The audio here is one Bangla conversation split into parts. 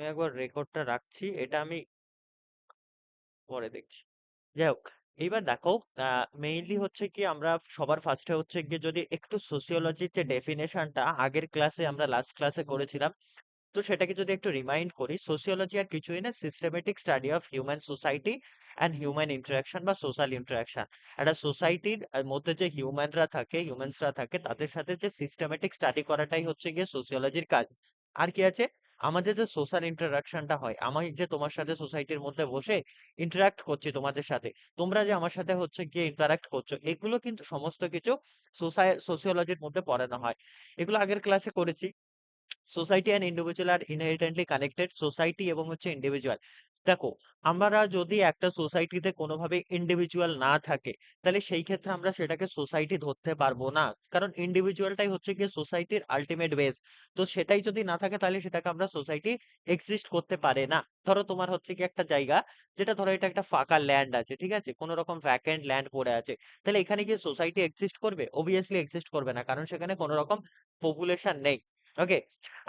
আমি একবার রেকর্ডটা রাখছি, এটা আমি পরে দেখছি। যাই হোক, এইবার দেখো, মেইনলি হচ্ছে কি আমরা সবার ফার্স্টে হচ্ছে গিয়ে যদি একটু সোসিওলজির যে ডেফিনেশনটা আগের ক্লাসে আমরা লাস্ট ক্লাসে করেছিলাম, তো সেটাকে যদি একটু রিমাইন্ড করি, সোসিওলজি আর কিছুই না, systematic study of human society and human interaction বা সোশ্যাল ইন্টারাকশন। একটা সোসাইটির মধ্যে যে হিউম্যানসরা থাকে তাদের সাথে যে সিস্টেমেটিক স্টাডি করাটাই হচ্ছে গিয়ে সোসিওলজির কাজ। আর কি আছে, আমাদের যে সোশ্যাল ইন্টারাকশনটা হয়, আমি যে তোমার সাথে সোসাইটির মধ্যে বসে ইন্টারাক্ট করছি তোমাদের সাথে, তোমরা যে আমার সাথে হচ্ছে গিয়ে ইন্টারাক্ট করছো, এগুলো কিন্তু সমস্ত কিছু সোসিওলজির মধ্যে পড়ানো হয়। এগুলো আগের ক্লাসে করেছি। Society and individual are inherently connected. Society এবং হচ্ছে ইন্ডিভিজুয়াল, দেখো, আমরা যদি একটা সোসাইটিতে কোনোভাবে ইন্ডিভিজুয়াল না থাকে, তাহলে সেই ক্ষেত্রে আমরা সেটাকে সোসাইটি ধরতে পারবো না, কারণ ইন্ডিভিজুয়ালটাই হচ্ছে গিয়ে সোসাইটির আলটিমেট বেস। তো সেটাই যদি না থাকে তাহলে সেটাকে আমরা সোসাইটি এক্সিস্ট করতে পারে না। ধরো তোমার হচ্ছে কি একটা জায়গা, যেটা ধরো এটা একটা ফাঁকা ল্যান্ড আছে, ঠিক আছে, কোনো রকম ভ্যাকেন্ট ল্যান্ড পড়ে আছে, তাহলে এখানে কি সোসাইটি এক্সিস্ট করবে? অবভিয়াসলি এক্সিস্ট করবে না, কারণ সেখানে কোনো রকম পপুলেশন নেই। ওকে,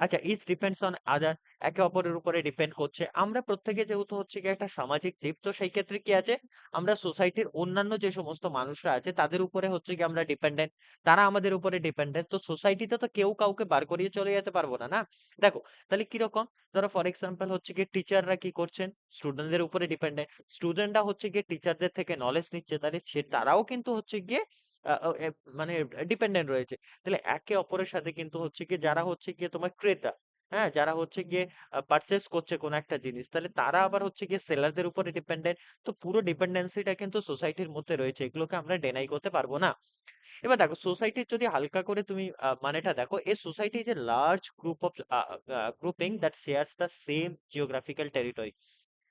আচ্ছা, ইচ ডিপেন্ডস অন আদার, একে অপরের উপরে ডিপেন্ড করছে। আমরা প্রত্যেকে যেহেতু হচ্ছে কি একটা সামাজিক জীব, তো সেই ক্ষেত্রে কি আছে, আমরা সোসাইটির অন্যান্য যে সমস্ত মানুষরা আছে তাদের উপরে হচ্ছে কি আমরা ডিপেন্ডেন্ট, তারা আমাদের উপরে ডিপেন্ডেন্ট। তো সোসাইটিতে তো কেউ কাউকে বার করিয়ে চলে যেতে পারবো না, না? দেখো, তাহলে কিরকম, ধরো ফর এক্সাম্পল হচ্ছে কি টিচাররা কি করছেন, স্টুডেন্টদের উপরে ডিপেন্ডেন্ট। স্টুডেন্টরা হচ্ছে গিয়ে টিচারদের থেকে নলেজ নিচ্ছে, তাহলে তারাও কিন্তু হচ্ছে গিয়ে আহ, আহ, এ, মানে ডিপেন্ডেন্ট রয়েছে। তাহলে একে অপরের সাথে কিন্তু হচ্ছে গিয়ে যারা হচ্ছে গিয়ে তোমার ক্রেতা, হ্যাঁ, যারা হচ্ছে গিয়ে পারচেস করছে কোন একটা জিনিস, তাহলে তারা আবার হচ্ছে গিয়ে সেলারদের উপরে ডিপেন্ডেন্ট। তো পুরো ডিপেন্ডেন্সিটা কিন্তু সোসাইটির মধ্যে রয়েছে, এগুলোকে আমরা ডেনাই করতে পারবো না। এবার দেখো, সোসাইটির যদি হালকা করে তুমি মানেটা দেখো, a society is a large group of grouping that shares the same geographical territory.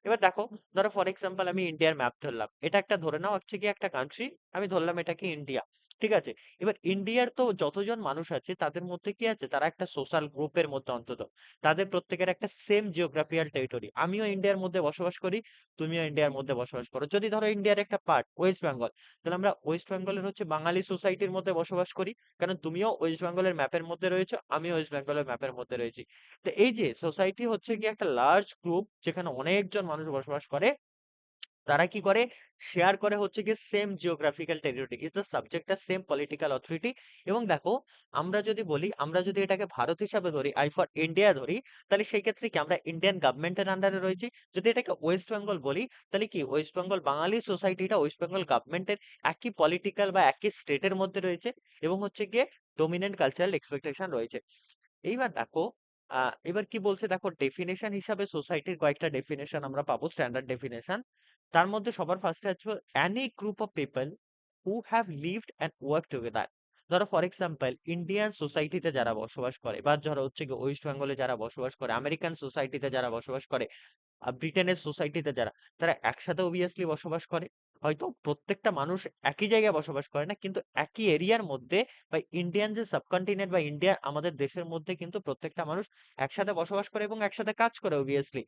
এবার দেখো, ধরো ফর এক্সাম্পল আমি ইন্ডিয়ার ম্যাপ ধরলাম, এটা একটা ধরে নাও হচ্ছে কি একটা কান্ট্রি, আমি ধরলাম এটাকে ইন্ডিয়া, ঠিক আছে। এবার ইন্ডিয়ার তো যতজন মানুষ আছে তাদের মধ্যে কি আছে, তারা একটা সোশ্যাল গ্রুপের মধ্যে অন্তত, তাদের প্রত্যেকের একটা সেম জিওগ্রাফিক্যাল টেরিটরি। আমিও ইন্ডিয়ার মধ্যে বসবাস করি, তুমিও ইন্ডিয়ার মধ্যে বসবাস করো। যদি ধরো ইন্ডিয়ার একটা পার্ট ওয়েস্ট বেঙ্গল, তাহলে আমরা ওয়েস্ট বেঙ্গলের হচ্ছে বাঙালি সোসাইটির মধ্যে বসবাস করি, কারণ তুমিও ওয়েস্ট বেঙ্গলের ম্যাপের মধ্যে রয়েছে, আমিও ওয়েস্ট বেঙ্গলের ম্যাপের মধ্যে রয়েছি। তো এই যে সোসাইটি হচ্ছে কি একটা লার্জ গ্রুপ যেখানে অনেকজন মানুষ বসবাস করে, তারা কি করে, শেয়ার করে হচ্ছে কি same geographical territory, is the subject আর সেম পলিটিক্যাল অথরিটি। এবং দেখো, আমরা যদি বলি, আমরা যদি এটাকে ভারত হিসাবে ধরি, আই ফর ইন্ডিয়া ধরি, তাহলে সেই ক্ষেত্রে কি আমরা ইন্ডিয়ান গভর্নমেন্টের আন্ডারে রয়েছি। যদি এটাকে ওয়েস্ট বেঙ্গল বলি, তাহলে কি ওয়েস্ট বেঙ্গল বাঙালি সোসাইটিটা ওয়েস্ট বেঙ্গল গভর্নমেন্টের একই পলিটিক্যাল বা একই স্টেটের মধ্যে রয়েছে, এবং হচ্ছে গিয়ে ডোমিনেন্ট কালচারাল এক্সপেকটেশন রয়েছে। এইবার দেখো, এবার কি বলছে দেখো, ডেফিনেশন হিসাবে সোসাইটির কয়েকটা ডেফিনেশন আমরা পাবো, স্ট্যান্ডার্ড ডেফিনেশন। তার মধ্যে সবার ফার্স্টে আছে any group of people who have lived and work together. ধরো ফর এক্সাম্পল ইন্ডিয়ান সোসাইটিতে যারা বসবাস করে, বা ধরো হচ্ছে কি ওয়েস্ট বেঙ্গলে যারা বসবাস করে, আমেরিকান সোসাইটিতে যারা বসবাস করে, ব্রিটেনের সোসাইটিতে যারা, তারা একসাথে অবভিয়াসলি বসবাস করে। হয়তো প্রত্যেকটা মানুষ একই জায়গায় বসবাস করে না, কিন্তু একই এরিয়ার মধ্যে, বা ইন্ডিয়ান যে সাবকন্টিনেন্ট বা ইন্ডিয়া আমাদের দেশের মধ্যে কিন্তু প্রত্যেকটা মানুষ একসাথে বসবাস করে এবং একসাথে কাজ করে obviously,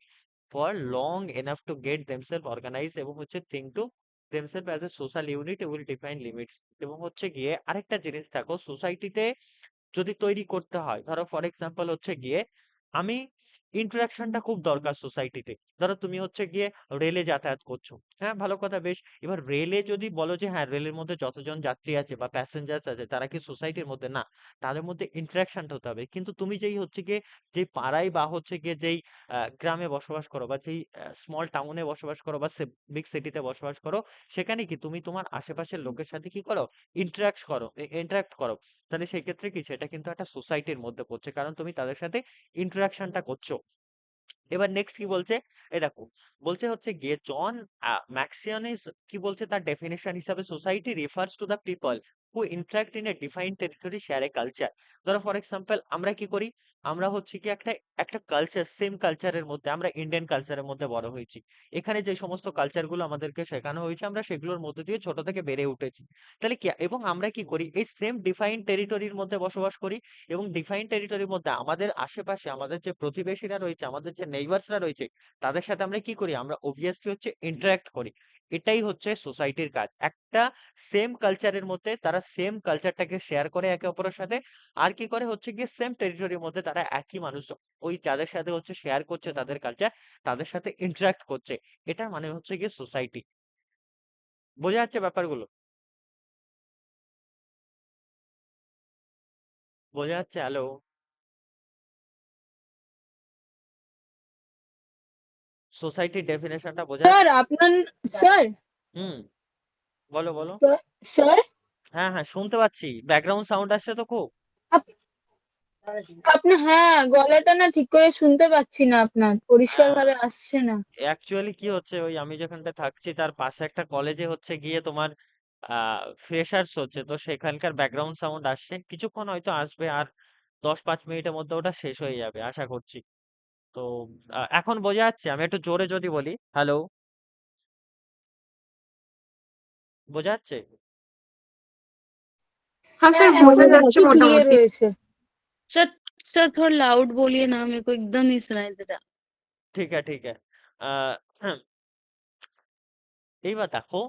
for long enough to get themselves organise, এবং হচ্ছে think to themselves as a social unit will define limits. এবং হচ্ছে গিয়ে আরেকটা জিনিস দেখো, সোসাইটিতে যদি তৈরি করতে হয়, ধরো ফর এক্সাম্পল হচ্ছে গিয়ে আমি, ইন্টারাকশনটা খুব দরকার সোসাইটিতে। ধরো তুমি হচ্ছে গিয়ে রেলে যাতায়াত করছো, হ্যাঁ, ভালো কথা, বেশ। এবার রেলে যদি বলো যে হ্যাঁ, রেলের মধ্যে যতজন যাত্রী আছে বা প্যাসেঞ্জার্স আছে তারা কি সোসাইটির মধ্যে, না, তাদের মধ্যে ইন্টারাকশনটা হতে হবে। কিন্তু তুমি যেই হচ্ছে গিয়ে যেই পাড়ায় বা হচ্ছে গিয়ে যেই গ্রামে বসবাস করো, বা যেই স্মল টাউনে বসবাস করো, বা বিগ সিটিতে বসবাস করো, সেখানে কি তুমি তোমার আশেপাশের লোকের সাথে কি করো, ইন্টারাক্ট করো। তাহলে সেই ক্ষেত্রে কি সেটা কিন্তু একটা সোসাইটির মধ্যে পড়ছে, কারণ তুমি তাদের সাথে ইন্টারাকশনটা করছো। এবার নেক্সট কি বলছে, এই দেখো, বলছে হচ্ছে গিয়ে জন ম্যাক্সিয়ানিস কি বলছে তার ডেফিনেশন হিসাবে, society refers to the people who interact in a defined territory share a culture. ধরো ফর এক্সাম্পল আমরা কি করি, আমরা হচ্ছে কি একটা একটা কালচার, সেম কালচারের মধ্যে, আমরা ইন্ডিয়ান কালচারের মধ্যে বড় হয়েছি, এখানে যে সমস্ত কালচারগুলো আমাদেরকে শেখানো হয়েছে আমরা সেগুলোর মধ্যে দিয়ে ছোট থেকে বেড়ে উঠেছি। তাহলে কি, এবং আমরা কি করি, এই সেম ডিফাইন্ড টেরিটরির মধ্যে বসবাস করি, এবং ডিফাইন টেরিটরির মধ্যে আমাদের আশেপাশে আমাদের যে প্রতিবেশীরা রয়েছে, আমাদের যে নেইবার্সরা রয়েছে, তাদের সাথে আমরা কি করি, আমরা অবভিয়াসলি হচ্ছে ইন্টারাক্ট করি। এটাই হচ্ছে সোসাইটির কাজ। একটা সেম কালচারের মধ্যে তারা সেম কালচারটাকে শেয়ার করে একে অপরের সাথে। আর কি করে হচ্ছে গিয়ে সেম টেরিটরির মধ্যে তারা একই মানুষ ওই যাদের সাথে হচ্ছে শেয়ার করছে তাদের কালচার, তাদের সাথে ইন্টারাক্ট করছে। এটার মানে হচ্ছে গিয়ে সোসাইটি। বোঝা যাচ্ছে ব্যাপারগুলো? বোঝা যাচ্ছে? হ্যালো? সোসাইটির ডেফিনেশনটা বোঝা স্যার যাচ্ছে? আপনার স্যার হুম, বলো বলো। স্যার হ্যাঁ হ্যাঁ, শুনতে পাচ্ছি, ব্যাকগ্রাউন্ড সাউন্ড আসছে তো খুব। আপ- আপনি হ্যাঁ গলাটা না ঠিক করে শুনতে পাচ্ছি না, আপনার পরিষ্কার হ্যাঁ, ভাবে আসছে না। অ্যাকচুয়ালি কি হচ্ছে, ওই আমি যেখানটা থাকছি তার পাশে একটা কলেজে হচ্ছে গিয়ে তোমার ফ্রেশার্স হচ্ছে, তো সেখানকার ব্যাকগ্রাউন্ড সাউন্ড আসছে, কিছুক্ষণ হয়তো আসবে, আর 10-5 মিনিটের মধ্যে ওটা শেষ হয়ে যাবে আশা করছি। তো এখন বোঝা যাচ্ছে? আমি একটু জোরে যদি বলি, হ্যালো, বোঝা যাচ্ছে? हाँ হ্যাঁ सर বোঝা এখন যাচ্ছে একটু ক্লিয়ার মোটামুটি। হয়েছে। सर सर थोड़ा लाउड बोलिए ना, मेरे को एकदम नहीं सुनाई दे रहा। ঠিক আছে ঠিক আছে। আহ, এইবার দেখো,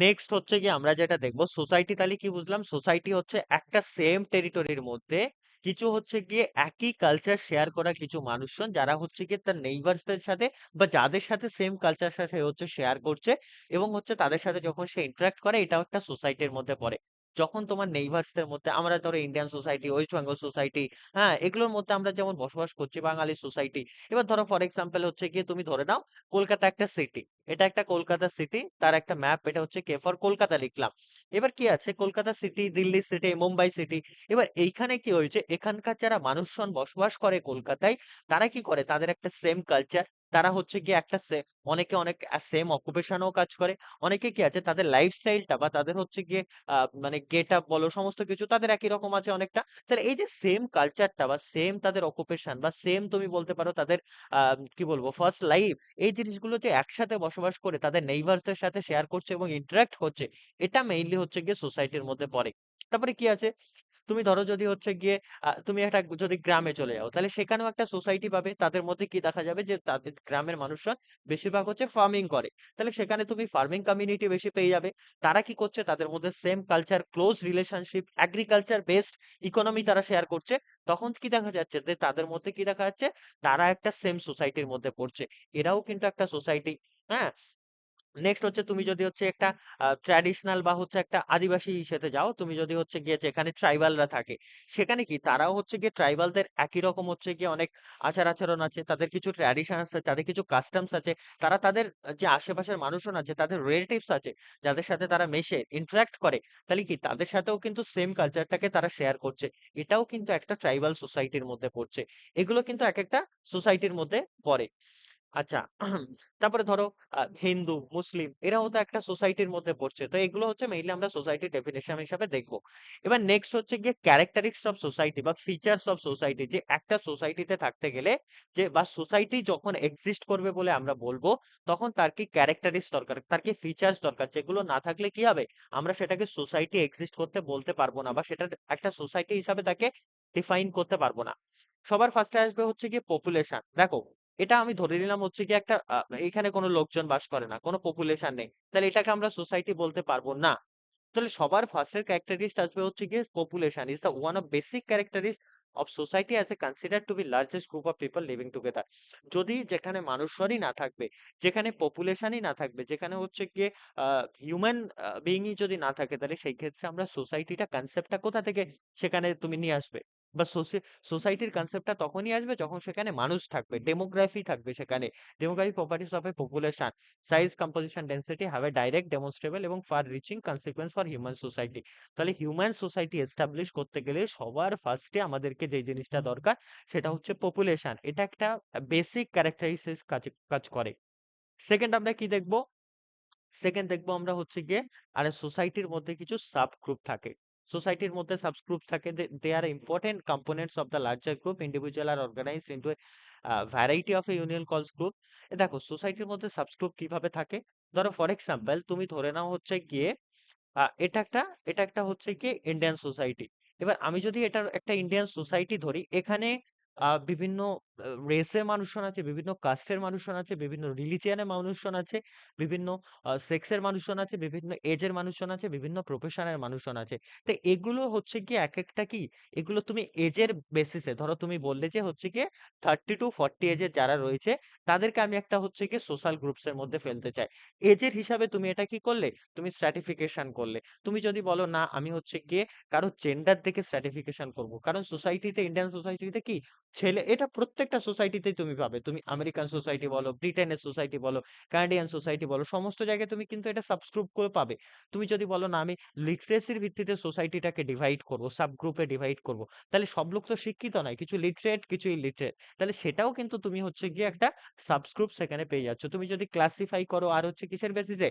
নেক্সট হচ্ছে কি আমরা যেটা দেখবো সোসাইটি, তাহলে কি বুঝলাম? সোসাইটি হচ্ছে একটা সেম টেরিটরির মধ্যে কিছু হচ্ছে গিয়ে একই কালচার শেয়ার করা কিছু মানুষজন, যারা হচ্ছে গিয়ে তার নেইবারসদের সাথে বা যাদের সাথে সেম কালচার সাথে হচ্ছে শেয়ার করছে, এবং হচ্ছে তাদের সাথে যখন সে ইন্টারাক্ট করে, এটাও একটা সোসাইটির মধ্যে পড়ে। যখন তোমার নেইবারসদের মধ্যে, আমরা ধরো Indian society, West Bengal society, হ্যাঁ, এগুলোর মধ্যে আমরা যেমন বসবাস করছি, বাঙালি সোসাইটি। এবার ধরো ফর এক্সাম্পল হচ্ছে গিয়ে তুমি ধরে নাও কলকাতা একটা সিটি, এটা একটা কলকাতা সিটি, তার একটা ম্যাপ, এটা হচ্ছে কে ফর কলকাতা লিখলাম। এবার কি আছে, Kolkata city, Delhi city, Mumbai city. এবার এইখানে কি হয়েছে, এখানকার যারা মানুষজন বসবাস করে কলকাতায়, তারা কি করে, তাদের একটা সেম কালচার, তারা হচ্ছে গিয়ে একটা অনেকে অনেক সেম অকুপেশনেও কাজ করে। অনেকে কি আছে, তাদের লাইফস্টাইলটা বা তাদের হচ্ছে গিয়ে মানে গেট আপ বলো, সমস্ত কিছু তাদের একই রকম আছে অনেকটা। তাহলে এই যে সেম কালচারটা বা সেম তাদের অকুপেশন বা সেম তুমি বলতে পারো তাদের কি বলবো ফার্স্ট লাইফ, এই জিনিসগুলো যে একসাথে বসবাস করে তাদের নেইবারসদের সাথে শেয়ার করছে এবং ইন্টারাক্ট করছে, এটা মেইনলি হচ্ছে গিয়ে সোসাইটির মধ্যে পড়ে। তারপরে কি আছে, তুমি ধরো যদি হচ্ছে গিয়ে তুমি একটা যদি গ্রামে চলে যাও, তাহলে সেখানেও একটা সোসাইটি পাবে, তাদের মধ্যে কি দেখা যাবে যে তাদের গ্রামের মানুষরা বেশিরভাগ হচ্ছে ফার্মিং করে। তাহলে সেখানে তুমি ফার্মিং কমিউনিটি বেশি পেয়ে যাবে। তারা কি করছে, তাদের মধ্যে same culture, close relationship, agriculture based economy তারা শেয়ার করছে। তখন কি দেখা যাচ্ছে যে তাদের মধ্যে কি দেখা যাচ্ছে, তারা একটা সেম সোসাইটির মধ্যে পড়ছে। এরাও কিন্তু একটা সোসাইটি। হ্যাঁ, নেক্সট হচ্ছে তুমি যদি হচ্ছে একটা ট্র্যাডিশনাল বা হচ্ছে একটা আদিবাসী সাথে যাও, তুমি যদি হচ্ছে গিয়ে যেখানে ট্রাইবালরা থাকে, সেখানে কি তারাও হচ্ছে গিয়ে ট্রাইবালদের একই রকম হচ্ছে গিয়ে অনেক আচার আচরণ আছে, তাদের কিছু ট্র্যাডিশন আছে, তাদের কিছু কাস্টমস আছে। তারা তাদের যে আশেপাশের মানুষজন আছে, তাদের রিলেটিভস আছে, যাদের সাথে তারা মেশে ইন্টারাক্ট করে, তাহলে কি তাদের সাথেও কিন্তু সেম কালচারটাকে তারা শেয়ার করছে। এটাও কিন্তু একটা ট্রাইবাল সোসাইটির মধ্যে পড়ছে। এগুলো কিন্তু এক একটা সোসাইটির মধ্যে পড়ে। আচ্ছা, তারপরে ধরো হিন্দু, মুসলিম, এরাও তো একটা সোসাইটির মধ্যে পড়ছে। তো এগুলো হচ্ছে মেইনলি আমরা সোসাইটির ডেফিনেশন হিসাবে দেখবো। এবার নেক্সট হচ্ছে গিয়ে ক্যারেক্টারিস্টিক্স অফ সোসাইটি বা ফিচার্স অফ সোসাইটি, যে একটা সোসাইটিতে থাকতে গেলে, যে বা সোসাইটি যখন এক্সিস্ট করবে বলে আমরা বলবো, তখন তার কি ক্যারেক্টারিস্টিক্স দরকার, তার কি ফিচার্স দরকার, যেগুলো না থাকলে কি হবে, আমরা সেটাকে সোসাইটি এক্সিস্ট করতে বলতে পারবো না, বা সেটা একটা সোসাইটি হিসাবে তাকে ডিফাইন করতে পারবো না। সবার ফার্স্টে আসবে হচ্ছে গিয়ে পপুলেশন। দেখো, এটা আমি ধরে নিলাম হচ্ছে কি একটা এখানে কোনো লোকজন বাস করে না, কোনো পপুলেশন নেই, তাহলে এটাকে আমরা সোসাইটি বলতে পারবো না। তাহলে সবার ফার্স্টের ক্যারেক্টারিস্ট আসবে হচ্ছে গিয়ে population is the one of basic characteristic of society as a consider to be largest group of people living together. যদি যেখানে মানুষজনই না থাকবে, যেখানে পপুলেশনই না থাকবে, যেখানে হচ্ছে গিয়ে হিউম্যান বিইংই যদি না থাকে, তাহলে সেই ক্ষেত্রে আমরা সোসাইটিটা কনসেপ্টটা কোথা থেকে সেখানে তুমি নিয়ে আসবে? বা সোসাইটির কনসেপ্টটা তখনই আসবে যখন সেখানে মানুষ থাকবে, ডেমোগ্রাফি থাকবে সেখানে। Demographic properties of a population, size, composition, density have a direct, demonstrable এবং far reaching consequence for human society. তাহলে হিউম্যান সোসাইটি এস্টাবলিশ করতে গেলে সবার ফার্স্টে আমাদেরকে যে জিনিসটা দরকার, সেটা হচ্ছে পপুলেশন। এটা একটা বেসিক ক্যারেক্টারিস্টিক্স কাজ কাজ করে। সেকেন্ড আমরা কি দেখবো? সেকেন্ড দেখবো আমরা হচ্ছে গিয়ে, আর সোসাইটির মধ্যে কিছু সাব গ্রুপ থাকে। সোসাইটির মধ্যে সাব গ্রুপ থাকে, they are important components of the larger group, individual are organized into variety of a union calls group. দেখো সোসাইটির মধ্যে সাবগ্রুপ কিভাবে থাকে, ধরো ফর এক্সাম্পল তুমি ধরে নাও হচ্ছে গিয়ে এটা একটা, এটা একটা হচ্ছে কি ইন্ডিয়ান সোসাইটি। এবার আমি যদি এটার একটা ইন্ডিয়ান সোসাইটি ধরি, এখানে বিভিন্ন রেসের মানুষজন আছে, বিভিন্ন কাস্টের মানুষজন আছে, বিভিন্ন রিলিজিয়নের মানুষজন আছে, বিভিন্ন সেক্সের মানুষজন আছে, বিভিন্ন এজের মানুষজন আছে, বিভিন্ন প্রফেশনের মানুষজন আছে। তো এগুলো হচ্ছে গিয়ে একেকটা কি, এগুলো তুমি এজের বেসিসে, ধরো তুমি বললে যে হচ্ছে গিয়ে 30 to 40 এজের যারা রয়েছে তাদেরকে আমি একটা হচ্ছে গিয়ে সোশ্যাল গ্রুপস এর মধ্যে ফেলতে চাই। এজের হিসাবে তুমি এটা কি করলে, তুমি স্ট্র্যাটিফিকেশন করলে। তুমি যদি বলো না আমি হচ্ছে গিয়ে কারো জেন্ডার দেখে স্ট্র্যাটিফিকেশন করব, কারণ সোসাইটিতে, ইন্ডিয়ান সোসাইটিতে কি ছেলে, এটা প্রত্যেকটা সোসাইটিতেই তুমি পাবে, তুমি আমেরিকান সোসাইটি বলো, ব্রিটেনের সোসাইটি বলো, কানাডিয়ান সোসাইটি বলো, সমস্ত জায়গায় তুমি কিন্তু এটা সাবস্ক্রাইব করে পাবে। তুমি যদি বলো না আমি লিটারেসির ভিত্তিতে সোসাইটিটাকে ডিভাইড করব, সাব গ্রুপে ডিভাইড করব, তাহলে সব লোক তো শিক্ষিত নয়, কিছু লিটারেট কিছু ইলিটারেট, তাহলে সেটাও কিন্তু তুমি হচ্ছে গিয়ে একটা সাবগ্রুপ সেখানে পেয়ে যাচ্ছ। তুমি যদি ক্লাসিফাই করো আর হচ্ছে কিসের বেসিসে,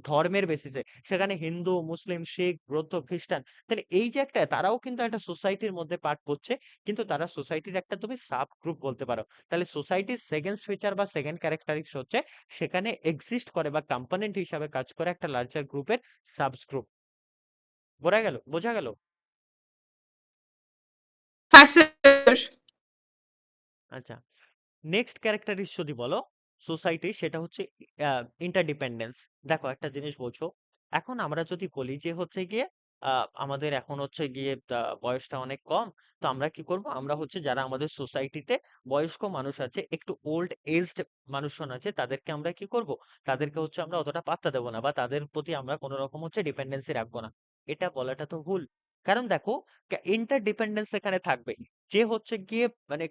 ধর্মের বেসিসে, সেখানে হিন্দু, মুসলিম, শিখ, বৌদ্ধ, খ্রিস্টান, তাহলে এই যে একটা, তারাও কিন্তু একটা সোসাইটির মধ্যে পার্ট করছে, কিন্তু তারা সোসাইটির একটা তুমি সাব গ্রুপ বলতে পারো। তাহলে সোসাইটির সেকেন্ড ফিচার বা সেকেন্ড ক্যারেক্টারিস্টিক্স হচ্ছে সেখানে এক্সিস্ট করে বা কম্পোনেন্ট হিসাবে কাজ করে একটা লার্জার গ্রুপের সাবস গ্রুপ। বোঝা গেল? হ্যাঁ স্যার। আচ্ছা, নেক্সট ক্যারেক্টারিস্টিক্স যদি বলো সোসাইটি, সেটা হচ্ছে ইন্টারডিপেন্ডেন্স। দেখো একটা জিনিস বোঝো, এখন আমরা যদি বলি যে হচ্ছে গিয়ে আমাদের এখন হচ্ছে গিয়ে বয়সটা অনেক কম, তো আমরা কি করব, আমরা হচ্ছে যারা আমাদের সোসাইটিতে বয়স্ক মানুষ আছে, একটু ওল্ড এজড মানুষজন আছে, তাদেরকে আমরা কি করব, তাদেরকে হচ্ছে আমরা অতটা পাত্তা দেবো না, বা তাদের প্রতি আমরা কোনো রকম হচ্ছে ডিপেন্ডেন্সি রাখবো না। এটা বলাটা তো ভুল। কারণ দেখো, ইন্টারডিপেন্ডেন্স এখানে থাকবে। যে হচ্ছে গিয়ে মানে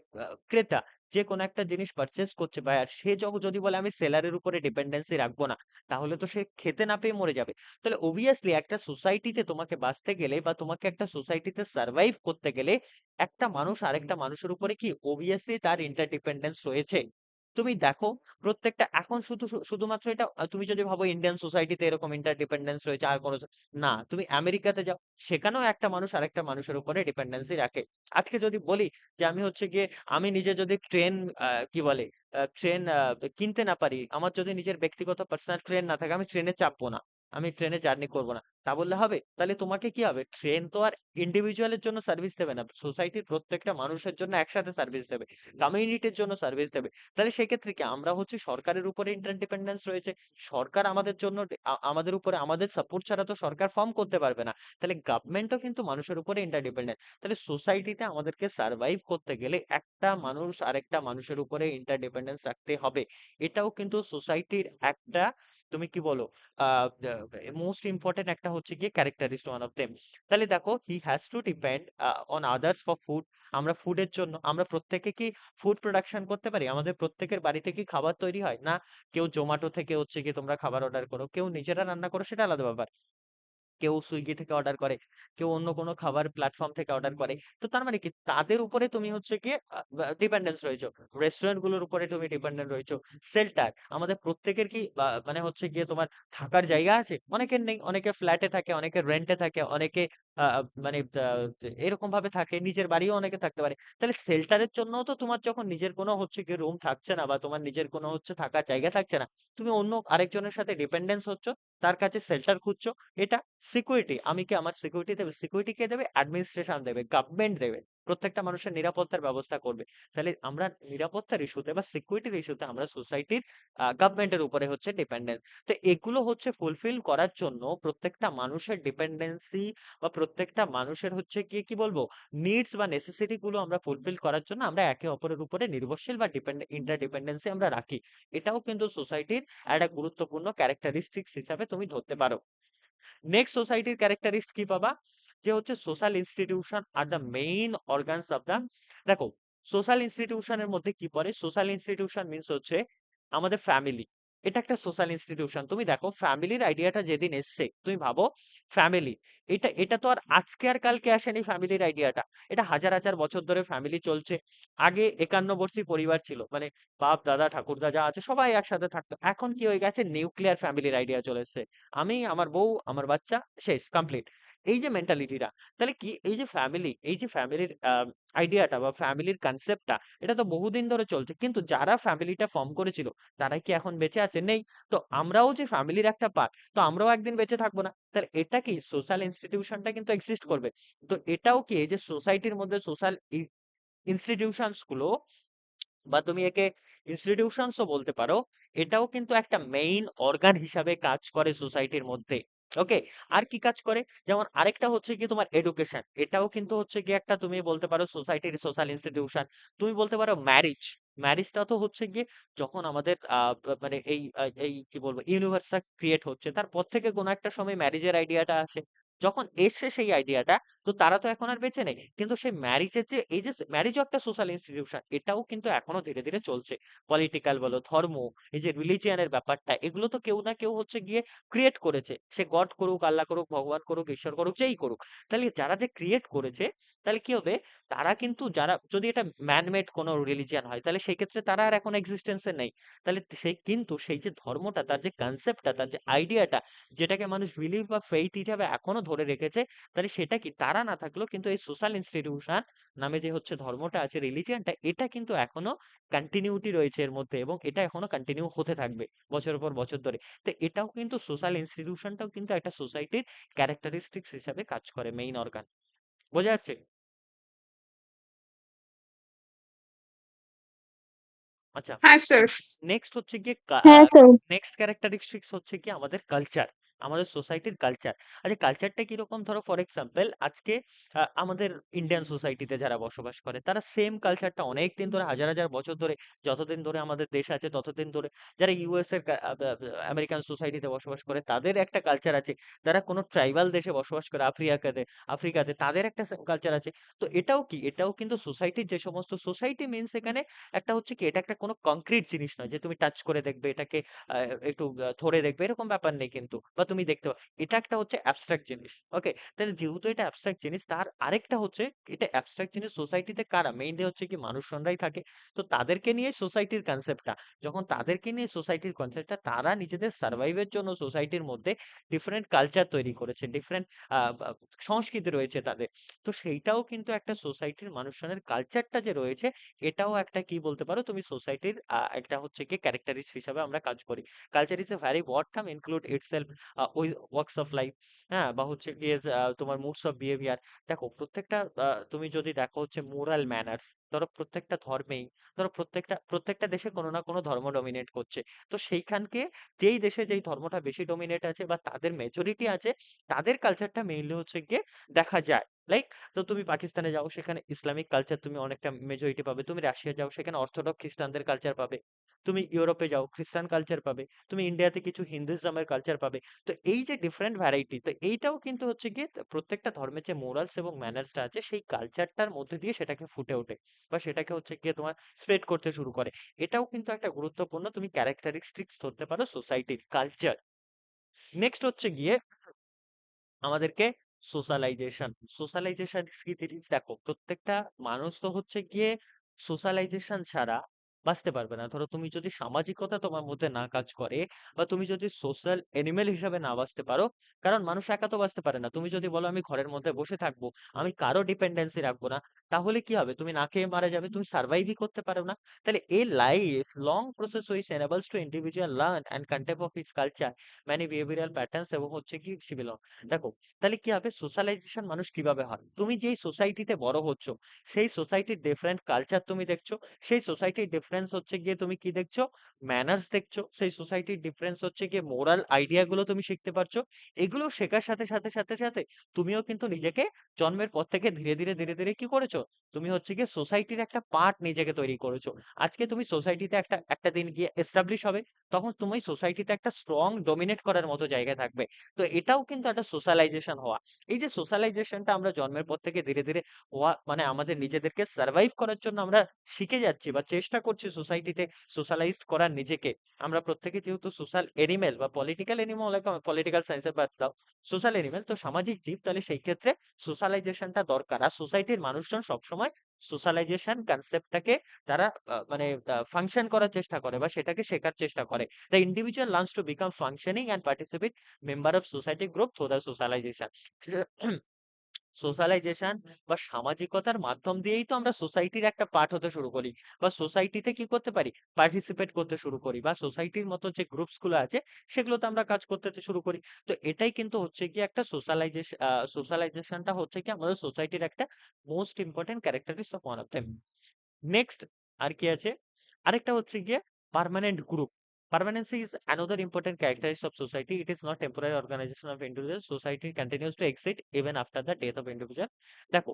ক্রেতা, যে কোনো একটা জিনিস পারচেজ করছে বায়ার, সে যদি বলে আমি সেলারের উপরে ডিপেন্ডেন্সি রাখবো না, তাহলে তো সে খেতে না পেয়ে মরে যাবে। তাহলে অবভিয়াসলি একটা সোসাইটিতে তোমাকে বাঁচতে গেলে বা তোমাকে একটা সোসাইটিতে সার্ভাইভ করতে গেলে একটা মানুষ আরেকটা মানুষের উপরে কি অবভিয়াসলি তার ইন্টারডিপেন্ডেন্স রয়েছে। তুমি দেখো, প্রত্যেকটা এখন শুধুমাত্র এটা তুমি যদি ভাবো ইন্ডিয়ান সোসাইটিতে এরকম ইন্টারডিপেন্ডেন্স রয়েছে আর কোনো না, তুমি আমেরিকাতে যাও, সেখানেও একটা মানুষ আরেকটা মানুষের উপরে ডিপেন্ডেন্সি রাখে। আজকে যদি বলি যে আমি হচ্ছে গিয়ে, আমি নিজে যদি ট্রেন কি বলে ট্রেন কিনতে না পারি, আমার যদি নিজের ব্যক্তিগত পার্সোনাল ট্রেন না থাকে, আমি ট্রেনে চাপবো না, আমি ট্রেনে জার্নি করবো না, তা বললে হবে? তাহলে তোমাকে কি হবে, ট্রেন তো আর ইন্ডিভিজুয়ালের জন্য সার্ভিস দেবে না, সোসাইটির প্রত্যেকটা মানুষের জন্য একসাথে সার্ভিস দেবে, কমিউনিটির জন্য সার্ভিস দেবে। তাহলে সেক্ষেত্রে কি আমরা হচ্ছে সরকারের উপরে ইন্টারডিপেন্ডেন্স রয়েছে, সরকার আমাদের জন্য আমাদের উপরে, আমাদের সাপোর্ট ছাড়া তো সরকার ফর্ম করতে পারবে না, তাহলে গভর্নমেন্টও কিন্তু মানুষের উপরে ইন্টারডিপেন্ডেন্ট। তাহলে সোসাইটিতে আমাদেরকে সার্ভাইভ করতে গেলে একটা মানুষ আরেকটা মানুষের উপরে ইন্টারডিপেন্ডেন্স রাখতে হবে। এটাও কিন্তু সোসাইটির একটা, তুমি কি বলো, মোস্ট ইম্পর্টেন্ট একটা হচ্ছে গিয়ে ক্যারেক্টারিস্ট ওয়ান অফ দেম। তাহলে দেখো, he has to depend on others for food. আমরা ফুডের জন্য, আমরা প্রত্যেকে কি ফুড প্রোডাকশন করতে পারি? আমাদের প্রত্যেকের বাড়িতে কি খাবার তৈরি হয় না? কেউ জোম্যাটো থেকে হচ্ছে গিয়ে তোমরা খাবার অর্ডার করো, কেউ নিজেরা রান্না করো, সেটা আলাদা ব্যাপার, কেউ সুইগি থেকে অর্ডার করে, কেউ অন্য কোনো খাবার প্ল্যাটফর্ম থেকে অর্ডার করে। তো তার মানে কি, তাদের উপরে তুমি হচ্ছে গিয়ে ডিপেন্ডেন্স রয়েছো, রেস্টুরেন্ট গুলোর উপরে তুমি ডিপেন্ডেন্ট রয়েছো। শেল্টার, আমাদের প্রত্যেকের কি মানে হচ্ছে গিয়ে তোমার থাকার জায়গা আছে? অনেকের নেই, অনেকে ফ্ল্যাটে থাকে, অনেকে রেন্টে থাকে, অনেকে মানে এরকম ভাবে থাকে, নিজের বাড়িও অনেকে থাকতে পারে। তাহলে শেল্টারের জন্যও তো তোমার যখন নিজের কোনো হচ্ছে গিয়ে রুম থাকছে না, বা তোমার নিজের কোনো হচ্ছে থাকার জায়গা থাকছে না, তুমি অন্য আরেকজনের সাথে ডিপেন্ডেন্স হচ্ছ, তার কাছে শেল্টার খুঁজছো। এটা সিকিউরিটি, আমি কি আমার সিকিউরিটি দেবে? সিকিউরিটি কে দেবে? অ্যাডমিনিস্ট্রেশন দেবে, গভর্নমেন্ট দেবে, প্রত্যেকটা মানুষের নিরাপত্তার ব্যবস্থা করবে। তাহলে আমরা নিরাপত্তার ইস্যুতে বা সিকিউরিটির ইস্যুতে আমরা সোসাইটির গভর্নমেন্টের উপরে হচ্ছে ডিপেন্ডেন্ট। তো এগুলো হচ্ছে ফুলফিল করার জন্য প্রত্যেকটা মানুষের ডিপেন্ডেন্সি বা প্রত্যেকটা মানুষের হচ্ছে গিয়ে কি বলবো, নিডস বা নেসেসিটি গুলো আমরা ফুলফিল করার জন্য আমরা একে অপরের উপরে নির্ভরশীল বা ইন্টারডিপেন্ডেন্সি আমরা রাখি। এটাও কিন্তু সোসাইটির একটা গুরুত্বপূর্ণ ক্যারেক্টারিস্টিক্স হিসাবে তুমি ধরতে পারো। নেক্সট সোসাইটির ক্যারেক্টারিস্ট কি পাবা, যে হচ্ছে social institution are the main organs of the. দেখো, সোশ্যাল ইনস্টিটিউশনের মধ্যে কি পড়ে? সোশ্যাল ইনস্টিটিউশন মিন্স হচ্ছে আমাদের ফ্যামিলি, এটা একটা সোশ্যাল ইনস্টিটিউশন। তুমি দেখো, ফ্যামিলির আইডিয়াটা যেদিন এসছে, তুমি ভাবো ফ্যামিলি, এটা এটা তো আর আজকে আর কালকে আসেনি ফ্যামিলির আইডিয়াটা, এটা হাজার হাজার বছর ধরে ফ্যামিলি চলছে। আগে একান্নবর্তী পরিবার ছিল, মানে বাপ দাদা ঠাকুরদা যা আছে সবাই একসাথে থাকতো। এখন কি হয়ে গেছে, নিউক্লিয়ার ফ্যামিলির আইডিয়া চলে এসছে, আমি, আমার বউ, আমার বাচ্চা, শেষ, কমপ্লিট। এই যে মেন্টালিটিটা, তাহলে কি, এই যে ফ্যামিলি, এই যে ফ্যামিলির আইডিয়াটা বা ফ্যামিলির কনসেপ্টটা, এটা তো বহুদিন ধরে চলছে, কিন্তু যারা ফ্যামিলিটা ফর্ম করেছিল তারাই কি এখন বেঁচে আছে? নেই। তো আমরাও যে ফ্যামিলির একটা পার্ট, তো আমরাও একদিন বেঁচে থাকবো না, তাহলে এটা কি, সোশ্যাল ইনস্টিটিউশনটা কিন্তু এক্সিস্ট করবে। তো এটাও কি, এই যে সোসাইটির মধ্যে সোশ্যাল ইনস্টিটিউশনস গুলো বা তুমি একে ইনস্টিটিউশনসও বলতে পারো। এটাও কিন্তু একটা মেইন অর্গান হিসাবে কাজ করে সোসাইটির মধ্যে। ওকে, আর কি কাজ করে? যেমন আরেকটা হচ্ছে কি তোমার এডুকেশন, এটাও কিন্তু হচ্ছে কি একটা তুমি বলতে পারো সোসাইটির সোশ্যাল ইনস্টিটিউশন। তুমি বলতে পারো ম্যারেজ, ম্যারেজটা তো হচ্ছে গিয়ে যখন আমাদের মানে এই কি বলবো ইউনিভার্সটা ক্রিয়েট হচ্ছে তারপর থেকে কোনো একটা সময় ম্যারেজের আইডিয়াটা আসে। যখন এসছে সেই আইডিয়াটা, তো তারা তো এখন আর বেঁচে নেই, কিন্তু সেই ম্যারেজের যে এই যে ম্যারেজও একটা সোশ্যাল ইনস্টিটিউশন, এটাও কিন্তু এখনো ধীরে ধীরে চলছে। পলিটিক্যাল বলো, ধর্ম, এই যে রিলিজিয়ানের ব্যাপারটা, এগুলো তো কেউ না কেউ হচ্ছে গিয়ে ক্রিয়েট করেছে। সে গড করুক, আল্লাহ করুক, ভগবান করুক, ঈশ্বর করুক, যেই করুক। তাহলে যারা যে ক্রিয়েট করেছে, তাহলে কি হবে, তারা কিন্তু যারা যদি এটা ম্যানমেড কোনো রিলিজিয়ান হয়, তাহলে সেই ক্ষেত্রে তারা আর এখন এক্সিস্টেন্সে নেই। তাহলে সেই কিন্তু সেই যে ধর্মটা, তার যে কনসেপ্টটা, তার যে আইডিয়াটা, যেটাকে মানুষ বিলিভ বা ফেইথ হিসাবে এখনো ধরে রেখেছে, তাহলে সেটা কি তারা না থাকলেও কিন্তু এই সোশ্যাল ইনস্টিটিউশন নামে যে হচ্ছে ধর্মটা আছে, রিলিজিয়ানটা, এটা কিন্তু এখনো কন্টিনিউটি রয়েছে এর মধ্যে, এবং এটা এখনো কন্টিনিউ হতে থাকবে বছরের পর বছর ধরে। তো এটাও কিন্তু সোশ্যাল ইনস্টিটিউশনটাও কিন্তু একটা সোসাইটির ক্যারেক্টারিস্টিক্স হিসাবে কাজ করে, মেইন অর্গান। বোঝা যাচ্ছে? আচ্ছা, হ্যাঁ স্যার। নেক্সট হচ্ছে গিয়ে হ্যাঁ স্যার। নেক্সট ক্যারেক্টারিস্টিক্স হচ্ছে কি আমাদের কালচার, আমাদের সোসাইটির কালচার। আচ্ছা, কালচারটা কিরকম? ধরো ফর এক্সাম্পল আজকে আমাদের ইন্ডিয়ান সোসাইটিতে যারা বসবাস করে, তারা সেম কালচারটা অনেক দিন ধরে, হাজার হাজার বছর ধরে, যতদিন ধরে আমাদের দেশ আছে ততদিন ধরে, যারা ইউএস এর আমেরিকান সোসাইটিতে বসবাস করে, তাদের একটা কালচার আছে। যারা কোনো ট্রাইবাল দেশে বসবাস করে, আফ্রিকাতে, আফ্রিকাতে তাদের একটা কালচার আছে। তো এটাও কি, এটাও কিন্তু সোসাইটির যে সমস্ত সোসাইটি মিনস এখানে একটা হচ্ছে কি, এটা একটা কোনো কংক্রিট জিনিস নয় যে তুমি টাচ করে দেখবে এটাকে, একটু ধরে দেখবে, এরকম ব্যাপার নেই কিন্তু, বা তুমি দেখতে পাবে। এটা একটা হচ্ছে অ্যাবস্ট্রাক্ট জিনিস। ওকে, তাহলে যেহেতু এটা অ্যাবস্ট্রাক্ট জিনিস, তার আরেকটা হচ্ছে, এটা অ্যাবস্ট্রাক্ট জিনিস সোসাইটিতে কারা মেইনলি হচ্ছে কি মানুষজনরাই থাকে। তো তাদেরকে নিয়ে সোসাইটির কনসেপ্টটা, যখন তাদেরকে নিয়ে সোসাইটির কনসেপ্টটা, তারা নিজেদের সার্ভাইভের জন্য সোসাইটির মধ্যে ডিফারেন্ট কালচার তৈরি করেছে, ডিফারেন্ট সংস্কৃতি রয়েছে তাদের। তো সেইটাও কিন্তু একটা সোসাইটির মানুষজনের কালচারটা যে রয়েছে, এটাও একটা কি বলতে পারো তুমি সোসাইটির একটা হচ্ছে কি ক্যারেক্টারিস্ট হিসাবে আমরা কাজ করি। Culture is a very broad term, include itself ওই ওয়ার্কস অফ লাইফ, হ্যাঁ, বা হচ্ছে গিয়ে তোমার মুডস অফ বিহেভিয়ার। দেখো প্রত্যেকটা তুমি যদি দেখো হচ্ছে মোরাল ম্যানার্স, ধরো প্রত্যেকটা ধর্মেই, ধরো প্রত্যেকটা দেশে কোনো না কোনো ধর্ম ডমিনেট করছে। তো সেইখানকে যেই দেশে যেই ধর্মটা বেশি ডমিনেট আছে বা তাদের মেজরিটি আছে, তাদের কালচারটা মেইনলি হচ্ছে গিয়ে দেখা যায়। লাইক, তো তুমি পাকিস্তানে যাও, সেখানে ইসলামিক কালচার তুমি অনেকটা মেজরিটি পাবে। তুমি রাশিয়া যাও, সেখানে অর্থোডক্স খ্রিস্টানদের কালচার পাবে। তুমি ইউরোপে যাও, খ্রিস্টান কালচার পাবে। তুমি ইন্ডিয়াতে কিছু হিন্দুইজমের কালচার পাবে। তো এই যে ডিফারেন্ট ভ্যারাইটি, তো এইটাও কিন্তু হচ্ছে গিয়ে প্রত্যেকটা ধর্মের যে মোরালস এবং ম্যানার্সটা আছে, সেই কালচারটার মধ্যে দিয়ে সেটাকে ফুটে ওঠে, বা সেটাকে হচ্ছে গিয়ে তোমার স্প্রেড করতে শুরু করে। এটাও কিন্তু একটা গুরুত্বপূর্ণ তুমি ক্যারেক্টারিস্টিক্স ধরতে পারো সোসাইটির কালচার। নেক্সট হচ্ছে গিয়ে আমাদেরকে সোশ্যালাইজেশন। সোশ্যালাইজেশন কি জিনিস? দেখো প্রত্যেকটা মানুষ তো হচ্ছে গিয়ে সোশ্যালাইজেশন ছাড়া বাঁচতে পারবে না। ধরো তুমি যদি সামাজিকতা তোমার মধ্যে না কাজ করে, বা তুমি যদি সোশ্যাল এনিমেল হিসাবে না বাঁচতে পারো, কারণ মানুষ একা তো বাঁচতে পারে না। তুমি যদি বলো আমি ঘরের মধ্যে বসে থাকবো, আমি কারো ডিপেন্ডেন্সি রাখবো না, তাহলে কি হবে? তুমি না খেয়ে মারা যাবে, তুমি সার্ভাইভই করতে পারো না। তাহলে a life long process which enables to individual learn and কন্টেম্প of his culture, many behavioural patterns, এবং হচ্ছে কি সিমিলর। দেখো, তাহলে কি হবে, সোশ্যালাইজেশন মানুষ কিভাবে হয়? তুমি যেই সোসাইটিতে বড় হচ্ছ, সেই সোসাইটির ডিফারেন্ট কালচার তুমি দেখছো। সেই সোসাইটির ডিফারেন্স হচ্ছে গিয়ে তুমি কি দেখছো? ম্যানার্স দেখছো। সেই সোসাইটির ডিফারেন্স হচ্ছে গিয়ে মোরাল আইডিয়া গুলো তুমি শিখতে পারছো। এগুলো শেখার সাথে সাথে সাথে সাথে তুমিও কিন্তু নিজেকে জন্মের পর থেকে ধীরে ধীরে ধীরে ধীরে কি করেছো? তুমি হচ্ছে গিয়ে সোসাইটির একটা পার্ট নিজেকে তৈরি করেছো। আজকে তুমি সোসাইটিতে একটা একটা দিন গিয়ে এস্টাবলিশ হবে, তখন তুমি সোসাইটিতে একটা স্ট্রং ডোমিনেট করার মতো জায়গায় থাকবে। তো এটাও কিন্তু একটা সোশ্যালাইজেশন হওয়া। এই যে সোশ্যালাইজেশনটা আমরা জন্মের পর থেকে ধীরে ধীরে হওয়া, মানে আমাদের নিজেদেরকে সার্ভাইভ করার জন্য আমরা শিখে যাচ্ছি বা চেষ্টা করছি সোসাইটিতে সোশ্যালাইজড করার নিজেকে। আমরা প্রত্যেকে যেহেতু সোশ্যাল এনিমেল বা পলিটিক্যাল এনিমেল, পলিটিক্যাল সায়েন্সের বাদ দাও, সোশ্যাল এনিমেল তো সামাজিক জীব, তাহলে সেই ক্ষেত্রে সোশ্যালাইজেশনটা দরকার। আর সোসাইটির মানুষজন সবসময় সোশ্যালাইজেশন কনসেপ্টটাকে তারা মানে ফাংশন করার চেষ্টা করে বা সেটাকে শেখার চেষ্টা করে। The individual learns to become functioning and participate member of society group through the socialisation. Socialisation বা সামাজিকতার মাধ্যম দিয়েই তো আমরা সোসাইটির একটা পার্ট হতে শুরু করি, বা সোসাইটিতে কি করতে পারি, পার্টিসিপেট করতে শুরু করি, বা সোসাইটির মতো যে গ্রুপস গুলো আছে সেগুলোতে আমরা কাজ করতে শুরু করি। তো এটাই কিন্তু হচ্ছে কি একটা সোশ্যালাইজেশন। সোশ্যালাইজেশনটা হচ্ছে কি আমাদের সোসাইটির একটা most important characteristics of one of them. Next আর কি আছে? আরেকটা হচ্ছে গিয়ে permanent group. Permanency is another important characteristic of society. It is not temporary organization of individuals. Society continues to exist even after the death of individual. দেখো,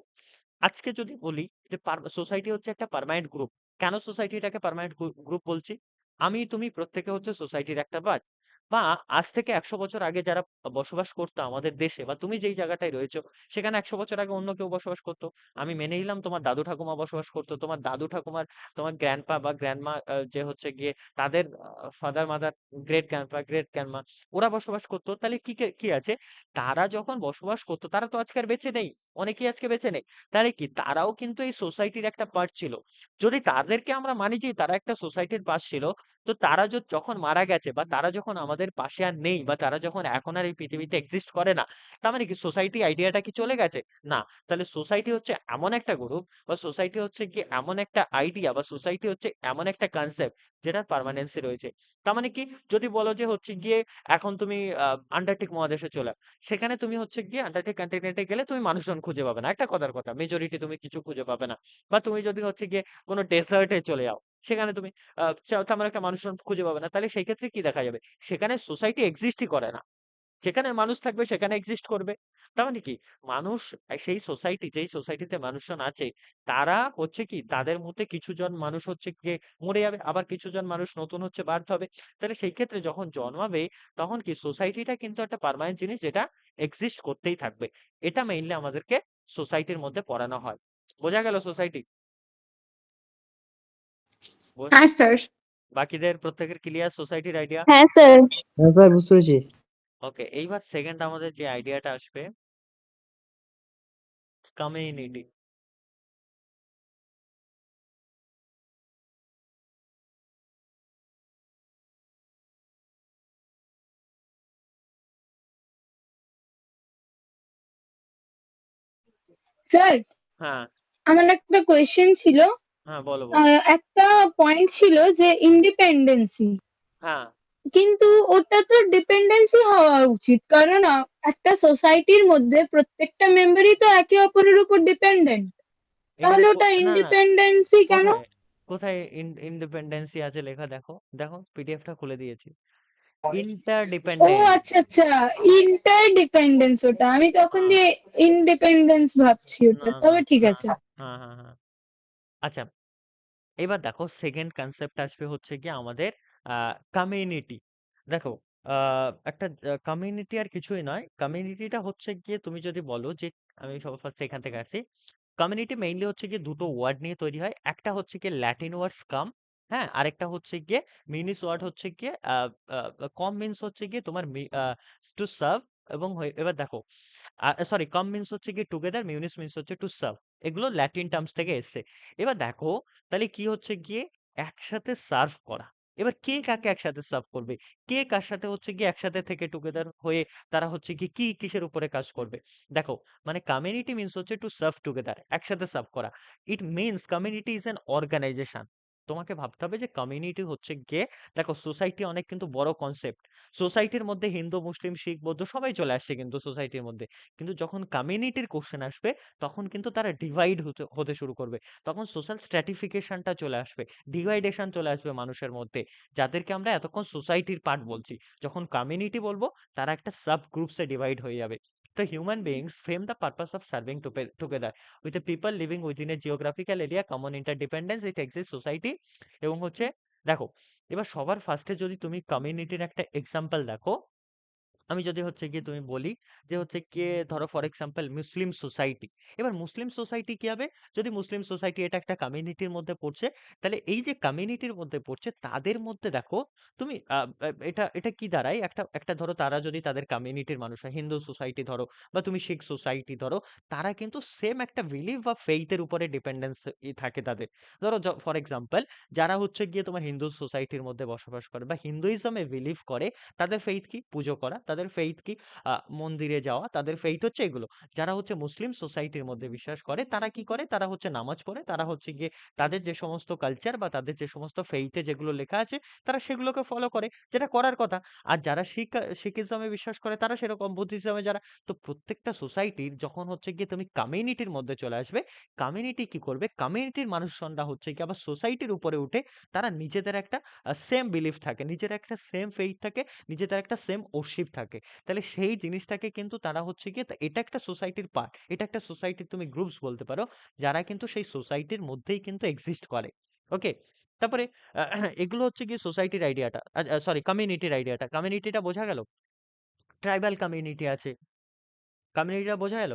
আজকে যদি বলি যে সোসাইটি হচ্ছে একটা পার্মানেন্ট গ্রুপ, কেন সোসাইটিটাকে পার্মানেন্ট গ্রুপ বলছি? আমি তুমি প্রত্যেকে হচ্ছে সোসাইটির একটা পার্ট। বা আজ থেকে 100 বছর আগে যারা বসবাস করতো আমাদের দেশে, বা তুমি যেই জায়গাটায় রয়েছো সেখানে 100 বছর আগে অন্য কেউ বসবাস করতো। আমি মেনে নিলাম তোমার দাদু ঠাকুমা বসবাস করতো, তোমার দাদু ঠাকুমার তোমার গ্র্যান্ডপা বা গ্র্যান্ডমা, যে হচ্ছে গিয়ে তাদের father mother, great grandpa great grandma, ওরা বসবাস করতো। তাহলে কি আছে, তারা যখন বসবাস করতো তারা তো আজকে আর বেঁচে নেই, অনেকেই আজকে বেঁচে নেই। তাহলে কি তারাও কিন্তু এই সোসাইটির একটা পার্ট ছিল। যদি তাদেরকে আমরা মানি যে তারা একটা সোসাইটির পার্ট ছিল, তো তারা যখন মারা গেছে বা তারা যখন আমাদের পাশে আর নেই বা তারা যখন এখন আর এই পৃথিবীতে এক্সিস্ট করে না, তার মানে কি সোসাইটি আইডিয়াটা কি চলে গেছে? না। তাহলে সোসাইটি হচ্ছে এমন একটা গ্রুপ, বা সোসাইটি হচ্ছে কি এমন একটা আইডিয়া, বা সোসাইটি হচ্ছে এমন একটা কনসেপ্ট যেটার পার্মানেন্সি রয়েছে। তার মানে কি, যদি বলো যে হচ্ছে গিয়ে এখন তুমি আন্টার্কটিক মহাদেশে চলে, সেখানে তুমি হচ্ছে গিয়ে আন্টার্কটিক কন্টিনেন্টে গেলে তুমি মানুষজন খুঁজে পাবে না, একটা কথার কথা, মেজরিটি তুমি কিছু খুঁজে পাবে না। বা তুমি যদি হচ্ছে গিয়ে কোনো ডেজার্টে চলে যাও, সেখানে তুমি তেমন একটা মানুষজন খুঁজে পাবে না। তাহলে সেই ক্ষেত্রে কি দেখা যাবে, সেখানে সোসাইটি এক্সিস্টই করে না। যেখানে মানুষ থাকবে সেখানে এক্সিস্ট করবে। তার মানে কি, মানুষ সেই সোসাইটি, যেই সোসাইটিতে মানুষজন আছে, তারা হচ্ছে কি তাদের মধ্যে কিছুজন মানুষ হচ্ছে গিয়ে মরে যাবে, আবার কিছুজন মানুষ নতুন হচ্ছে বার্থ হবে। তাহলে সেই ক্ষেত্রে যখন জন্মাবে, তখন কি সোসাইটিটা কিন্তু একটা পার্মানেন্ট জিনিস যেটা এক্সিস্ট করতেই থাকবে। এটা মেইনলি আমাদেরকে সোসাইটির মধ্যে পড়ানো হয়। বোঝা গেল সোসাইটি? হ্যাঁ স্যার। বাকিদের প্রত্যেকের ক্লিয়ার সোসাইটির আইডিয়া? হ্যাঁ স্যার। হ্যাঁ স্যার, বুঝতে পেরেছি। ওকে, এইবার সেকেন্ড আমাদের যে আইডিয়াটা আসবে, কমিউনিটি। স্যার, হ্যাঁ, আমার একটা কোয়েশ্চেন ছিল। হ্যাঁ, বলো বলো। একটা পয়েন্ট ছিল যে ইন্ডিপেন্ডেন্সি, হ্যাঁ, কিন্তু ওটা তো ডিপেন্ডেন্সি হওয়া উচিত, কারণ একটা সোসাইটির মধ্যে প্রত্যেকটা মেম্বারই তো একে অপরের উপর ডিপেন্ডেন্ট। এখানে তাহলে ওটা না না, ইন্ডিপেন্ডেন্সি কেন? কোথায় কোথায় ইন্ডিপেন্ডেন্সি আছে লেখা? দেখো দেখো, পিডিএফটা খুলে দিয়েছি। ও ইন্টারডিপেন্ডেন্ট। আচ্ছা আচ্ছা, ইন্টারডিপেন্ডেন্স, ওটা আমি তখন হ্যাঁ, দিয়ে ইন্ডিপেন্ডেন্স ভাবছি না ওটা, না, তবে ঠিক হ্যাঁ আছে। হ্যাঁ হ্যাঁ হ্যাঁ। আচ্ছা, এবার দেখো সেকেন্ড কনসেপ্ট আসবে হচ্ছে কি আমাদের কমিউনিটি। দেখো, একটা কমিউনিটি আর কিছুই নয়। কমিউনিটিটা হচ্ছে গিয়ে, তুমি যদি বলো যে, আমি সবার ফার্স্ট এখান থেকে আসি। কমিউনিটি মেইনলি হচ্ছে গিয়ে দুটো ওয়ার্ড নিয়ে তৈরি হয়। একটা হচ্ছে গিয়ে ল্যাটিন ওয়ার্ড কাম, হ্যাঁ, আরেকটা হচ্ছে গিয়ে মিনিস ওয়ার্ড হচ্ছে গিয়ে কম মিন্স হচ্ছে গিয়ে তোমার টু সার্ভ। এবং এবার দেখো, সরি, কম মিন্স হচ্ছে গিয়ে টুগেদার, মিউনিস মিন্স হচ্ছে টু সার্ভ। এগুলো ল্যাটিন টার্মস থেকে এসছে। এবার দেখো, তাহলে কি হচ্ছে গিয়ে একসাথে সার্ভ করা। এবার কে কাকে একসাথে সার্ভ করবে, কে কার সাথে হচ্ছে গিয়ে একসাথে থেকে টুগেদার হয়ে তারা হচ্ছে কি কি কিসের উপরে কাজ করবে? দেখো, মানে কমিউনিটি মিন্স হচ্ছে টু সার্ভ টুগেদার, একসাথে সার্ভ করা। It means community is an organisation. তোমাকে ভাবতে হবে যে কমিউনিটি হচ্ছে গিয়ে, দেখো সোসাইটি অনেক কিন্তু বড় কনসেপ্ট। সোসাইটির মধ্যে হিন্দু মুসলিম শিখ বৌদ্ধ সবাই চলে আসছে কিন্তু সোসাইটির মধ্যে। কিন্তু যখন কমিউনিটির কোশ্চেন আসবে, তখন কিন্তু তারা ডিভাইড হতে হতে শুরু করবে। তখন সোশ্যাল স্ট্র্যাটিফিকেশনটা চলে আসবে, ডিভাইডেশন চলে আসবে মানুষের মধ্যে, যাদেরকে আমরা এতক্ষণ সোসাইটির পার্ট বলছি। যখন কমিউনিটি বলবো, তারা একটা সাব গ্রুপসে ডিভাইড হয়ে যাবে। তো human beings frame the purpose of serving together with the people living within a geographical area, common interdependence it exist society. এবং হচ্ছে, দেখো, এবার সবার ফার্স্টে যদি তুমি কমিউনিটির একটা এক্সাম্পল দেখো, আমি যদি হচ্ছে গিয়ে তুমি বলি যে হচ্ছে গিয়ে ধরো ফর এক্সাম্পল মুসলিম সোসাইটি। এবার মুসলিম সোসাইটি কি হবে, যদি মুসলিম সোসাইটি এটা একটা কমিউনিটির মধ্যে পড়ছে, তাহলে এই যে কমিউনিটির মধ্যে পড়ছে তাদের মধ্যে দেখো তুমি, এটা এটা কি দাঁড়ায়, একটা একটা ধরো তারা যদি তাদের কমিউনিটির মানুষ হয়, হিন্দু সোসাইটি ধরো বা তুমি শিখ সোসাইটি ধরো, তারা কিন্তু সেম একটা বিলিভ বা ফেইথের উপরে ডিপেন্ডেন্স থাকে তাদের। ধরো ফর এক্সাম্পল, যারা হচ্ছে গিয়ে তোমার হিন্দু সোসাইটির মধ্যে বসবাস করে বা হিন্দুইজমে বিলিভ করে, তাদের ফেইথ কি, পুজো করা। তাদের তাদের ফেইথ কি? মন্দিরে যাওয়া, তাদের ফেইথ হচ্ছে এগুলো। যারা হচ্ছে মুসলিম সোসাইটির মধ্যে বিশ্বাস করে তারা কি করে? তারা হচ্ছে নামাজ পড়ে, তারা হচ্ছে গিয়ে তাদের যে সমস্ত কালচার বা তাদের যে সমস্ত ফেইথে যেগুলো লেখা আছে তারা সেগুলোকে ফলো করে, যেটা করার কথা। আর যারা শিখিজমে বিশ্বাস করে তারা সেরকম, বুদ্ধিজমে যারা। তো প্রত্যেকটা সোসাইটির যখন হচ্ছে গিয়ে তুমি কমিউনিটির মধ্যে চলে আসবে, কমিউনিটি কি করবে? কমিউনিটির মানুষজনরা হচ্ছে কি আবার সোসাইটির উপরে উঠে তারা নিজেদের একটা সেম বিলিফ থাকে, নিজের একটা সেম ফেইথ থাকে, নিজেদের একটা সেম ওরশিপ থাকে। তাহলে সেই জিনিসটাকে কিন্তু তারা হচ্ছে গিয়ে এটা একটা সোসাইটির পার্ট, এটা একটা সোসাইটির তুমি গ্রুপস বলতে পারো, যারা কিন্তু সেই সোসাইটির মধ্যেই কিন্তু এক্সিস্ট করে। ওকে, তারপরে এগুলো হচ্ছে গিয়ে সোসাইটির আইডিয়াটা, সরি কমিউনিটির আইডিয়াটা। কমিউনিটিটা বোঝা গেল? ট্রাইবাল কমিউনিটি আছে, কমিউনিটিটা বোঝা গেল?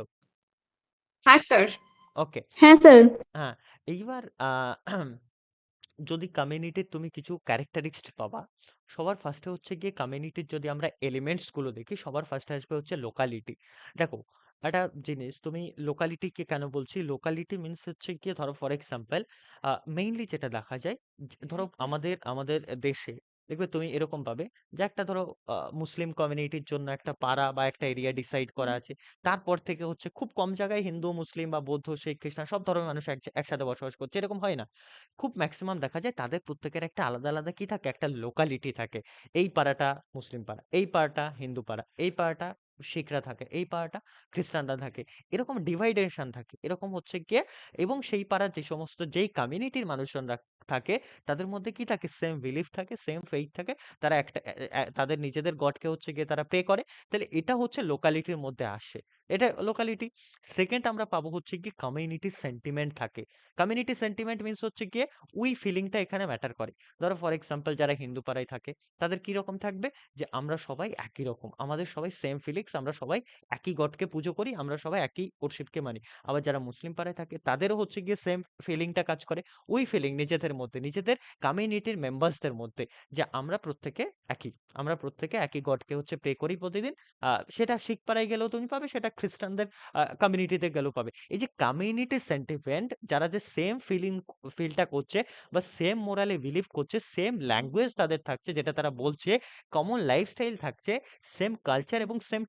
হ্যাঁ স্যার। ওকে, হ্যাঁ স্যার। হ্যাঁ। এইবার যদি কমিউনিটির তুমি কিছু ক্যারেক্টারিস্টিক পাবা, সবার ফার্স্টে হচ্ছে গিয়ে কমিউনিটির যদি আমরা এলিমেন্টস গুলো দেখি, সবার ফার্স্টে আসবে হচ্ছে লোকালিটি। দেখো, একটা জিনিস, তুমি লোকালিটিকে কেন বলছি? লোকালিটি মিন্স হচ্ছে গিয়ে ধরো ফর এক্সাম্পল মেইনলি যেটা দেখা যায়, ধরো আমাদের আমাদের দেশে দেখবে তুমি এরকম পাবে যে একটা ধরো মুসলিম কমিউনিটির জন্য একটা পাড়া বা একটা এরিয়া ডিসাইড করা আছে। তারপর থেকে হচ্ছে খুব কম জায়গায় হিন্দু, মুসলিম বা বৌদ্ধ, শিখ, খ্রিস্টান সব ধর্মের মানুষ একসাথে বসবাস করছে, এরকম হয় না। খুব ম্যাক্সিমাম দেখা যায় তাদের প্রত্যেকের একটা আলাদা আলাদা কি থাকে? একটা লোকালিটি থাকে। এই পাড়াটা মুসলিম পাড়া, এই পাড়াটা হিন্দু পাড়া, এই পাড়াটা শিখরা থাকে, এই পাড়াটা খ্রিস্টানরা থাকে। এরকম ডিভাইডেশন থাকে, এরকম হচ্ছে গিয়ে। এবং সেই পাড়ার যে সমস্ত যেই কমিউনিটির মানুষজনরা থাকে, তাদের মধ্যে কি থাকে? সেম বিলিফ থাকে, সেম ফেইথ থাকে। তারা একটা তাদের নিজেদের গডকে হচ্ছে গিয়ে তারা প্রে করে। তাহলে এটা হচ্ছে লোকালিটির মধ্যে আসে, এটা লোকালিটি। সেকেন্ড আমরা পাবো হচ্ছে কি কমিউনিটি সেন্টিমেন্ট থাকে। কমিউনিটি সেন্টিমেন্ট মিন্স হচ্ছে গিয়ে ওই ফিলিংটা এখানে ম্যাটার করে। ধরো ফর এক্সাম্পল যারা হিন্দু পাড়ায় থাকে তাদের কি রকম থাকবে? যে আমরা সবাই একই রকম, আমাদের সবাই সেম ফিলিংস, আমরা সবাই একই গডকে পুজো করি, আমরা সবাই একই ওরশিপকে মানি। আবার যারা মুসলিম পাড়ায় থাকে তাদেরও হচ্ছে গিয়ে সেম ফিলিংটা কাজ করে। ওই ফিলিং নিজেদের মধ্যে, নিজেদের কমিউনিটির মেম্বার্সদের মধ্যে, যে আমরা প্রত্যেকে একই, আমরা প্রত্যেকে একই গডকে হচ্ছে প্রে করি প্রতিদিন। সেটা শিখ পাড়ায় গেলেও তুমি পাবে, সেটা খ্রিস্টানদের কমিউনিটিতে গেলেও পাবে। এই যে কমিউনিটি সেন্টিমেন্ট, যারা যে সেম ফিলটা করছে বা সেম মোরালে বিলিভ করছে, সেম ল্যাঙ্গুয়েজ তাদের থাকছে যেটা তারা বলছে, কমন লাইফস্টাইল থাকছে, সেম কালচার এবং সেম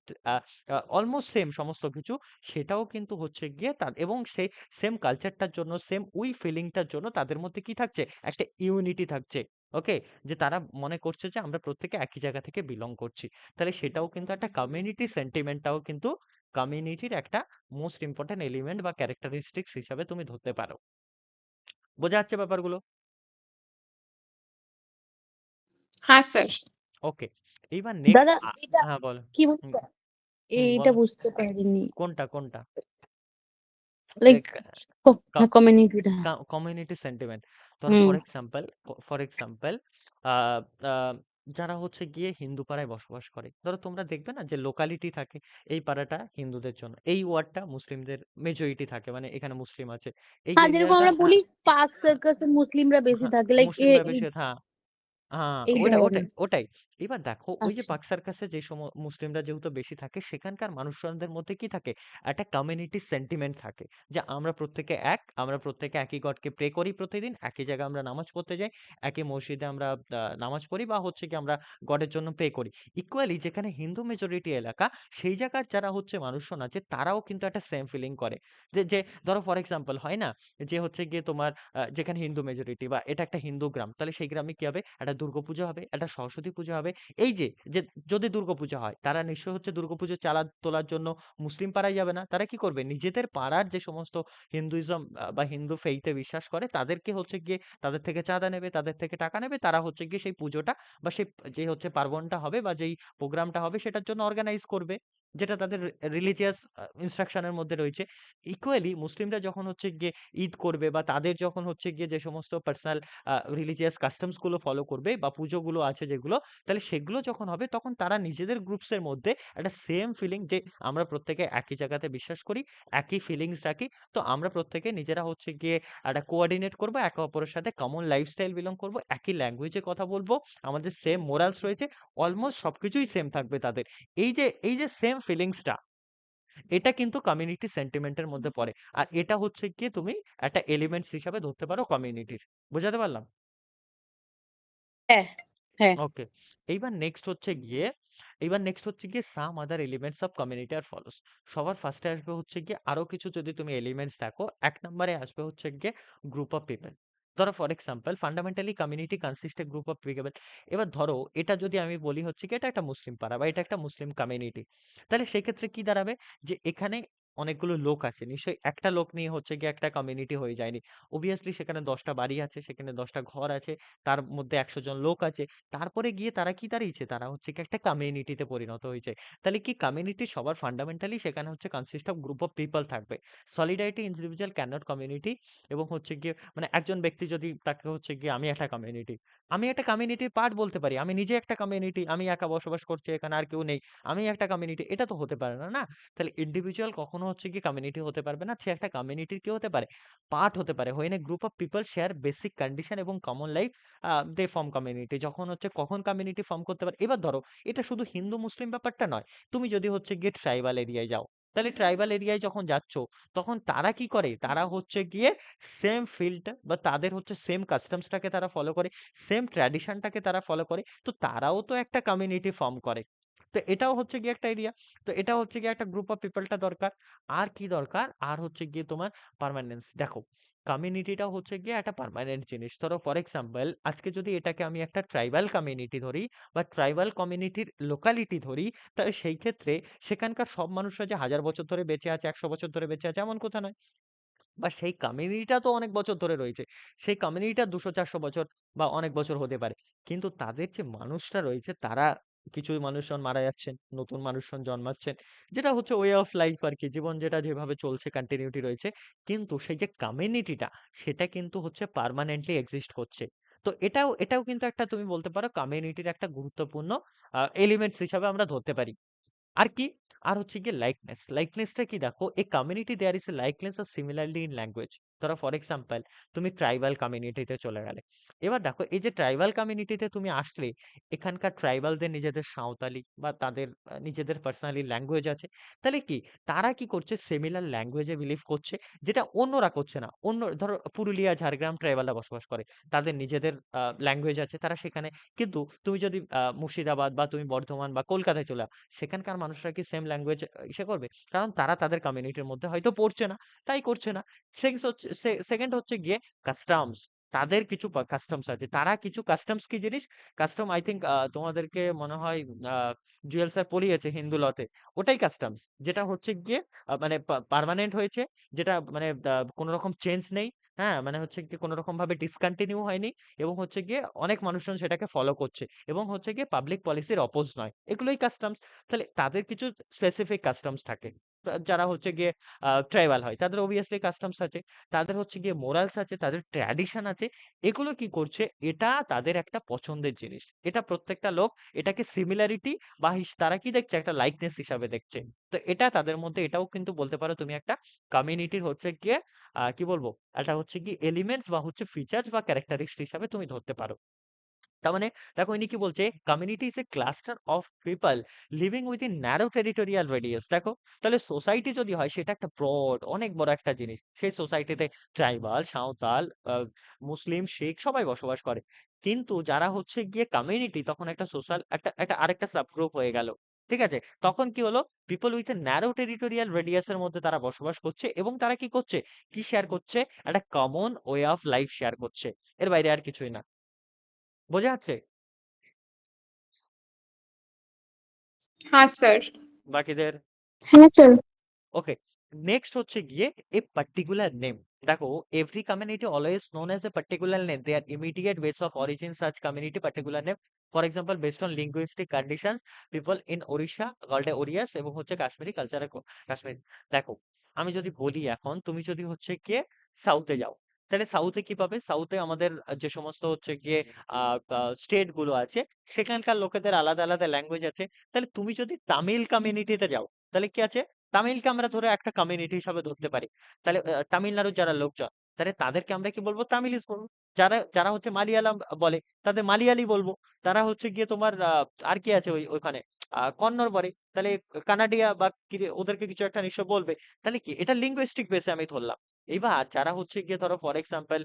অলমোস্ট সেম সমস্ত কিছু, সেটাও কিন্তু হচ্ছে গিয়ে এবং সেই সেম কালচারটার জন্য, সেম ওই ফিলিংটার জন্য তাদের মধ্যে কি থাকছে? একটা ইউনিটি থাকছে। ওকে, যে তারা মনে করছে যে আমরা প্রত্যেকে একই জায়গা থেকে বিলং করছি। তাহলে সেটাও কিন্তু একটা কমিউনিটি সেন্টিমেন্টটাও কিন্তু কমিউনিটির একটা মোস্ট ইম্পর্টেন্ট এলিমেন্ট বা ক্যারেক্টারিস্টিক্স হিসাবে তুমি ধরতে পারো। বোঝা যাচ্ছে ব্যাপারগুলো? হ্যাঁ স্যার। ওকে, এইবার নেক্সট। দাদা এটা হ্যাঁ বল। কি হুম, বলতো? হুম, এইটা বলো। বুঝতে পারিনি। কোনটা কোনটা? লাইক কমিউনিটিটা। Community sentiment. ধরো হুম। ফর এক্সাম্পল যারা হচ্ছে গিয়ে হিন্দু পাড়ায় বসবাস করে, ধরো তোমরা দেখবে না যে লোকালিটি থাকে, এই পাড়াটা হিন্দুদের জন্য, এই ওয়ার্ডটা মুসলিমদের মেজরিটি থাকে, মানে এখানে মুসলিম আছে, এই হ্যাঁ, যেরকম এরিয়াটা। আমরা হ্যাঁ, বলি পার্ক সার্কাসে মুসলিমরা বেশি হ্যাঁ, থাকে, লাইক মুসলিমরা বেশি, হ্যাঁ। হ্যাঁ, এই ওটাই ওটাই ধরনের। ওটাই। এবার দেখো, ওই যে আচ্ছা। পাক সার্কাসে যে মুসলিমরা যেহেতু বেশি থাকে, সেখানকার মানুষজনদের মধ্যে কি থাকে? একটা কমিউনিটি সেন্টিমেন্ট থাকে, যে আমরা প্রত্যেকে এক, আমরা প্রত্যেকে একই গডকে প্রে করি প্রতিদিন, একই জায়গায় আমরা নামাজ পড়তে যাই, একই মসজিদে আমরা নামাজ পড়ি বা হচ্ছে কি আমরা গডের জন্য প্রে করি। ইকুয়ালি যেখানে হিন্দু মেজরিটি এলাকা, সেই জায়গার যারা হচ্ছে মানুষজন আছে তারাও কিন্তু একটা সেম ফিলিং করে। যে যে ধরো ফর এক্সাম্পল হয় না, যে হচ্ছে গিয়ে তোমার যেখানে হিন্দু মেজরিটি বা এটা একটা হিন্দু গ্রাম, তাহলে সেই গ্রামে কি হবে? একটা দুর্গাপুজো হবে, একটা সরস্বতী পুজো হবে। এই যে যে যদি দুর্গাপুজো হয়, তারা নিশ্চয় হচ্ছে দুর্গাপুজো চাঁদা তোলার জন্য মুসলিম পাড়ায় যাবে না, তারা কি করবে? নিজেদের পাড়ার যে সমস্ত হিন্দুইজম বা হিন্দু ফেইথে বিশ্বাস করে তাদেরকে হচ্ছে গিয়ে তাদের থেকে চাঁদা নেবে, তাদের থেকে টাকা নেবে, তারা হচ্ছে গিয়ে সেই পুজোটা বা সেই যে হচ্ছে পার্বণটা হবে বা যেই প্রোগ্রামটা হবে সেটার জন্য অর্গানাইজ করবে, যেটা তাদের রিলিজিয়াস ইনস্ট্রাকশনের মধ্যে রয়েছে। ইকুয়ালি মুসলিমরা যখন হচ্ছে গিয়ে ঈদ করবে বা তাদের যখন হচ্ছে গিয়ে যে সমস্ত পার্সোনাল রিলিজিয়াস কাস্টমস গুলো ফলো করবে বা পুজোগুলো আছে যেগুলো, তাহলে সেগুলো যখন হবে তখন তারা নিজেদের গ্রুপসের মধ্যে একটা সেম ফিলিং, যে আমরা প্রত্যেকে একই জায়গাতে বিশ্বাস করি, একই ফিলিংস রাখি, তো আমরা প্রত্যেকে নিজেরা হচ্ছে গিয়ে একটা কোঅর্ডিনেট করবো, একে অপরের সাথে কমন লাইফস্টাইল বিলং করবো, একই ল্যাঙ্গুয়েজে কথা বলবো, আমাদের সেম মোরালস রয়েছে, অলমোস্ট সবকিছুই সেম থাকবে তাদের। এই যে সেম ফিলিংসটা, এটা কিন্তু কমিউনিটি সেন্টিমেন্টের মধ্যে পড়ে। আর এটা হচ্ছে গিয়ে তুমি একটা এলিমেন্টস হিসাবে ধরতে পারো কমিউনিটির। বোঝাতে পারলাম? হ্যাঁ। হ্যাঁ ওকে। এইবার নেক্সট হচ্ছে গিয়ে some other elements of community are follows. সবার ফার্স্টে আসবে হচ্ছে গিয়ে আরো কিছু, যদি তুমি এলিমেন্টস দেখো, এক নম্বরে আসবে হচ্ছে গিয়ে গ্রুপ অফ পিপল। ধরো for example, fundamentally community consist A group of people. এবার ধরো এটা যদি আমি বলি হচ্ছে কি এটা একটা মুসলিম পাড়া বা এটা একটা মুসলিম কমিউনিটি, তাহলে সেই ক্ষেত্রে কি দাঁড়াবে, যে এখানে অনেকগুলো লোক আছে, নিশ্চয়ই একটা লোক নিয়ে হচ্ছে গিয়ে একটা কমিউনিটি হয়ে যায়নি। অবভিয়াসলি সেখানে 10টা বাড়ি আছে, সেখানে 10টা ঘর আছে, তার মধ্যে 100 জন লোক আছে। তারপরে গিয়ে তারা কি দাঁড়িয়েছে, তারা হচ্ছে কি একটা কমিউনিটিতে পরিণত হয়েছে। তাহলে কি কমিউনিটি সবার ফান্ডামেন্টালি সেখানে হচ্ছে consist of group of people থাকবে। Solidarity individual can not community. এবং হচ্ছে গিয়ে মানে একজন ব্যক্তি যদি তাকে হচ্ছে গিয়ে আমি একটা কমিউনিটি, আমি একটা কমিউনিটির পার্ট বলতে পারি, আমি নিজে একটা কমিউনিটি, আমি একা বসবাস করছি এখানে আর কেউ নেই, আমি একটা কমিউনিটি, এটা তো হতে পারে না, না। তাহলে ইন্ডিভিজুয়াল কখনো হচ্ছে কি কমিউনিটি হতে পারবে না, সে একটা কমিউনিটির কি হতে পারে, পার্ট হতে পারে। When a group of people share basic condition এবং কমন লাইফ, দে ফর্ম কমিউনিটি। যখন হচ্ছে কখন কমিউনিটি ফর্ম করতে পারে, এবার ধরো এটা শুধু হিন্দু মুসলিম ব্যাপারটা নয়, তুমি যদি হচ্ছে গিয়ে ট্রাইবাল এরিয়ায় যাও, তাহলে ট্রাইবাল এরিয়ায় যখন যাচ্ছ, তখন তারা কি করে, তারা হচ্ছে গিয়ে সেম ফিল্ড বা তাদের হচ্ছে সেম কাস্টমসটাকে তারা ফলো করে, সেম ট্র্যাডিশনটাকে তারা ফলো করে, তো তারাও তো একটা কমিউনিটি ফর্ম করে। তো এটাও হচ্ছে গিয়ে একটা এরিয়া। তো এটা হচ্ছে গিয়ে একটা গ্রুপ অফ পিপলটা দরকার। আর কি দরকার, আর হচ্ছে গিয়ে তোমার পার্মানেন্স। দেখো কমিউনিটিটা হচ্ছে গিয়ে একটা পার্মানেন্ট জিনিস। ধরো ফর এক্সাম্পল, আজকে যদি এটাকে আমি একটা ট্রাইবাল কমিউনিটি ধরি বা ট্রাইবাল কমিউনিটির লোকালিটি ধরি, তাহলে সেই ক্ষেত্রে সেখানকার সব মানুষরা যে 1000 বছর ধরে বেঁচে আছে, 100 বছর ধরে বেঁচে আছে, এমন কথা নয়। বা সেই কমিউনিটিটা তো অনেক বছর ধরে রয়েছে, সেই কমিউনিটিটা 200-400 বছর বা অনেক বছর হতে পারে, কিন্তু তাদের যে মানুষরা রয়েছে, তারা কিছু মানুষজন মারা যাচ্ছেন, নতুন মানুষজন জন্মাচ্ছেন, যেটা হচ্ছে ওয়ে অফ লাইফ আর কি, জীবন যেটা যেভাবে চলছে কন্টিনিউটি রয়েছে। কিন্তু সেই যে কমিউনিটিটা, সেটা কিন্তু হচ্ছে পার্মানেন্টলি এক্সিস্ট করছে। তো এটাও কিন্তু একটা, তুমি বলতে পারো কমিউনিটির একটা গুরুত্বপূর্ণ এলিমেন্টস হিসাবে আমরা ধরতে পারি। আর কি, আর হচ্ছে গিয়ে লাইকনেসটা কি, দেখো a community there is a likeness or similarly in language. ধরো ফর এক্সাম্পল, তুমি ট্রাইবাল কমিউনিটিতে চলে গেলে, এবার দেখো এই যে ট্রাইবাল কমিউনিটিতে তুমি আসলে, এখানকার ট্রাইবালদের নিজেদের সাঁওতালি বা তাদের নিজেদের পার্সোনালি ল্যাঙ্গুয়েজ আছে। তাহলে কি, তারা কি করছে, সিমিলার ল্যাঙ্গুয়েজে বিলিভ করছে, যেটা অন্যরা করছে না। অন্য ধরো পুরুলিয়া ঝাড়গ্রাম ট্রাইবালরা বসবাস করে, তাদের নিজেদের ল্যাঙ্গুয়েজ আছে, তারা সেখানে। কিন্তু তুমি যদি মুর্শিদাবাদ বা তুমি বর্ধমান বা কলকাতায় চলে যাও, সেখানকার মানুষরা কি সেম ল্যাঙ্গুয়েজ ইসে করবে? কারণ তারা তাদের কমিউনিটির মধ্যে হয়তো পড়ছে না, তাই করছে না। সেকেন্ড হচ্ছে গিয়ে কাস্টমস। তাদের কিছু কাস্টমস আছে, তারা কিছু কাস্টমস, কি জিনিস কাস্টম, আই থিঙ্ক তোমাদেরকে মনে হয় জুয়েল স্যার পড়িয়েছে হিন্দু লতে, ওটাই কাস্টমস, যেটা হচ্ছে গিয়ে মানে পার্মানেন্ট হয়েছে, যেটা মানে কোনো রকম চেঞ্জ নেই। হ্যাঁ, মানে হচ্ছে গিয়ে কোনো রকম ভাবে ডিসকন্টিনিউ হয়নি, এবং হচ্ছে গিয়ে অনেক মানুষজন সেটাকে ফলো করছে, এবং হচ্ছে গিয়ে পাবলিক পলিসির অপোজ নয়, এগুলোই কাস্টমস। তাহলে তাদের কিছু স্পেসিফিক কাস্টমস থাকে। যারা হচ্ছে গিয়ে ট্রাইবাল হয়, তাদের অবভিয়াসলি কাস্টমস আছে, তাদের হচ্ছে গিয়ে মোরালস আছে, তাদের ট্র্যাডিশন আছে। এগুলো কি করছে, এটা তাদের একটা পছন্দের জিনিস, এটা প্রত্যেকটা লোক এটাকে সিমিলারিটি বা তারা কি দেখছে, একটা লাইকনেস হিসাবে দেখছে। তো এটা তাদের মধ্যে, এটাও কিন্তু বলতে পারো তুমি একটা কমিউনিটির হচ্ছে গিয়ে কি বলবো, এটা হচ্ছে কি এলিমেন্টস বা হচ্ছে ফিচার্স বা ক্যারেক্টারিস্টিক হিসাবে তুমি ধরতে পারো। তার মানে দেখো ইনি কি বলছে, community is a cluster of people living within narrow territorial radius. দেখো তাহলে সোসাইটি যদি হয়, সেটা একটা ব্রড, অনেক বড় একটা জিনিস। সেই সোসাইটিতে ট্রাইবাল, সাঁওতাল, মুসলিম, শিখ সবাই বসবাস করে। কিন্তু যারা হচ্ছে গিয়ে কমিউনিটি, তখন একটা সোশ্যাল একটা একটা আরেকটা সাবগ্রুপ হয়ে গেল। ঠিক আছে, তখন কি হলো, people with a narrow territorial রেডিয়াসের মধ্যে তারা বসবাস করছে, এবং তারা কি করছে, কি শেয়ার করছে, একটা common way of life share করছে। এর বাইরে আর কিছুই না। বোঝা যাচ্ছে? হ্যাঁ স্যার। বাকিদের? হ্যাঁ স্যার। ওকে। নেক্সট হচ্ছে গিয়ে এ পার্টিকুলার নেম। দেখো every community always known as a particular name, they are immediate base of origin such community particular name. For example, based on linguistic conditions, people in Odisha called a Oriyas, এবং হচ্ছে কাশ্মীরি কালচারে কাশ্মীর। দেখো আমি যদি বলি, এখন তুমি যদি হচ্ছে গিয়ে সাউথে যাও, তাহলে সাউথে কি পাবে, সাউথে আমাদের যে সমস্ত হচ্ছে গিয়ে স্টেট গুলো আছে, সেখানকার লোকেদের আলাদা আলাদা ল্যাঙ্গুয়েজ আছে। তাহলে তুমি যদি তামিল কমিউনিটিতে যাও, তাহলে কি আছে, তামিলকে আমরা ধরে একটা কমিউনিটি হিসাবে ধরতে পারি। তাহলে তামিলনাড়ুর যারা লোকজন, তাহলে তাদেরকে আমরা কি বলবো, তামিলিস বলবো। যারা যারা হচ্ছে মালিয়ালাম বলে, তাদের মালিয়ালি বলবো। তারা হচ্ছে গিয়ে তোমার আর কি আছে ওইখানে, কন্নড় বলে, তাহলে কানাডিয়া বা ওদেরকে কিছু একটা নিশ্চয় বলবে। তাহলে কি, এটা লিঙ্গুইস্টিক বেসে আমি ধরলাম। এইবার যারা হচ্ছে গিয়ে ধরো ফর এক্সাম্পল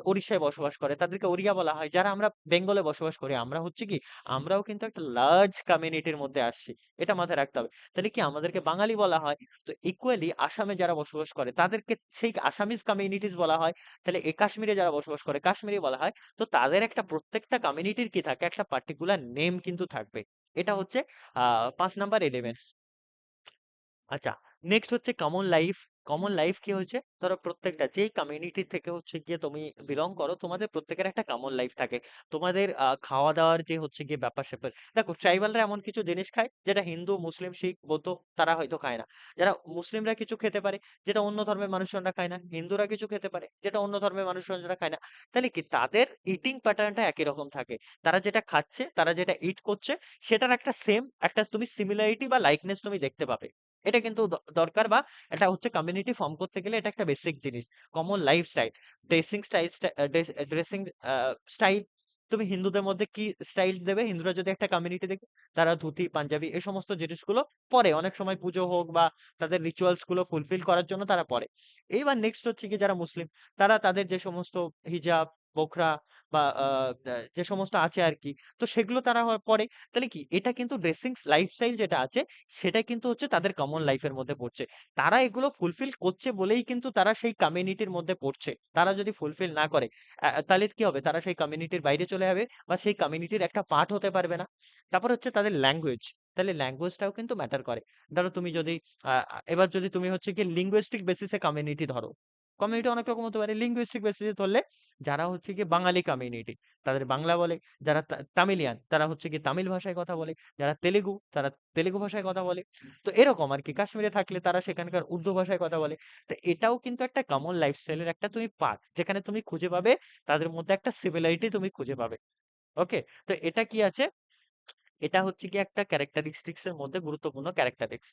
উড়িষ্যায় বসবাস করে তাদেরকে ওড়িয়া বলা হয়। যারা আমরা বেঙ্গলে বসবাস করি আমরা হচ্ছে কি আমরাও কিন্তু একটা লার্জ কমিউনিটির মধ্যে আসছি, এটা মাথায় রাখতে হবে। তাহলে কি আমাদেরকে বাঙালি বলা হয়, তো ইকুয়ালি আসামে যারা বসবাস করে তাদেরকে সেই আসামিজ কমিউনিটিস বলা হয়। তাহলে কাশ্মীরে যারা বসবাস করে কাশ্মীরি বলা হয়। তো তাদের একটা প্রত্যেকটা কমিউনিটির কি থাকে, একটা পার্টিকুলার নেম কিন্তু থাকবে। এটা হচ্ছে 5 নাম্বার এলিমেন্টস। আচ্ছা, নেক্সট হচ্ছে কমন লাইফ। কমন লাইফ কি হচ্ছে, ধরো প্রত্যেকটা যেই কমিউনিটি থেকে হচ্ছে গিয়ে তুমি বিলং করো তোমাদের প্রত্যেকের একটা কমন লাইফ থাকে। তোমাদের খাওয়া দাওয়ার যে হচ্ছে গিয়ে ব্যাপার স্যাপার, দেখো ট্রাইবালরা এমন কিছু জিনিস খায় যেটা হিন্দু মুসলিম শিখ বৌদ্ধ তারা হয়তো খায় না। যারা মুসলিমরা কিছু খেতে পারে যেটা অন্য ধর্মের মানুষজনরা খায় না, হিন্দুরা কিছু খেতে পারে যেটা অন্য ধর্মের মানুষজনরা খায় না। তাহলে কি তাদের ইটিং প্যাটার্নটা একই রকম থাকে। তারা যেটা খাচ্ছে তারা যেটা ইট করছে সেটার একটা সেম একটা তুমি সিমিলারিটি বা লাইকনেস তুমি দেখতে পাবে। এটা কিন্তু দরকার, বা এটা হচ্ছে কমিউনিটি ফর্ম করতে গেলে এটা একটা বেসিক জিনিস। Common lifestyle, dressing style, dressing style. তুমি হিন্দুদের মধ্যে কি স্টাইল দেবে, হিন্দুরা যদি একটা কমিউনিটি দেখে তারা ধুতি পাঞ্জাবি এই সমস্ত জিনিসগুলো পরে অনেক সময় পুজো হোক বা তাদের রিচুয়ালস গুলো ফুলফিল করার জন্য তারা পরে। এইবার নেক্সট হচ্ছে কি যারা মুসলিম তারা তাদের যে সমস্ত হিজাব বোখরা বা যে সমস্ত আছে আর কি, তো সেগুলো তারা পরে। তাহলে কি এটা কিন্তু ড্রেসিং লাইফস্টাইল যেটা আছে সেটা কিন্তু হচ্ছে তাদের কমন লাইফের মধ্যে পড়ছে। তারা এগুলো ফুলফিল করছে বলেই কিন্তু তারা সেই কমিউনিটির মধ্যে পড়ছে। তারা যদি ফুলফিল না করে তাহলে কি হবে, তারা সেই কমিউনিটির বাইরে চলে যাবে বা সেই কমিউনিটির একটা পার্ট হতে পারবে না। তারপর হচ্ছে তাদের ল্যাঙ্গুয়েজ। তাহলে ল্যাঙ্গুয়েজটাও কিন্তু ম্যাটার করে। ধরো তুমি যদি এবার যদি তুমি হচ্ছে কি লিঙ্গুইস্টিক বেসিসে কমিউনিটি ধরো, কমিউনিটি অনেক রকম হতে পারে। লিঙ্গুইস্টিক বেসিসে ধরলে যারা হচ্ছে কি বাঙালি কমিউনিটি তাদের বাংলা বলে, যারা তামিলিয়ান তারা হচ্ছে কি তামিল ভাষায় কথা বলে, যারা তেলেগু তারা তেলেগু ভাষায় কথা বলে। তো এরকম আর কি, কাশ্মীরে থাকলে তারা সেখানকার উর্দু ভাষায় কথা বলে। তো এটাও কিন্তু একটা কমন লাইফস্টাইলের একটা তুমি পার্ট, যেখানে তুমি খুঁজে পাবে তাদের মধ্যে একটা সিমিলারিটি তুমি খুঁজে পাবে। ওকে, তো এটা কি আছে, এটা হচ্ছে কি একটা ক্যারেক্টারিস্টিক্স এর মধ্যে গুরুত্বপূর্ণ ক্যারেক্টারিস্টিক্স।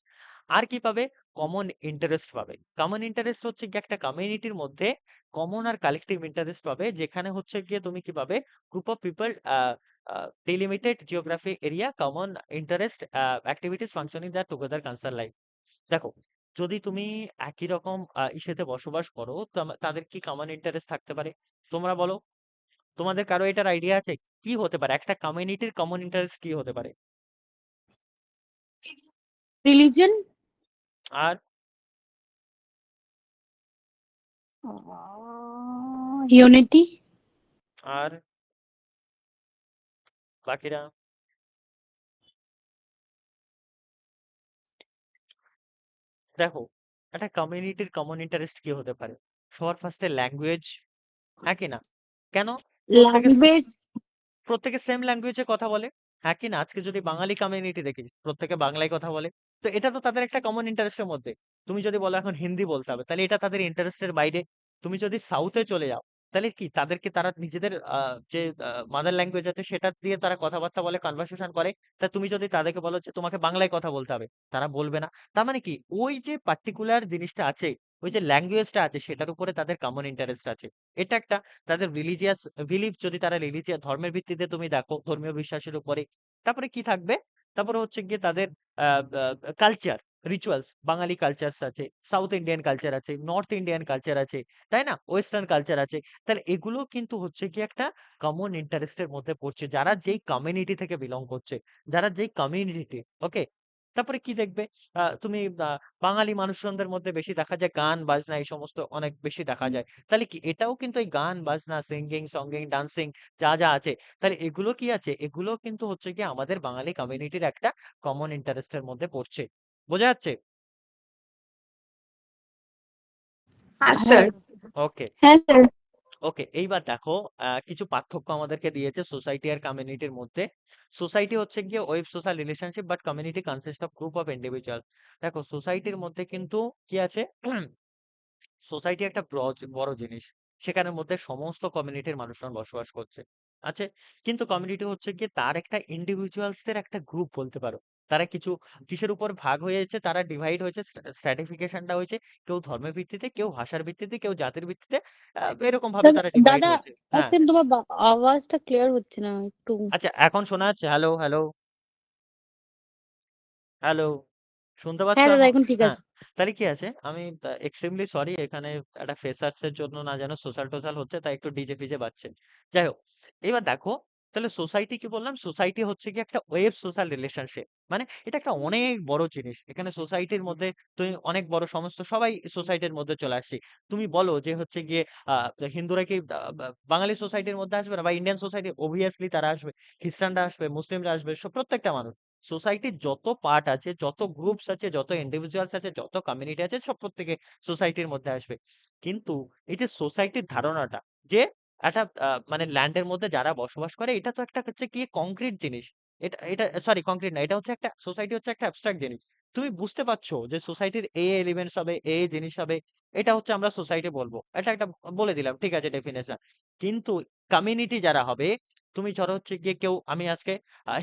আর কি পাবে, কমন ইন্টারেস্ট পাবে। কমন ইন্টারেস্ট হচ্ছে কি একটা কমিউনিটির মধ্যে কমন আর কালেকটিভ ইন্টারেস্ট পাবে, যেখানে হচ্ছে গিয়ে তুমি কি পাবে, group of people ডিলিমিটেড geography area common interest activities functioning that together concern life. দেখো, যদি তুমি একই রকম ইসেতে বসবাস করো তাদের কি কমন ইন্টারেস্ট থাকতে পারে, তোমরা বলো। তোমাদের কারো এটার আইডিয়া আছে কি হতে পারে, একটা কমিউনিটির কমন ইন্টারেস্ট কি হতে পারে? রিলিজন, আর ইউনিটি। আর বাকিরা? দেখো, একটা কমিউনিটির কমন ইন্টারেস্ট কি হতে পারে, সবার ফার্স্টে ল্যাঙ্গুয়েজ, হ্যাঁ কি না? কেন? প্রত্যেকে ল্যাঙ্গুয়েজ। প্রত্যেকে সেম ল্যাঙ্গুয়েজে কথা বলে, হ্যাঁ কি না? আজকে যদি বাঙালি কমিউনিটি দেখি প্রত্যেকে বাংলায় কথা বলে, তো এটা তো তাদের একটা কমন ইন্টারেস্টের মধ্যে। তুমি যদি বলো এখন হিন্দি বলতে হবে তাহলে এটা তাদের ইন্টারেস্টের বাইরে। তুমি যদি সাউথে চলে যাও তাহলে কি তাদেরকে তারা নিজেদের যে মাদার ল্যাঙ্গুয়েজ আছে সেটা দিয়ে তারা কথাবার্তা বলে কনভারসেশন করে। তা তুমি যদি তাদেরকে বলো যে তোমাকে বাংলায় কথা বলতে হবে, তারা বলবে না। তার মানে কি ওই যে পার্টিকুলার জিনিসটা আছে, ওই যে ল্যাঙ্গুয়েজটা আছে সেটার উপরে তাদের কমন ইন্টারেস্ট আছে। এটা একটা। তাদের রিলিজিয়াস বিলিফ, যদি তারা রিলিজিয়াস ধর্মের ভিত্তিতে তুমি দেখো ধর্মীয় বিশ্বাসের উপরে। তারপরে কি থাকবে, তারপরে হচ্ছে গিয়ে তাদের কালচার রিচুয়ালস। বাঙালি কালচার আছে, সাউথ ইন্ডিয়ান কালচার আছে, নর্থ ইন্ডিয়ান কালচার আছে, তাই না, ওয়েস্টার্ন কালচার আছে। তাহলে এগুলো কিন্তু হচ্ছে কি একটা কমন ইন্টারেস্টের মধ্যে পড়ছে, যারা যেই কমিউনিটি থেকে বিলং করছে, যারা যেই কমিউনিটি। ওকে, তারপরে কি দেখবে, তুমি বাঙালি মানুষজনদের মধ্যে বেশি দেখা যায় গান বাজনা এই সমস্ত অনেক বেশি দেখা যায়। তাহলে কি এটাও কিন্তু এই গান বাজনা সিঙ্গিং সঙ্গিং ডান্সিং যা যা আছে, তাহলে এগুলো কি আছে, এগুলো কিন্তু হচ্ছে কি আমাদের বাঙালি কমিউনিটির একটা কমন ইন্টারেস্টের মধ্যে পড়ছে। বোঝা যাচ্ছে? হ্যাঁ হ্যাঁ, স্যার। ওকে। হ্যাঁ স্যার। ওকে, এইবার দেখো কিছু পার্থক্য আমাদেরকে দিয়েছে সোসাইটি আর কমিউনিটির মধ্যে। সোসাইটি হচ্ছে গিয়ে web social relationship, but community consist of group of individual. দেখো সোসাইটির মধ্যে কিন্তু কি আছে, সোসাইটি একটা বড় জিনিস, সেখানের মধ্যে সমস্ত কমিউনিটির মানুষজন বসবাস করছে আছে। কিন্তু কমিউনিটি হচ্ছে গিয়ে তার একটা ইন্ডিভিজুয়ালসদের একটা গ্রুপ বলতে পারো। তারা কিছু কিসের উপর ভাগ হয়েছে, তারা ডিভাইড হয়েছে, স্ট্র্যাটিফিকেশনটা হয়েছে কেউ ধর্মের ভিত্তিতে, কেউ ভাষার ভিত্তিতে, কেউ জাতির ভিত্তিতে, এরকম ভাবে দাদা তারা ডিভাইড দাদা, হয়েছে। এক হ্যাঁ, সেকেন্ড, তোমার আওয়াজটা ক্লিয়ার হচ্ছে না একটু। আচ্ছা এখন শোনা যাচ্ছে? হ্যালো হ্যালো হ্যালো, শুনতে পাচ্ছ হ্যাঁ দাদা, এখন? এখন ঠিক হ্যাঁ, আছে। তাহলে কি আছে, আমি এক্সট্রিমলি সরি, এখানে একটা ফ্রেশার্স এর জন্য না যেন সোশ্যাল টোশাল হচ্ছে, তাই একটু ডিজে ফিজে বাজছে। যাই হোক, এবার দেখো, তাহলে সোসাইটি কি বললাম, সোসাইটি হচ্ছে কি একটা ওয়েব সোশ্যাল রিলেশনশিপ। মানে এটা একটা অনেক বড় জিনিস, এখানে সোসাইটির মধ্যে তুমি অনেক বড় সমস্ত সবাই সোসাইটির মধ্যে চলে আসছি। তুমি বলো যে হচ্ছে গিয়ে হিন্দুরা কি বাঙালি সোসাইটির মধ্যে আসবে না, বা ইন্ডিয়ান সোসাইটি, অবভিয়াসলি তারা আসবে। খ্রিস্টানরা আসবে, মুসলিমরা আসবে, সব প্রত্যেকটা মানুষ। সোসাইটির যত পার্ট আছে, যত গ্রুপস আছে, যত ইন্ডিভিজুয়ালস আছে, যত কমিউনিটি আছে, সব প্রত্যেকে সোসাইটির মধ্যে আসবে। কিন্তু এই যে সোসাইটির ধারণাটা, যে একটা মানে ল্যান্ডের মধ্যে যারা বসবাস করে, এটা তো একটা হচ্ছে কি কংক্রিট জিনিস। এটা এটা সরি, কংক্রিট না, এটা হচ্ছে একটা সোসাইটি, হচ্ছে একটা অ্যাবস্ট্রাক্ট জিনিস। তুমি বুঝতে পারছো যে সোসাইটির এলিমেন্টস হবে, জিনিস হবে, এটা হচ্ছে আমরা সোসাইটি বলবো। এটা একটা বলে দিলাম, ঠিক আছে, ডেফিনেশন। কিন্তু কমিউনিটি যারা হবে, তুমি ধরো হচ্ছে গিয়ে কেউ, আমি আজকে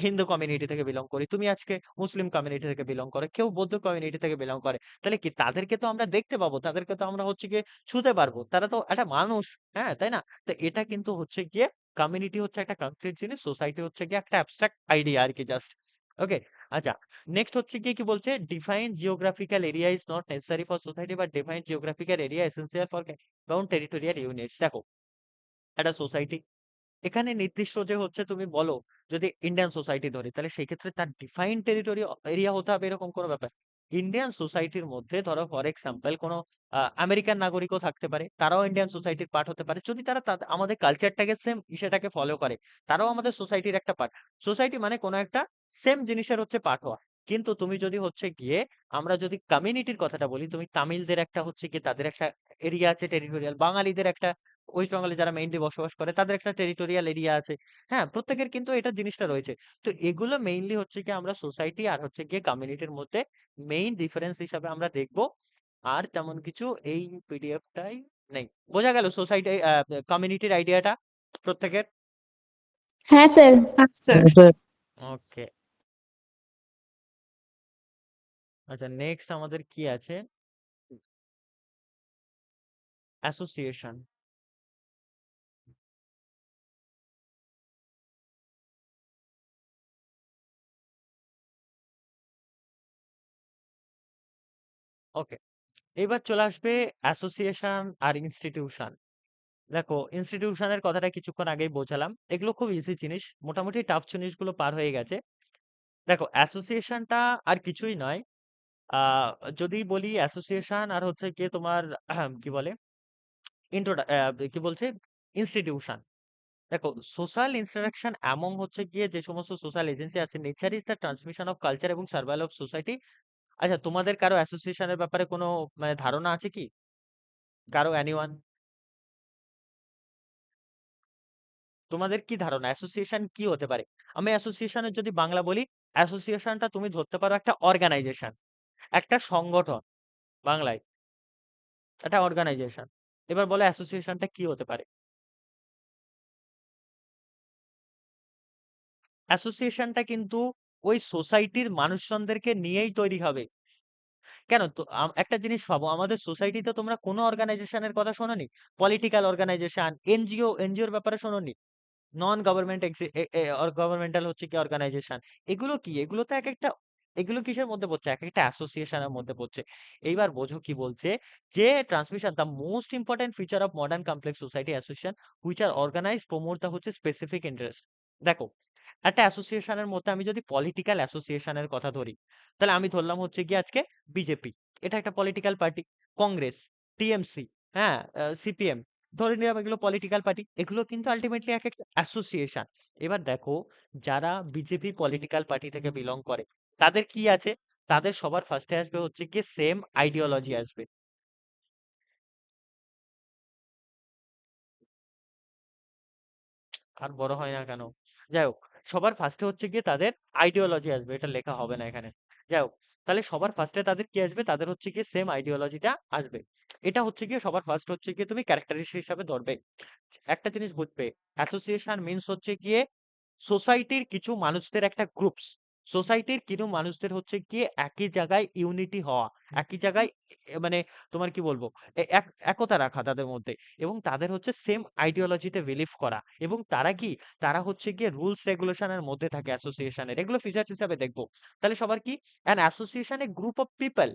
হিন্দু কমিউনিটি থেকে বিলং করি, তুমি আজকে মুসলিম কমিউনিটি থেকে বিলং করে, কেউ বৌদ্ধ কমিউনিটি থেকে বিলং করে, তাহলে কি তাদেরকে তো আমরা দেখতে পাবো, তাদেরকে তো আমরা হচ্ছে গিয়ে ছুতে পারবো, তারা তো একটা মানুষ, হ্যাঁ তাই না? তো এটা কিন্তু হচ্ছে গিয়ে, কমিউনিটি হচ্ছে একটা কংক্রিট জিনিস, সোসাইটি হচ্ছে গিয়ে একটা অ্যাবস্ট্রাক্ট আইডিয়া আর কি, জাস্ট। ওকে। আচ্ছা, নেক্সট হচ্ছে গিয়ে কি বলছে, define geographical area is not necessary for society, but define geographical area essential for count territorial units. দেখো, একটা সোসাইটি, এখানে নির্দিষ্ট যে হচ্ছে, তুমি বলো যদি ইন্ডিয়ান সোসাইটি ধরি, তাহলে সেই ক্ষেত্রে তার ডিফাইন টেরিটরি এরিয়া হতে হবে, এরকম কোনো ব্যাপার। ইন্ডিয়ান সোসাইটির মধ্যে ধরো ফর এক্সাম্পল কোনো আমেরিকান নাগরিকও থাকতে পারে, তারাও ইন্ডিয়ান সোসাইটির পার্ট হতে পারে, যদি তারা আমাদের কালচারটাকে সেম সেটাকে ফলো করে, তারাও আমাদের সোসাইটির একটা পার্ট। সোসাইটি মানে কোনো একটা সেম জিনিসের হচ্ছে পার্ট হওয়া। কিন্তু তুমি যদি হচ্ছে গিয়ে, আমরা যদি কমিউনিটির কথাটা বলি, তুমি তামিলদের একটা হচ্ছে কি, তাদের একটা এরিয়া আছে টেরিটোরিয়াল, বাঙালিদের একটা, ওয়েস্ট বেঙ্গলে যারা মেইনলি বসবাস করে, তাদের একটা টেরিটোরিয়াল এরিয়া আছে। হ্যাঁ, প্রত্যেকের কিন্তু এটা জিনিসটা রয়েছে। তো এগুলো মেইনলি হচ্ছে কি আমরা সোসাইটি আর হচ্ছে গিয়ে কমিউনিটির মধ্যে মেইন ডিফারেন্স হিসাবে আমরা দেখব। আর তেমন কিছু এই পিডিএফটাই নেই। বোঝা গেল সোসাইটি কমিউনিটির আইডিয়াটা প্রত্যেকের? হ্যাঁ স্যার। হ্যাঁ স্যার। ওকে। আচ্ছা, নেক্সট আমাদের কি আছে, অ্যাসোসিয়েশন। ওকে, এবার চলে আসবে অ্যাসোসিয়েশন আর ইনস্টিটিউশন। দেখো, ইনস্টিটিউশনের কথাটা কিছুক্ষণ আগেই বোঝালাম, এগুলো খুব ইজি জিনিস, মোটামুটি টাফ জিনিসগুলো পার হয়ে গেছে। দেখো, অ্যাসোসিয়েশনটা আর কিছুই নয়, আহ, যদি বলি অ্যাসোসিয়েশন আর হচ্ছে গিয়ে তোমার কি বলে, ইন্ট্রোডা কি বলছে, ইনস্টিটিউশন। দেখো, সোশ্যাল ইন্টারাকশন এমন হচ্ছে গিয়ে যে সমস্ত সোশ্যাল এজেন্সি আছে, nature is the transmission of culture এবং সার্ভাইভাল অফ সোসাইটি। আচ্ছা, তোমাদের কারো অ্যাসোসিয়েশনের ব্যাপারে কোনো মানে ধারণা আছে কি, কারো এনিওয়ান? তোমাদের কি ধারণা অ্যাসোসিয়েশন কি হতে পারে? আমি অ্যাসোসিয়েশনের যদি বাংলা বলি, অ্যাসোসিয়েশনটা তুমি ধরতে পারো একটা অর্গানাইজেশন, একটা সংগঠন, বাংলায় একটা অর্গানাইজেশন। এবার বলো অ্যাসোসিয়েশনটা কি হতে পারে? অ্যাসোসিয়েশনটা কিন্তু ওই সোসাইটির মানুষজনদেরকে নিয়েই তৈরি হবে। কেন তো, একটা জিনিস ভাবো, আমাদের সোসাইটিতে তোমরা কোনো অর্গানাইজেশনের কথা শোনোনি? পলিটিক্যাল অর্গানাইজেশন, এনজিওর ব্যাপারে শোনোনি? নন গভর্নমেন্ট গভর্নমেন্টাল হচ্ছে কি অর্গানাইজেশন, এগুলো কি, এগুলো তো এক একটা, এগুলো কিসের মধ্যে পড়ছে, এক একটা অ্যাসোসিয়েশনের মধ্যে পড়ছে। এইবার বোঝো কি বলছে, যে transmission the most important feature of modern complex society association which are organize promote the হচ্ছে স্পেসিফিক ইন্টারেস্ট। দেখো, একটা অ্যাসোসিয়েশনের মধ্যে আমি যদি পলিটিক্যাল অ্যাসোসিয়েশনের কথা ধরি, তাহলে আমি ধরলাম হচ্ছে কি আজকে বিজেপি, এটা একটা পলিটিক্যাল পার্টি। কংগ্রেস, টিএমসি, হ্যাঁ, সিপিএম, ধরে নিলাম এগুলো পলিটিক্যাল পার্টি, এগুলো কিন্তু আলটিমেটলি এক একটা অ্যাসোসিয়েশন। এবার দেখো, যারা বিজেপি পলিটিক্যাল পার্টি থেকে বিলং করে, তাদের কি আছে, তাদের সবার ফার্স্টে আসবে হচ্ছে কি সেম আইডিওলজি আসবে। আর বড় হয় না কেন? যাই হোক, সবার ফার্স্টে হচ্ছে গিয়ে তাদের আইডিওলজি আসবে, এটা লেখা হবে না এখানে। যাই হোক, তাহলে সবার ফার্স্টে তাদের কি আসবে, তাদের হচ্ছে গিয়ে সেম আইডিওলজিটা আসবে। এটা হচ্ছে গিয়ে সবার ফার্স্ট হচ্ছে গিয়ে তুমি ক্যারেক্টারিস্টিক হিসাবে ধরবে। একটা জিনিস বুঝবে, অ্যাসোসিয়েশন মিন্স হচ্ছে গিয়ে সোসাইটির কিছু মানুষদের একটা গ্রুপস, সোসাইটির কিছু মানুষদের হচ্ছে গিয়ে একই জায়গায় ইউনিটি হওয়া, একই জায়গায় মানে তোমার কি বলবো, একতা রাখা তাদের মধ্যে, এবং তাদের হচ্ছে সেম আইডিওলজিতে বিলিভ করা, এবং তারা কি, তারা হচ্ছে গিয়ে রুলস রেগুলেশনের মধ্যে থাকে অ্যাসোসিয়েশনের, এগুলো ফিচার্স হিসাবে দেখবো। তাহলে সবার কি, an association A group of people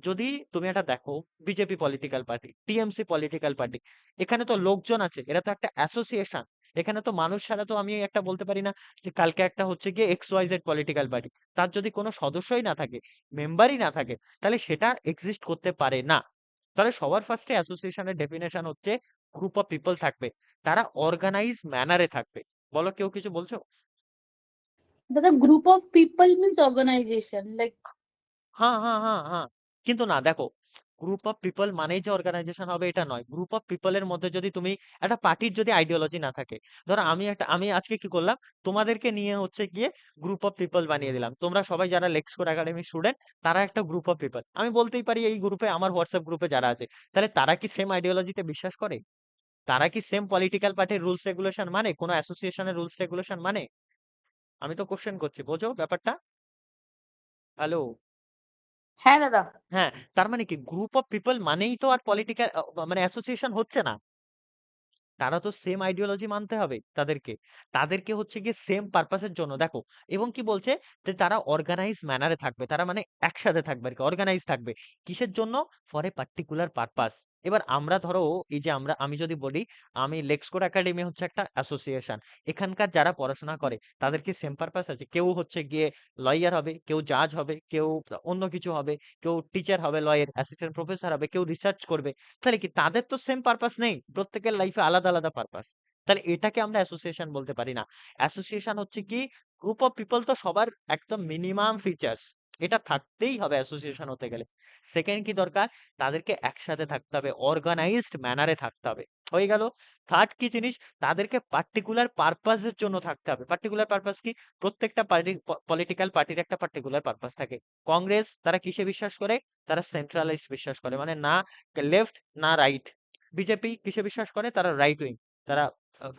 যদি তুমি এটা দেখো, BJP political party, TMC political party, এখানে তো লোকজন আছে, এরা তো একটা অ্যাসোসিয়েশন। এখানে তো মানুষ ছাড়া তো আমি একটা বলতে পারি না যে কালকে একটা হচ্ছে গিয়ে XYZ পলিটিক্যাল পার্টি, তার যদি কোনো সদস্যই না থাকে, মেম্বারই না থাকে, তাহলে সেটা এক্সিস্ট করতে পারে না। তাহলে সবার ফার্স্টে অ্যাসোসিয়েশনের ডেফিনেশন হচ্ছে গ্রুপ অফ পিপল থাকবে, তারা অর্গানাইজ ম্যানারে থাকবে। বলো, কেউ কিছু বলছো? The group of people means organization. Like, হ্যাঁ, হ্যাঁ, হ্যাঁ, হ্যাঁ। কিন্তু না, দেখো, গ্রুপ অফ পিপল মানেই যে অর্গানাইজেশন হবে এটা নয়। গ্রুপ অফ পিপলের মধ্যে যদি তুমি একটা পার্টির যদি আইডিওলজি না থাকে, ধরো আমি আজকে কি করলাম, তোমাদেরকে নিয়ে হচ্ছে গিয়ে গ্রুপ অফ পিপল বানিয়ে দিলাম। তোমরা সবাই যারা লেক্সকোর একাডেমি স্টুডেন্ট, তারা একটা গ্রুপ অফ পিপল। আমি বলতেই পারি এই গ্রুপে, আমার হোয়াটসঅ্যাপ গ্রুপে যারা আছে, তাহলে তারা কি সেম আইডিওলজিতে বিশ্বাস করে? তারা কি সেম পলিটিক্যাল পার্টির রুলস রেগুলেশন মানে, কোনো অ্যাসোসিয়েশনের রুলস রেগুলেশন মানে? আমি তো কোশ্চেন করছি, বোঝো ব্যাপারটা? হ্যালো? হ্যাঁ দাদা। হ্যাঁ, তার মানে কি গ্রুপ অফ পিপল মানেই তো আর পলিটিক্যাল মানে অ্যাসোসিয়েশন হচ্ছে না। তারা তো সেম আইডিওলজি মানতে হবে তাদেরকে। তাদেরকে হচ্ছে গিয়ে সেম পারপাসের জন্য দেখো, এবং কি বলছে যে তারা অর্গানাইজ ম্যানারে থাকবে, তারা মানে একসাথে থাকবে আর কি, অর্গানাইজ থাকবে। কিসের জন্য? For a particular purpose. এবার আমরা ধরো, এই যে আমি যদি বলি, আমি লেক্সকোর একাডেমি হচ্ছে একটা অ্যাসোসিয়েশন, এখানকার যারা পড়াশোনা করে তাদের কি সেম পারপাস আছে? কেউ হচ্ছে গিয়ে লয়ার হবে, কেউ জাজ হবে, কেউ অন্য কিছু হবে, কেউ টিচার হবে, লয়ের অ্যাসিস্ট্যান্ট প্রফেসর হবে, কেউ রিসার্চ করবে। তাহলে কি তাদের তো সেম পারপাস নেই? প্রত্যেকের লাইফে আলাদা আলাদা পারপাস। তাহলে এটাকে আমরা অ্যাসোসিয়েশন বলতে পারি না। অ্যাসোসিয়েশন হচ্ছে কি, গ্রুপ অফ পিপল তো সবার একদম মিনিমাম ফিচার্স, এটা থাকতেই হবে অ্যাসোসিয়েশন হতে গেলে। সেকেন্ড কি দরকার? তাদেরকে একসাথে থাকতে হবে, অর্গানাইজড ম্যানারে থাকতে হবে। হয়ে গেল। থার্ড কি জিনিস? তাদেরকে পার্টিকুলার পারপাসের জন্য থাকতে হবে। পার্টিকুলার পারপাস কি? প্রত্যেকটা পার্টি, পলিটিক্যাল পার্টির একটা পার্টিকুলার পারপাস থাকে। কংগ্রেস তারা কিসে বিশ্বাস করে? তারা সেন্ট্রালাইজ বিশ্বাস করে, মানে না লেফট না রাইট। বিজেপি কিসে বিশ্বাস করে? তারা রাইট উইং, তারা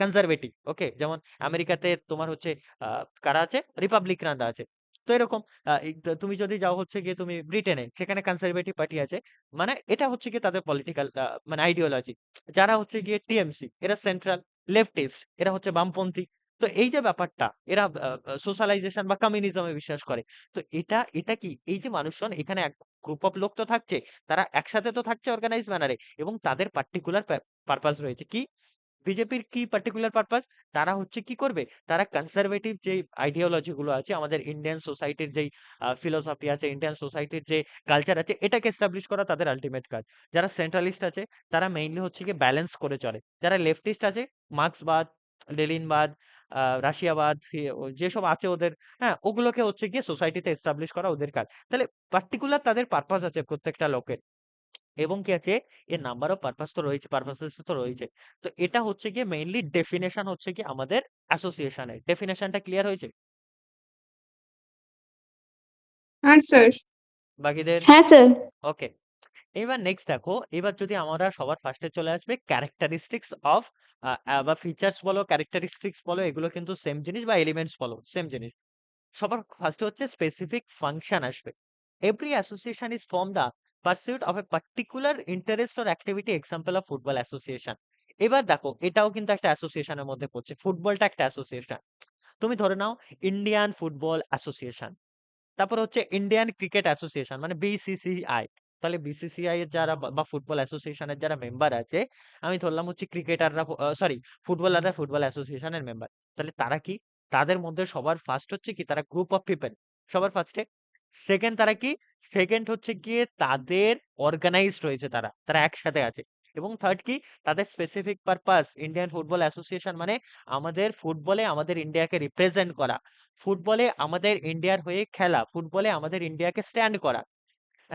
কনজারভেটিভ। ওকে, যেমন আমেরিকাতে তোমার হচ্ছে কারা আছে? রিপাবলিকানরা আছে। তো এরকম তুমি যদি যাও হচ্ছে গিয়ে তুমি ব্রিটেনে, সেখানে কনজারভেটিভ পার্টি আছে। মানে এটা হচ্ছে গিয়ে তাদের পলিটিক্যাল মানে আইডিওলজি। যারা হচ্ছে গিয়ে টিএমসি, এরা সেন্ট্রাল লেফটিস্ট, এরা হচ্ছে বামপন্থী। তো এই যে ব্যাপারটা, এরা সোশ্যালাইজেশন বা কমিউনিজমে বিশ্বাস করে। তো এটা এটা কি, এই যে মানুষজন এখানে এক গ্রুপ অফ লোক তো থাকছে, তারা একসাথে তো থাকছে অর্গানাইজ ম্যানারে, এবং তাদের পার্টিকুলার পারপাস রয়েছে। কি বিজেপির কি পার্টিকুলার পারপাস? তারা হচ্ছে কি করবে? তারা কনজারভেটিভ যে আইডিওলজি গুলো আছে, আমাদের ইন্ডিয়ান সোসাইটির যেই ফিলোসফি আছে, ইন্ডিয়ান সোসাইটির যে কালচার আছে, এটাকে এস্টাবলিশ করা তাদের আলটিমেট কাজ। যারা সেন্ট্রালিস্ট আছে, তারা মেইনলি হচ্ছে কি ব্যালেন্স করে চলে। যারা লেফটিস্ট আছে, মার্ক্সবাদ, লেনিনবাদ, রাশিয়াবাদ, যেসব আছে ওদের, হ্যাঁ, ওগুলোকে হচ্ছে গিয়ে সোসাইটিতে এস্টাবলিশ করা ওদের কাজ। তাহলে পার্টিকুলার তাদের পারপাস আছে প্রত্যেকটা লোকের, এবং কি আছে, এর নাম্বার অফ পারপাস তো রয়েছে, পারপাসেস তো রয়েছে। তো এটা হচ্ছে গিয়ে মেইনলি ডেফিনেশন হচ্ছে কি আমাদের অ্যাসোসিয়েশনের ডেফিনেশনটা ক্লিয়ার হয়েছে হ্যাঁ স্যার। বাকিদের? হ্যাঁ স্যার। ওকে, এবার নেক্সট দেখো, এবার যদি আমরা সবার ফার্স্টে চলে আসবে ক্যারেক্টারিস্টিক্স অফ, বা ফিচার্স বলো, ক্যারেক্টারিস্টিক্স বলো, এগুলো কিন্তু সেম জিনিস, বা এলিমেন্টস বলো সেম জিনিস। সবার ফার্স্টে হচ্ছে স্পেসিফিক ফাংশন আসবে। Every association is from the pursuit of a particular interest or activity, example of football association. এবার দেখো, এটাও কিন্তু একটা অ্যাসোসিয়েশনের মধ্যে পড়ছে, ফুটবলটা একটা অ্যাসোসিয়েশন। তুমি ধরে নাও ইন্ডিয়ান ফুটবল অ্যাসোসিয়েশন, তারপর হচ্ছে ইন্ডিয়ান ক্রিকেট অ্যাসোসিয়েশন মানে বিসিসিআই। তাহলে বিসিসিআই এর যারা বা ফুটবল অ্যাসোসিয়েশনের যারা মেম্বার আছে, আমি ধরলাম হচ্ছে ক্রিকেটাররা, সরি, ফুটবলাররা ফুটবল অ্যাসোসিয়েশনের মেম্বার। তাহলে তারা কি, তাদের মধ্যে সবার ফার্স্ট হচ্ছে কি, তারা গ্রুপ অফ পিপল সবার ফার্স্টে। সেকেন্ড তারা কি, সেকেন্ড হচ্ছে গিয়ে তাদের অর্গানাইজড রয়েছে, তারা তারা একসাথে আছে। এবং থার্ড কি, তাদের specific purpose, Indian football association মানে আমাদের ফুটবলে আমাদের ইন্ডিয়াকে রিপ্রেজেন্ট করা, ফুটবলে আমাদের ইন্ডিয়ার হয়ে খেলা, ফুটবলে আমাদের ইন্ডিয়াকে স্ট্যান্ড করা,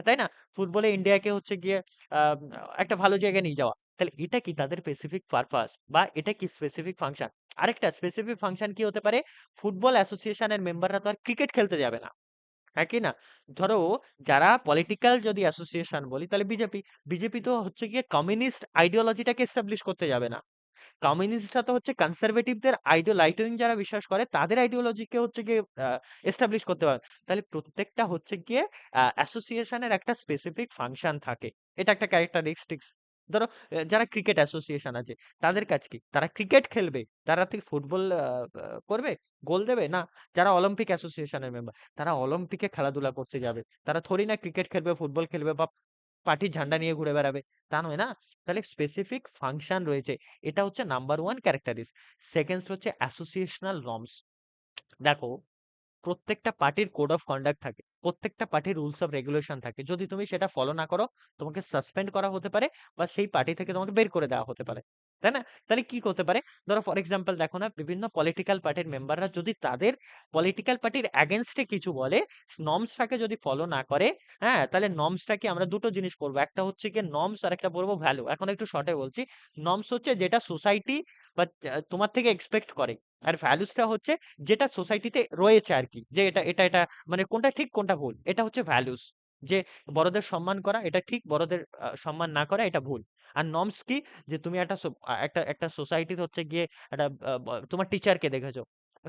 তাই না? ফুটবলে ইন্ডিয়াকে হচ্ছে গিয়ে আহ, একটা ভালো জায়গায় নিয়ে যাওয়া। তাহলে এটা কি তাদের স্পেসিফিক পারপাস, বা এটা কি স্পেসিফিক ফাংশন? আরেকটা স্পেসিফিক ফাংশন কি হতে পারে? ফুটবল অ্যাসোসিয়েশনের মেম্বাররা তো আর ক্রিকেট খেলতে যাবে না, হ্যাঁ কি না? ধরো, যারা পলিটিক্যাল যদি অ্যাসোসিয়েশন বলি, তাহলে বিজেপি, বিজেপি তো হচ্ছে গিয়ে কমিউনিস্ট আইডিওলজিটাকে এস্টাবলিশ করতে যাবে না। কমিউনিস্টরা তো হচ্ছে কনসারভেটিভদের রাইট উইং যারা বিশ্বাস করে তাদের আইডিওলজিকে হচ্ছে গিয়ে এস্টাবলিশ করতে পারে। তাহলে প্রত্যেকটা হচ্ছে গিয়ে অ্যাসোসিয়েশনের একটা স্পেসিফিক ফাংশন থাকে, এটা একটা ক্যারেক্টারিস্টিক্স। ধরো যারা ক্রিকেট অ্যাসোসিয়েশন আছে তাদের কাজ কি? তারা ক্রিকেট খেলবে, তারা কি ফুটবল করবে, গোল দেবে না। যারা অলিম্পিক অ্যাসোসিয়েশনের মেম্বার তারা অলিম্পিকে খেলাধুলা করতে যাবে, তারা থোড়ি না ক্রিকেট খেলবে, ফুটবল খেলবে বা পার্টির ঝান্ডা নিয়ে ঘুরে বেড়াবে, তা নয় না। তাহলে স্পেসিফিক ফাংশন রয়েছে, এটা হচ্ছে নাম্বার ওয়ান ক্যারেক্টারিস্ট। সেকেন্ড হচ্ছে অ্যাসোসিয়েশনাল নর্মস। দেখো, প্রত্যেকটা পার্টির কোড অফ কন্ডাক্ট থাকে, প্রত্যেকটা পার্টির রুলস অফ রেগুলেশন থাকে। যদি তুমি সেটা ফলো না করো, তোমাকে সাসপেন্ড করা হতে পারে বা সেই পার্টি থেকে তোমাকে বের করে দেওয়া হতে পারে, তাই না? তাহলে কি করতে পারে? ধরো ফর এক্সাম্পল দেখো না, বিভিন্ন পলিটিক্যাল পার্টির মেম্বাররা যদি তাদের পলিটিক্যাল পার্টির অ্যাগেনস্টে কিছু বলে, নর্মসটাকে যদি ফলো না করে, হ্যাঁ, তাহলে নর্মসটাকে আমরা দুটো জিনিস পড়বো, একটা হচ্ছে কি নর্মস আর একটা পড়বো ভ্যালু। এখন একটু শর্টে বলছি, নর্মস হচ্ছে যেটা সোসাইটি বা তোমার থেকে এক্সপেক্ট করে, আর ভ্যালুসটা হচ্ছে যেটা সোসাইটিতে রয়েছে আর কি, যে এটা এটা এটা মানে কোনটা ঠিক কোনটা ভুল, এটা হচ্ছে ভ্যালুস। যে বড়দের সম্মান করা এটা ঠিক, বড়দের সম্মান না করা এটা ভুল। আর নর্মস কি? যে তুমি একটা একটা একটা সোসাইটিতে হচ্ছে গিয়ে একটা তোমার টিচারকে দেখেছো,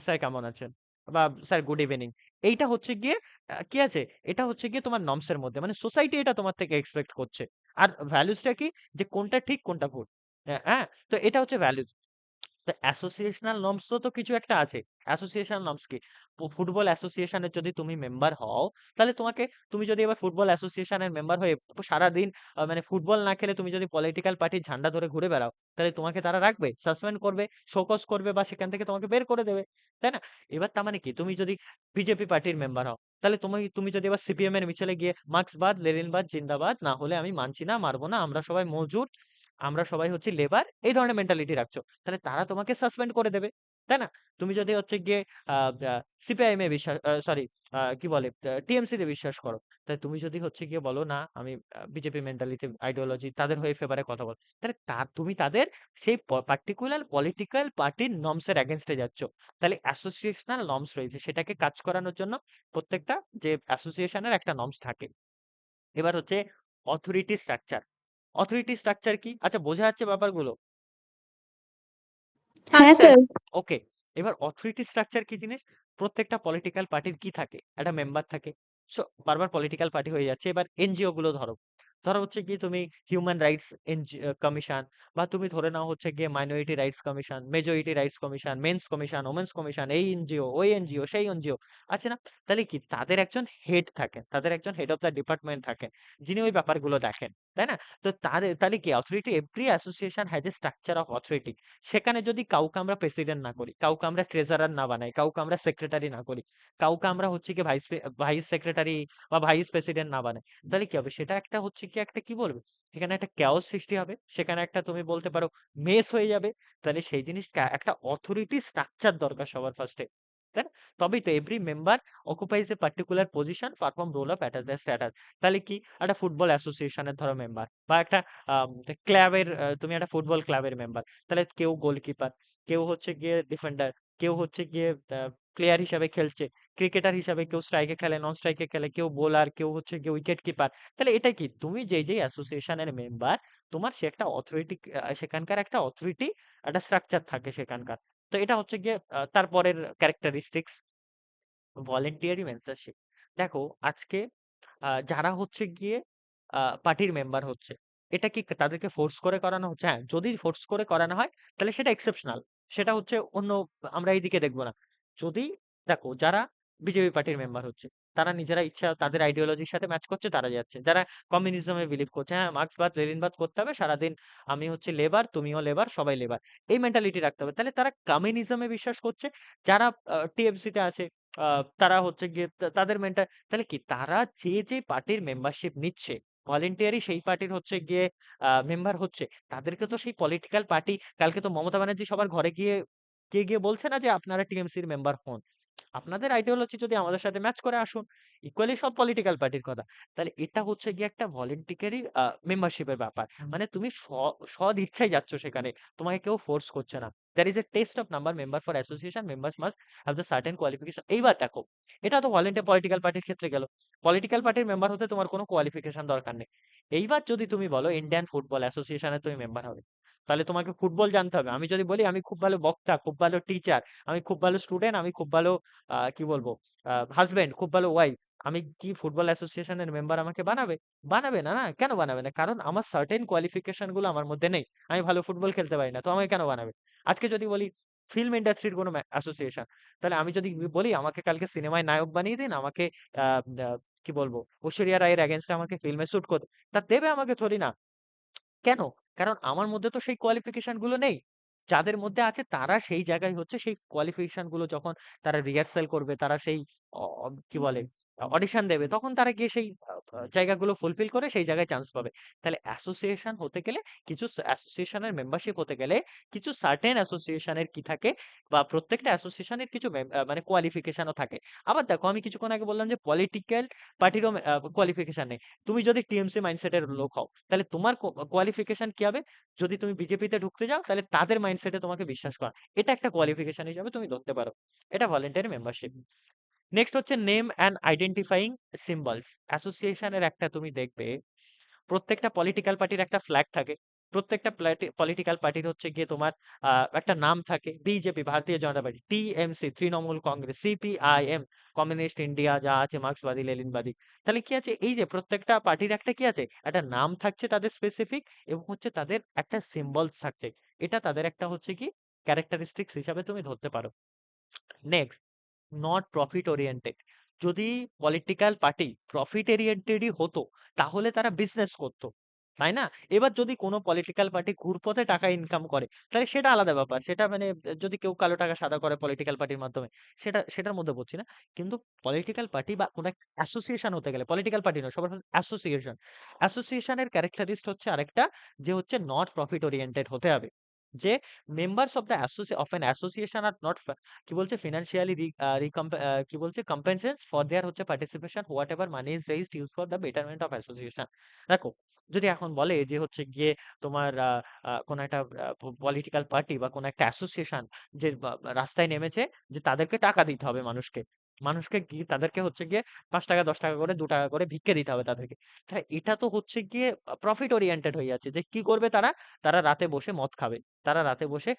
স্যার কেমন আছেন বা স্যার গুড ইভিনিং, এইটা হচ্ছে গিয়ে কি আছে, এটা হচ্ছে গিয়ে তোমার নর্মসের মধ্যে, মানে সোসাইটি এটা তোমার থেকে এক্সপেক্ট করছে। আর ভ্যালুসটা কি? যে কোনটা ঠিক কোনটা ভুল। হ্যাঁ, তো এটা হচ্ছে ভ্যালুস। তো অ্যাসোসিয়েশনাল নর্মস তো কিছু একটা আছে। অ্যাসোসিয়েশনাল নর্মস কি? ফুটবল অ্যাসোসিয়েশনের যদি তুমি মেম্বার হও, তাহলে তোমাকে, তুমি যদি এবার ফুটবল অ্যাসোসিয়েশনের মেম্বার হয়ে সারাদিন মানে ফুটবল না খেলে তুমি যদি পলিটিক্যাল পার্টির ঝান্ডা ধরে ঘুরে বেড়াও, তাহলে তোমাকে তারা রাখবে, সাসপেন্ড করবে, শোকজ করবে বা সেখান থেকে তোমাকে বের করে দেবে, তাই না? এবার তার মানে কি, তুমি যদি বিজেপি পার্টির মেম্বার হও, তাহলে তুমি তুমি যদি এবার সিপিএম এর মিছিলে গিয়ে মার্ক্সবাদ লেনিনবাদ জিন্দাবাদ, না হলে আমি মানছি না, মারবো না, আমরা সবাই মজুর, আমরা সবাই হচ্ছে লেবার, এই ধরনের মেন্টালিটি রাখছো, তাহলে তারা তোমাকে সাসপেন্ড করে দেবে, তাই না? তুমি যদি হচ্ছে গিয়ে সিপিআইএম এ বিশ্বাস, সরি, কি বলে, টিএমসি তে বিশ্বাস করো, তাই তুমি যদি হচ্ছে গিয়ে বলো না আমি বিজেপি মেন্টালিটি আইডিওলজি তাদের হয়ে ফেভারে কথা বল, তাহলে তুমি তাদের সেই পার্টিকুলার পলিটিক্যাল পার্টির নর্মস এর এগেনস্টে যাচ্ছ। তাহলে অ্যাসোসিয়েশনাল নর্মস রয়েছে, সেটাকে কাজ করানোর জন্য প্রত্যেকটা যে অ্যাসোসিয়েশনের একটা নর্মস থাকে। এবার হচ্ছে অথরিটি স্ট্রাকচার। অথরিটি স্ট্রাকচার কি? আচ্ছা, বোঝা যাচ্ছে ব্যাপারগুলো? হ্যাঁ হ্যাঁ স্যার। স্যার। ওকে। এবার অথরিটি স্ট্রাকচার কি জিনিস? প্রত্যেকটা পলিটিক্যাল পার্টির কি থাকে? একটা মেম্বার থাকে। সো বারবার পলিটিক্যাল পার্টি হয়ে যাচ্ছে। এবার এনজিও গুলো ধরো। ধরো হচ্ছে কি, তুমি হিউম্যান রাইটস কমিশন, বা তুমি ধরে নাও হচ্ছে গিয়ে minority rights commission, majority rights commission, men's commission, women's commission, এই এনজিও, ওই এনজিও, সেই এনজিও, আছে না? তাহলে কি তাদের একজন হেড থাকেন, তাদের একজন হেড অফ দ্য ডিপার্টমেন্ট থাকেন, যিনি ওই ব্যাপারগুলো দেখেন, তাই না? তো তাদের তাহলে কি authority, every association has a structure of authority. সেখানে যদি কাউকে আমরা প্রেসিডেন্ট না করি, কাউকে আমরা ট্রেজারার না বানাই, কাউকে আমরা সেক্রেটারি না করি, কাউকে আমরা হচ্ছে কি ভাইস ভাইস সেক্রেটারি বা ভাইস প্রেসিডেন্ট না বানাই, তাহলে কি হবে? সেটা একটা হচ্ছে কি, একটা কি বলবে, এখানে একটা ক্যাওস সৃষ্টি হবে, সেখানে একটা তুমি বলতে পারো মেস হয়ে যাবে। তাহলে সেই জিনিসটা একটা অথরিটি স্ট্রাকচার দরকার সবার ফার্স্টে, তাই না? তবেই তো every member occupies a particular position, perform role of attach the status. তাহলে কি, একটা ফুটবল অ্যাসোসিয়েশনের ধরো মেম্বার, বা একটা ক্লাবের, তুমি একটা ফুটবল ক্লাবের মেম্বার, তাহলে কেউ গোলকিপার, কেউ হচ্ছে গিয়ে ডিফেন্ডার, কেউ হচ্ছে গিয়ে প্লেয়ার হিসাবে খেলছে, ক্রিকেটার হিসাবে কেউ স্ট্রাইকে খেলে, নন স্ট্রাইকে খেলে, কেউ বোলার, কেউ হচ্ছে গিয়ে উইকেট কিপার। তাহলে এটা কি, তুমি যেই যেই অ্যাসোসিয়েশনের মেম্বার, তোমার সে একটা অথরিটি, সেখানকার একটা অথরিটি, একটা স্ট্রাকচার থাকে সেখানকার। তো এটা হচ্ছে গিয়ে তারপরের ক্যারেক্টারিস্টিক্স, ভলেন্টিয়ারি মেম্বারশিপ। দেখো আজকে যারা হচ্ছে গিয়ে পার্টির মেম্বার হচ্ছে, এটা কি তাদেরকে ফোর্স করে করানো হচ্ছে? হ্যাঁ, যদি ফোর্স করে করানো হয় তাহলে সেটা এক্সেপশনাল, সেটা হচ্ছে অন্য, আমরা এইদিকে দেখবো না। যদি, দেখো, যারা বিজেপি পার্টির মেম্বার হচ্ছে, তারা নিজেরা ইচ্ছা তাদের আইডিওলজির সাথে ম্যাচ করছে, তারা যাচ্ছে। যারা কমিউনিজমে বিলিভ করছে, হ্যাঁ মার্ক্সবাদ লেনিনবাদ করতে হবে, সারাদিন আমি হচ্ছে লেবার, তুমিও লেবার, সবাই লেবার, এই মেন্টালিটি রাখতে হবে, তাহলে তারা কমিউনিজমে বিশ্বাস করছে। যারা টিএমসি তে আছে, তারা হচ্ছে গিয়ে তাদের মেন্টাল, তাহলে কি তারা যে যে পার্টির মেম্বারশিপ নিচ্ছে, ভলেন্টিয়ারি সেই পার্টির হচ্ছে গিয়ে মেম্বার হচ্ছে, তাদেরকে তো সেই পলিটিক্যাল পার্টি, কালকে তো মমতা ব্যানার্জি সবার ঘরে গিয়ে গিয়ে গিয়ে বলছে না যে আপনারা টিএমসির মেম্বার হন, আপনাদের আইডিওলজি যদি আমাদের সাথে ম্যাচ করে আসুন, ইকুয়ালি সব পলিটিক্যাল পার্টির কথা। তাহলে এটা হচ্ছে গিয়ে একটা ভলেন্টিয়ারি মেম্বারশিপের ব্যাপার, মানে তুমি সদ ইচ্ছায় যাচ্ছ সেখানে, তোমাকে কেউ ফোর্স করছে না। There is a test of number member for association, members must have the certain qualification. এইবার দেখো, এটা তো ভলেন্টিয়ার পলিটিক্যাল পার্টির ক্ষেত্রে গেল, পলিটিক্যাল পার্টির মেম্বার হতে তোমার কোনো কোয়ালিফিকেশন দরকার নেই। এইবার যদি তুমি বলো ইন্ডিয়ান ফুটবল অ্যাসোসিয়েশনের তুমি মেম্বার হবে, তাহলে তোমাকে ফুটবল জানতে হবে। আমি যদি বলি আমি খুব ভালো বক্তা, খুব ভালো টিচার, আমি খুব ভালো স্টুডেন্ট, আমি খুব ভালো কি বলবো হাজবেন্ড, খুব ভালো ওয়াইফ, আমি কি ফুটবল অ্যাসোসিয়েশনের মেম্বার আমাকে বানাবে? বানাবে না, না। কেন বানাবে না? কারণ আমার সার্টেন কোয়ালিফিকেশন গুলো আমার মধ্যে নেই। আমি ভালো ফুটবল খেলতে পারি না, তো আমাকে কেন বানাবে? আজকে যদি বলি ফিল্ম ইন্ডাস্ট্রির কোনো অ্যাসোসিয়েশন, তাহলে আমি যদি বলি আমাকে কালকে সিনেমায় নায়ক বানিয়ে দিন, আমাকে আহ, আহ, কি বলবো ঐশ্বরিয়া রায়ের এগেনস্টে আমাকে ফিল্মে শুট করতে, তা দেবে আমাকে? থরি না। কেন? কারণ আমার মধ্যে তো সেই কোয়ালিফিকেশন গুলো নেই। যাদের মধ্যে আছে তারা সেই জায়গায় হচ্ছে সেই কোয়ালিফিকেশন গুলো যখন তারা রিহার্সাল করবে, তারা সেই কি বলে অডিশন দেবে, তখন তারা গিয়ে সেই জায়গাগুলো ফুলফিল করে সেই জায়গায় চান্স পাবে। তাহলে অ্যাসোসিয়েশন হতে গেলে, কিছু অ্যাসোসিয়েশনের মেম্বারশিপ হতে গেলে কিছু সার্টেন অ্যাসোসিয়েশনের কি থাকে, বা প্রত্যেকটা অ্যাসোসিয়েশনের কিছু মানে কোয়ালিফিকেশনও থাকে। আবার দেখো, আমি কিছুক্ষণ আগে বললাম যে পলিটিক্যাল পার্টিরও কোয়ালিফিকেশন নেই। তুমি যদি টিএমসি মাইন্ডসেটের লোক হও, তাহলে তোমার কোয়ালিফিকেশন কি হবে? যদি তুমি বিজেপিতে ঢুকতে যাও, তাহলে তাদের মাইন্ডসেটে তোমাকে বিশ্বাস করা, এটা একটা কোয়ালিফিকেশন হিসাবে তুমি ধরতে পারো। এটা ভলেন্টারি মেম্বারশিপ। নেক্সট হচ্ছে নেম অ্যান্ড আইডেন্টিফাইং সিম্বলস। অ্যাসোসিয়েশনের একটা তুমি দেখবে প্রত্যেকটা পলিটিক্যাল পার্টির একটা ফ্ল্যাগ থাকে। প্রত্যেকটা পলিটিক্যাল পার্টির হচ্ছে গিয়ে তোমার একটা নাম থাকে। BJP Bharatiya Janata Party, TMC Trinamool Congress, CPIM communist India যা আছে মার্ক্সবাদী লেনিনবাদী। তাহলে কি আছে, এই যে প্রত্যেকটা পার্টির একটা কি আছে, একটা নাম থাকছে তাদের স্পেসিফিক, এবং হচ্ছে তাদের একটা সিম্বলস থাকছে। এটা তাদের একটা হচ্ছে কি ক্যারেক্টারিস্টিক্স হিসাবে তুমি ধরতে পারো। Next, not profit oriented. যদি পলিটিক্যাল পার্টি প্রফিট ওরিয়েন্টেডই হতো, তাহলে তারা বিজনেস করতো, তাই না? এবার যদি কোনো পলিটিক্যাল পার্টি ঘুরপথে টাকা ইনকাম করে, তাহলে সেটা আলাদা ব্যাপার। সেটা মানে যদি কেউ কালো টাকা সাদা করে পলিটিক্যাল পার্টির মাধ্যমে, সেটার মধ্যে বলছি না। কিন্তু পলিটিক্যাল পার্টি বা কোনো একটা অ্যাসোসিয়েশন হতে গেলে, পলিটিক্যাল পার্টি নয়, সবার অ্যাসোসিয়েশন, অ্যাসোসিয়েশনের ক্যারেক্টারিস্ট হচ্ছে আরেকটা, যে হচ্ছে নট প্রফিট ওরিয়েন্টেড হতে হবে। যে members of the of an association are not কি বলছে ফিনান্সিয়ালি কি বলছে কম্পেনসেশন ফর দেয়ার হচ্ছে participation, what ever money is raised use for the betterment of association. দেখো, যদি এখন বলে যে হচ্ছে গিয়ে তোমার কোন একটা পলিটিক্যাল পার্টি বা কোন একটা অ্যাসোসিয়েশন যে রাস্তায় নেমেছে, যে তাদেরকে টাকা দিতে হবে মানুষকে, মানুষকে গিয়ে তাদেরকে হচ্ছে গিয়ে 5 টাকা 10 টাকা করে 2 টাকা করে ভিক্ষে দিতে হবে তাদেরকে। তাহলে এটা তো হচ্ছে গিয়ে প্রফিট ওরিয়েন্টেড হয়ে যাচ্ছে। যে কি করবে তারা? তারা রাতে বসে মদ খাবে, তারা রাতে বসে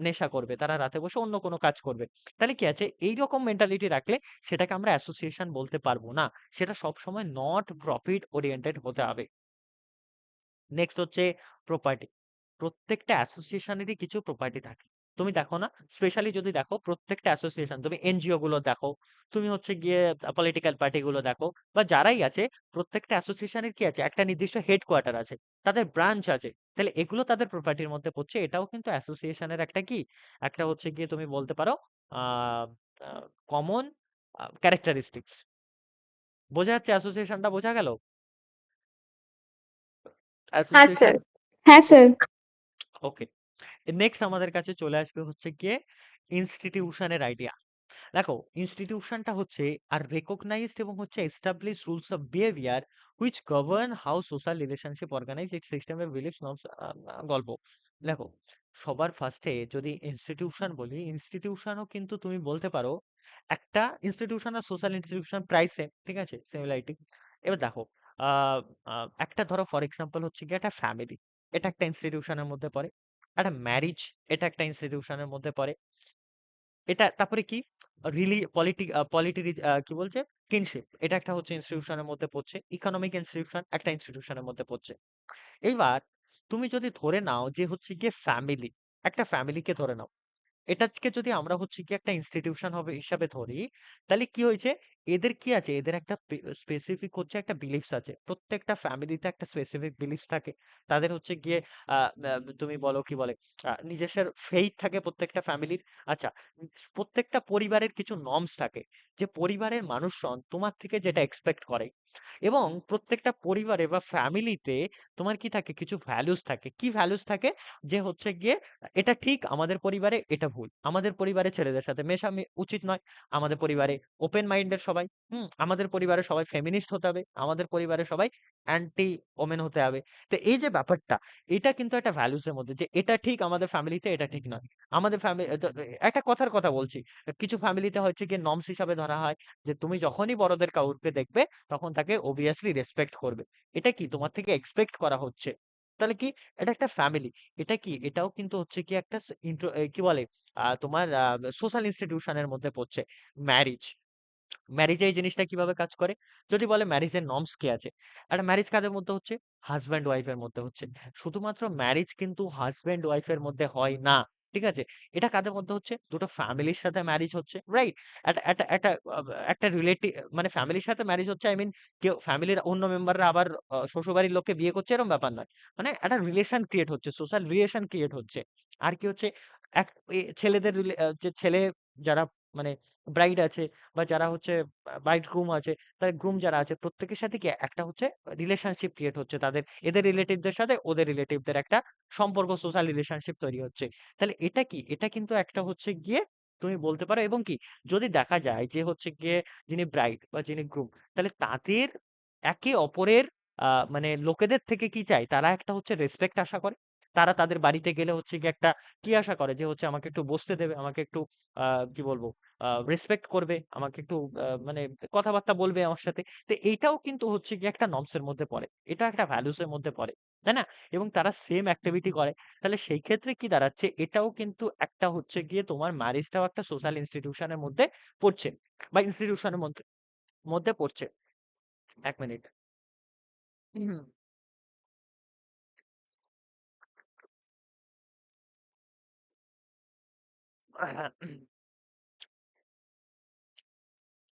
নেশা করবে, তারা রাতে বসে অন্য কোনো কাজ করবে। তাহলে কি আছে, এইরকম মেন্টালিটি রাখলে সেটাকে আমরা অ্যাসোসিয়েশন বলতে পারবো না। সেটা সবসময় নট প্রফিট ওরিয়েন্টেড হতে হবে। নেক্সট হচ্ছে প্রপার্টি। প্রত্যেকটা অ্যাসোসিয়েশনেরই কিছু প্রপার্টি থাকে। তুমি দেখো না, স্পেশালি যদি দেখো প্রত্যেকটা অ্যাসোসিয়েশন, তুমি এনজিও গুলো দেখো, তুমি হচ্ছে গিয়ে পলিটিক্যাল পার্টি গুলো দেখো, বা যারাই আছে, প্রত্যেকটা অ্যাসোসিয়েশনের কি আছে, একটা নির্দিষ্ট হেডকোয়ার্টার আছে, তাদের ব্রাঞ্চ আছে। তাহলে এগুলো তাদের প্রপার্টির মধ্যে পড়ছে। এটাও কিন্তু অ্যাসোসিয়েশনের একটা কি, একটা হচ্ছে গিয়ে তুমি বলতে পারো আহ কমন ক্যারেক্টারিস্টিক্স। বোঝা যাচ্ছে? অ্যাসোসিয়েশনটা বোঝা গেল? হ্যাঁ স্যার। অ্যাসোসিয়েশন। হ্যাঁ স্যার। ওকে। নেক্সট আমাদের কাছে চলে আসবে হচ্ছে গিয়ে ইনস্টিটিউশনের আইডিয়া। দেখো, ইনস্টিটিউশনটা হচ্ছে আর রেকগনাইজড এবং হচ্ছে establish rules of behaviour which govern how social relationship organize it সিস্টেমের বিলিফস নর্মস। গল্প। দেখো, সবার ফার্স্টে যদি ইনস্টিটিউশন বলি, ইনস্টিটিউশনও কিন্তু তুমি বলতে পারো একটা ইনস্টিটিউশন আর সোশ্যাল ইনস্টিটিউশন প্রায় সেম, ঠিক আছে, সিমিলারিটি। এবার দেখো, একটা ধরো ফর এক্সাম্পল হচ্ছে কি একটা ফ্যামিলি, এটা একটা ইনস্টিটিউশনের মধ্যে পড়ে। একটা ম্যারিজ, এটা একটা ইনস্টিটিউশনের মধ্যে পড়ে। এটা তারপরে কি কি বলছে কিনশিপ, এটা একটা হচ্ছে ইনস্টিটিউশনের মধ্যে পড়ছে। ইকোনমিক ইনস্টিটিউশন একটা ইনস্টিটিউশনের মধ্যে পড়ছে। এইবার তুমি যদি ধরে নাও যে হচ্ছে গিয়ে ফ্যামিলি, একটা ফ্যামিলিকে ধরে নাও, এটাকে যদি আমরা হচ্ছে কি একটা ইনস্টিটিউশন হবে হিসাবে ধরি, তাহলে কি হয়েছে, এদের কি আছে, এদের একটা স্পেসিফিক হচ্ছে একটা বিলিফস আছে। প্রত্যেকটা ফ্যামিলিতে একটা স্পেসিফিক বিলিফস থাকে। তাদের হচ্ছে গিয়ে তুমি বলো কি বলে নিজস্ব ফেইথ থাকে প্রত্যেকটা ফ্যামিলির। আচ্ছা, প্রত্যেকটা পরিবারের কিছু নর্মস থাকে, যে পরিবারের মানুষজন তোমার থেকে যেটা এক্সপেক্ট করে। এবং প্রত্যেকটা পরিবারে বা ফ্যামিলিতে তোমার কি থাকে, কিছু ভ্যালুস থাকে। কি ভ্যালুস থাকে? যে হচ্ছে গিয়ে এটা ঠিক, আমাদের পরিবারে এটা ভুল, আমাদের পরিবারে ছেলেদের সাথে মেশা উচিত নয়, আমাদের পরিবারে ওপেন মাইন্ডের সবাই, আমাদের পরিবারে সবাই ফেমিনিস্ট হতে হবে, আমাদের পরিবারে সবাই অ্যান্টি ওমেন হতে হবে। তো এই যে ব্যাপারটা, এটা কিন্তু একটা ভ্যালুস এর মধ্যে, যে এটা ঠিক আমাদের ফ্যামিলিতে, এটা ঠিক নয় আমাদের ফ্যামিলি। একটা কথার কথা বলছি, কিছু ফ্যামিলিতে হচ্ছে গিয়ে নর্মস হিসাবে ধরা হয় যে তুমি যখনই বড়দের কাউকে দেখবে, তখন তাকে অবভিয়াসলি রেসপেক্ট করবে। এটা কি তোমার থেকে এক্সপেক্ট করা হচ্ছে। তাহলে কি এটা একটা ফ্যামিলি। এটা কি এটাও কিন্তু হচ্ছে কি একটা কি বলে তোমার সোশ্যাল ইনস্টিটিউশনের মধ্যে পড়ছে। ম্যারিজ, ম্যারিজে এই জিনিসটা কিভাবে কাজ করে? যদি বলে ম্যারিজের নর্মস কি আছে? একটা ম্যারিজ কাদের মধ্যে হচ্ছে? হাজব্যান্ড ওয়াইফের মধ্যে হচ্ছে। শুধুমাত্র ম্যারিজ কিন্তু হাজব্যান্ড ওয়াইফের মধ্যে হয় না। ঠিক আছে? এটা কাদের মধ্যে হচ্ছে? দুটো ফ্যামিলির সাথে ম্যারিজ হচ্ছে, রাইট? একটা একটা একটা একটা রিলেটিভ মানে ফ্যামিলির সাথে ম্যারিজ হচ্ছে, আই মিন কেউ ফ্যামিলির অন্য মেম্বাররা আবার শ্বশুরবাড়ির লোককে বিয়ে করছে, এরকম ব্যাপার নয়। মানে একটা রিলেশন ক্রিয়েট হচ্ছে, সোশ্যাল রিলেশন ক্রিয়েট হচ্ছে। আর কি হচ্ছে? এক ছেলেদের যে ছেলে যারা মানে ব্রাইড আছে বা যারা হচ্ছে ব্রাইড গ্রুম আছে, তার গ্রুম যারা আছে প্রত্যেকের সাথে কি একটা হচ্ছে রিলেশনশিপ ক্রিয়েট হচ্ছে, তাদের এদের রিলেটিভদের সাথে ওদের রিলেটিভদের একটা সম্পর্ক, সোশ্যাল রিলেশনশিপ তৈরি হচ্ছে। তাহলে এটা কি? এটা কিন্তু একটা হচ্ছে গিয়ে তুমি বলতে পারো। এবং কি যদি দেখা যায় যে হচ্ছে গিয়ে যিনি ব্রাইড বা যিনি গ্রুম, তাহলে তাদের একে অপরের মানে লোকেদের থেকে কি চায়, তারা একটা হচ্ছে রেসপেক্ট আশা করে। তারা তাদের বাড়িতে গেলে হচ্ছে গিয়ে একটা কি আশা করে যে হচ্ছে আমাকে একটু বসতে দেবে, আমাকে একটু কি বলবো রেসপেক্ট করবে, আমাকে একটু মানে কথাবার্তা বলবে আমার সাথে। তো এইটাও কিন্তু হচ্ছে গিয়ে একটা নর্মস এর মধ্যে পড়ে, এটা একটা ভ্যালুস এর মধ্যে পড়ে, তাই না? এবং তারা সেম অ্যাক্টিভিটি করে। তাহলে সেই ক্ষেত্রে কি দাঁড়াচ্ছে, এটাও কিন্তু একটা হচ্ছে গিয়ে তোমার ম্যারেজটাও একটা সোশ্যাল ইনস্টিটিউশনের মধ্যে পড়ছে বা ইনস্টিটিউশনের মধ্যে মধ্যে পড়ছে। এক মিনিট। হুম।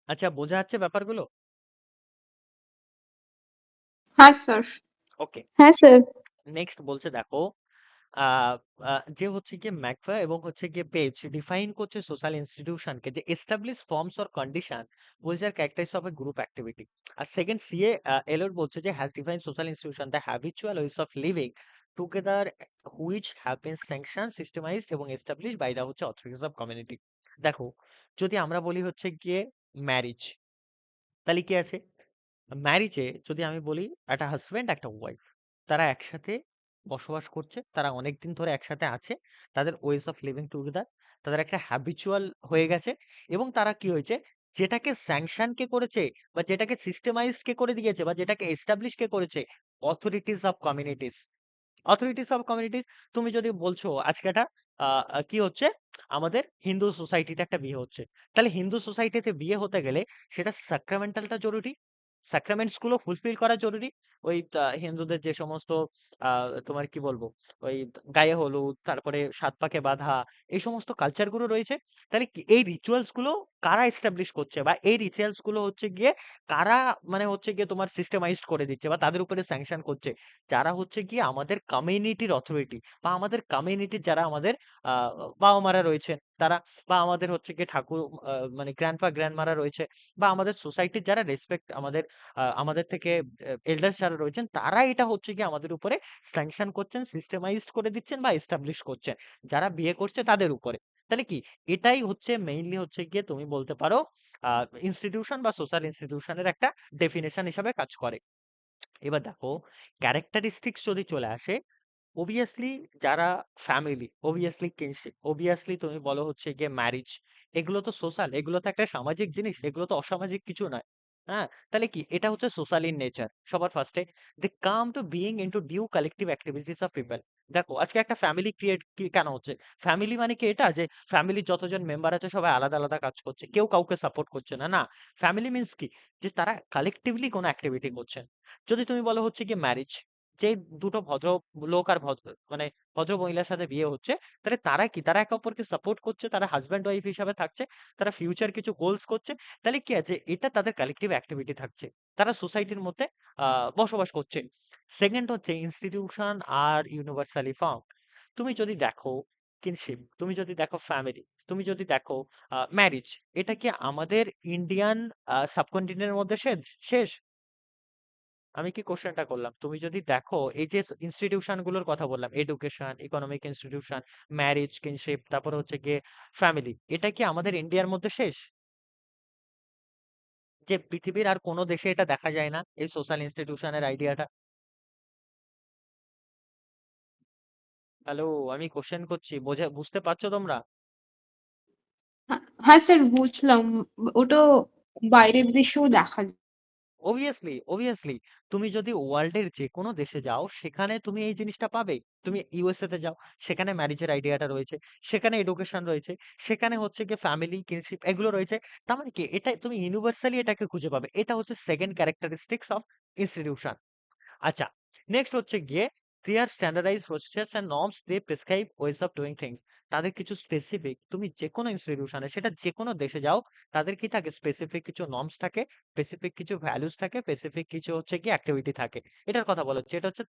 আচ্ছা, বোঝা যাচ্ছে ব্যাপারগুলো? হ্যাঁ স্যার। ওকে, হ্যাঁ স্যার। নেক্সট বলছে দেখো, যে হচ্ছে গিয়ে ম্যাকফা এবং হচ্ছে গিয়ে পেজ ডিফাইন করছে সোশ্যাল ইনস্টিটিউশনকে যে establish forms or condition which are characteristic of a group activity. আর সেকেন্ড সিএ এলর বলছে যে has define social institution the habitual ways of living together which have been sanction systematized এবং এস্টাবলিশ বাই দা হচ্ছে অথরিটিস অফ কমিউনিটি। দেখো, যদি আমরা বলি হচ্ছে গিয়ে ম্যারিজ, তাহলে কি আছে? ম্যারিজে যদি আমি বলি একটা হাজব্যান্ড একটা ওয়াইফ, তারা একসাথে বসবাস করছে, তারা অনেকদিন ধরে একসাথে আছে, তাদের ওয়েজ অফ লিভিং টুগেদার, তাদের একটা হ্যাবিচুয়াল হয়ে গেছে। এবং তারা কি হয়েছে, যেটাকে স্যাংশন কে করেছে বা যেটাকে সিস্টেমাইজড কে করে দিয়েছে বা যেটাকে এস্টাবলিশ কে করেছে, authorities of communities. Authorities of communities, তুমি যদি বলছো আজকে একটা কি হচ্ছে, আমাদের হিন্দু সোসাইটিতে একটা বিয়ে হচ্ছে, তাহলে হিন্দু সোসাইটিতে বিয়ে হতে গেলে সেটা সাক্রামেন্টালটা জরুরি, স্যাক্রামেন্টস গুলো ফুলফিল করা জরুরি। ওই হিন্দুদের যে সমস্ত তোমার কি বলবো, ওই গায়ে হলুদ, তারপরে সাত পাকে বাঁধা, এই সমস্ত কালচার গুলো রয়েছে। তাহলে কি এই রিচুয়ালস গুলো কারা এস্টাবলিশ করছে বা এই রিচুয়ালস গুলো হচ্ছে গিয়ে কারা মানে হচ্ছে গিয়ে তোমার সিস্টেমাইজড করে দিচ্ছে বা তাদের উপরে স্যাংশন করছে? যারা হচ্ছে গিয়ে আমাদের কমিউনিটির অথরিটি বা আমাদের কমিউনিটির যারা আমাদের আহ বাবা মারা রয়েছেন তারা, বা আমাদের হচ্ছে গিয়ে ঠাকুর মানে গ্র্যান্ডপা গ্র্যান্ডমারা রয়েছে, বা আমাদের সোসাইটির যারা রেসপেক্ট আমাদের আমাদের থেকে এল্ডার্স যারা রয়েছেন, তারা এটা হচ্ছে গিয়ে আমাদের উপরে স্যাংশন করছেন, সিস্টেমাইজড করে দিচ্ছেন বা এস্টাবলিশ করছেন যারা বিয়ে করছে তাদের উপরে। তাহলে কি এটাই হচ্ছে মেইনলি হচ্ছে গিয়ে তুমি বলতে পারো ইনস্টিটিউশন বা সোশ্যাল ইনস্টিটিউশনের একটা ডেফিনেশন হিসাবে কাজ করে। এবার দেখো, ক্যারেক্টারিস্টিক্স যদি চলে আসে, অবভিয়াসলি যারা ফ্যামিলি, অবভিয়াসলি কিনশিপ, অবভিয়াসলি তুমি বলো হচ্ছে গিয়ে ম্যারিজ, এগুলো তো সোশ্যাল, এগুলো তো একটা সামাজিক জিনিস, এগুলো তো অসামাজিক কিছু নয়। হ্যাঁ, তাহলে কি এটা হচ্ছে সোশ্যাল ইন নেচার। সবার ফার্স্টে they come to being into due collective activities of people. দেখো আজকে একটা ফ্যামিলি ক্রিয়েট কেন হচ্ছে? ফ্যামিলি মানে কি এটা যে ফ্যামিলির যতজন মেম্বার আছে সবাই আলাদা আলাদা কাজ করছে, কেউ কাউকে সাপোর্ট করছে না, না। ফ্যামিলি মিন্স কি, যে তারা কালেকটিভলি কোনো অ্যাক্টিভিটি করছে। যদি তুমি বলো হচ্ছে কি ম্যারিজ, যে দুটো ভদ্র লোক আর মানে ভদ্র মহিলার সাথে বিয়ে হচ্ছে, তাহলে তারা কি, তারা একে অপরকে সাপোর্ট করছে, তারা হাজব্যান্ড ওয়াইফ হিসাবে থাকছে, তারা ফিউচার কিছু গোলস করছে। তাহলে কি আছে, এটা তাদের কালেকটিভ অ্যাক্টিভিটি থাকছে, তারা সোসাইটির মধ্যে বসবাস করছে। সেকেন্ড হচ্ছে ইনস্টিটিউশন আর ইউনিভার্সালি ফাউন্ড। তুমি যদি দেখো কিনশিপ, তুমি যদি দেখো ফ্যামিলি, তুমি যদি দেখো ম্যারিজ, এটা কি আমাদের ইন্ডিয়ান সাবকন্টিনেন্টের মধ্যে শেষ শেষ? আমি কি কোশ্চেনটা করলাম, তুমি যদি দেখো এই যে ইনস্টিটিউশন গুলোর কথা বললাম, education, economic institution, marriage, kinship, তারপরে হচ্ছে গিয়ে ফ্যামিলি, এটা কি আমাদের ইন্ডিয়ার মধ্যে শেষ? যে পৃথিবীর আর কোনো দেশে এটা দেখা যায় না এই সোশ্যাল ইনস্টিটিউশনের আইডিয়াটা? হ্যালো, আমি কোশ্চেন করছি, বুঝতে পারছো তোমরা? হ্যাঁ স্যার, বুঝলাম। ওটা বাইরের দেশেও দেখা যায়। অবভিয়াসলি তুমি যদি ওয়ার্ল্ডের যে কোনো দেশে যাও সেখানে তুমি এই জিনিসটা পাবে। তুমি ইউএসএ তে যাও, সেখানে ম্যারেজের আইডিয়াটা রয়েছে, সেখানে এডুকেশন রয়েছে, সেখানে হচ্ছে গিয়ে ফ্যামিলি কিনশিপ এগুলো রয়েছে। তার মানে কি এটা তুমি ইউনিভার্সালি এটাকে খুঁজে পাবে। এটা হচ্ছে সেকেন্ড ক্যারেক্টারিস্টিক্স অফ ইনস্টিটিউশন। আচ্ছা, নেক্সট হচ্ছে গিয়ে clear standardise procedures and norms they prescribe ways of doing things. তাদের কিছু স্পেসিফিক, তুমি যে কোনো ইনস্টিটিউশনে সেটা যে কোনো দেশে যাও, তাদের কি থাকে স্পেসিফিক কিছু নর্মস থাকে, স্পেসিফিক কিছু ভ্যালুস থাকে, স্পেসিফিক কিছু হচ্ছে কি অ্যাক্টিভিটি থাকে। এটার কথা বলা হচ্ছে। এটা হচ্ছে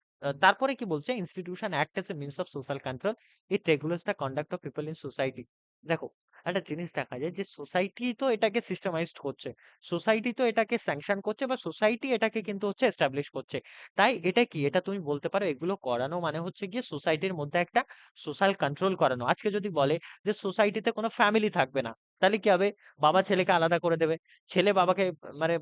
তারপরে কি বলছে, institution act S a means of social control, it regulates the conduct of people in society. দেখো, একটা জিনিস দেখা যায় যে সোসাইটি তো এটাকে সিস্টেমাইজড করছে, সোসাইটি তো এটাকে স্যাংশন করছে, বা সোসাইটি এটাকে কিন্তু হচ্ছে এস্টাবলিশ করছে। তাই এটা কি, এটা তুমি বলতে পারো এগুলো করানো মানে হচ্ছে গিয়ে সোসাইটির মধ্যে একটা সোশ্যাল কন্ট্রোল করানো। আজকে যদি বলে যে সোসাইটিতে কোনো ফ্যামিলি থাকবে না, তাহলে কি হবে? বাবা ছেলেকে আলাদা করে দেবে, ছেলে বাবাকে মানে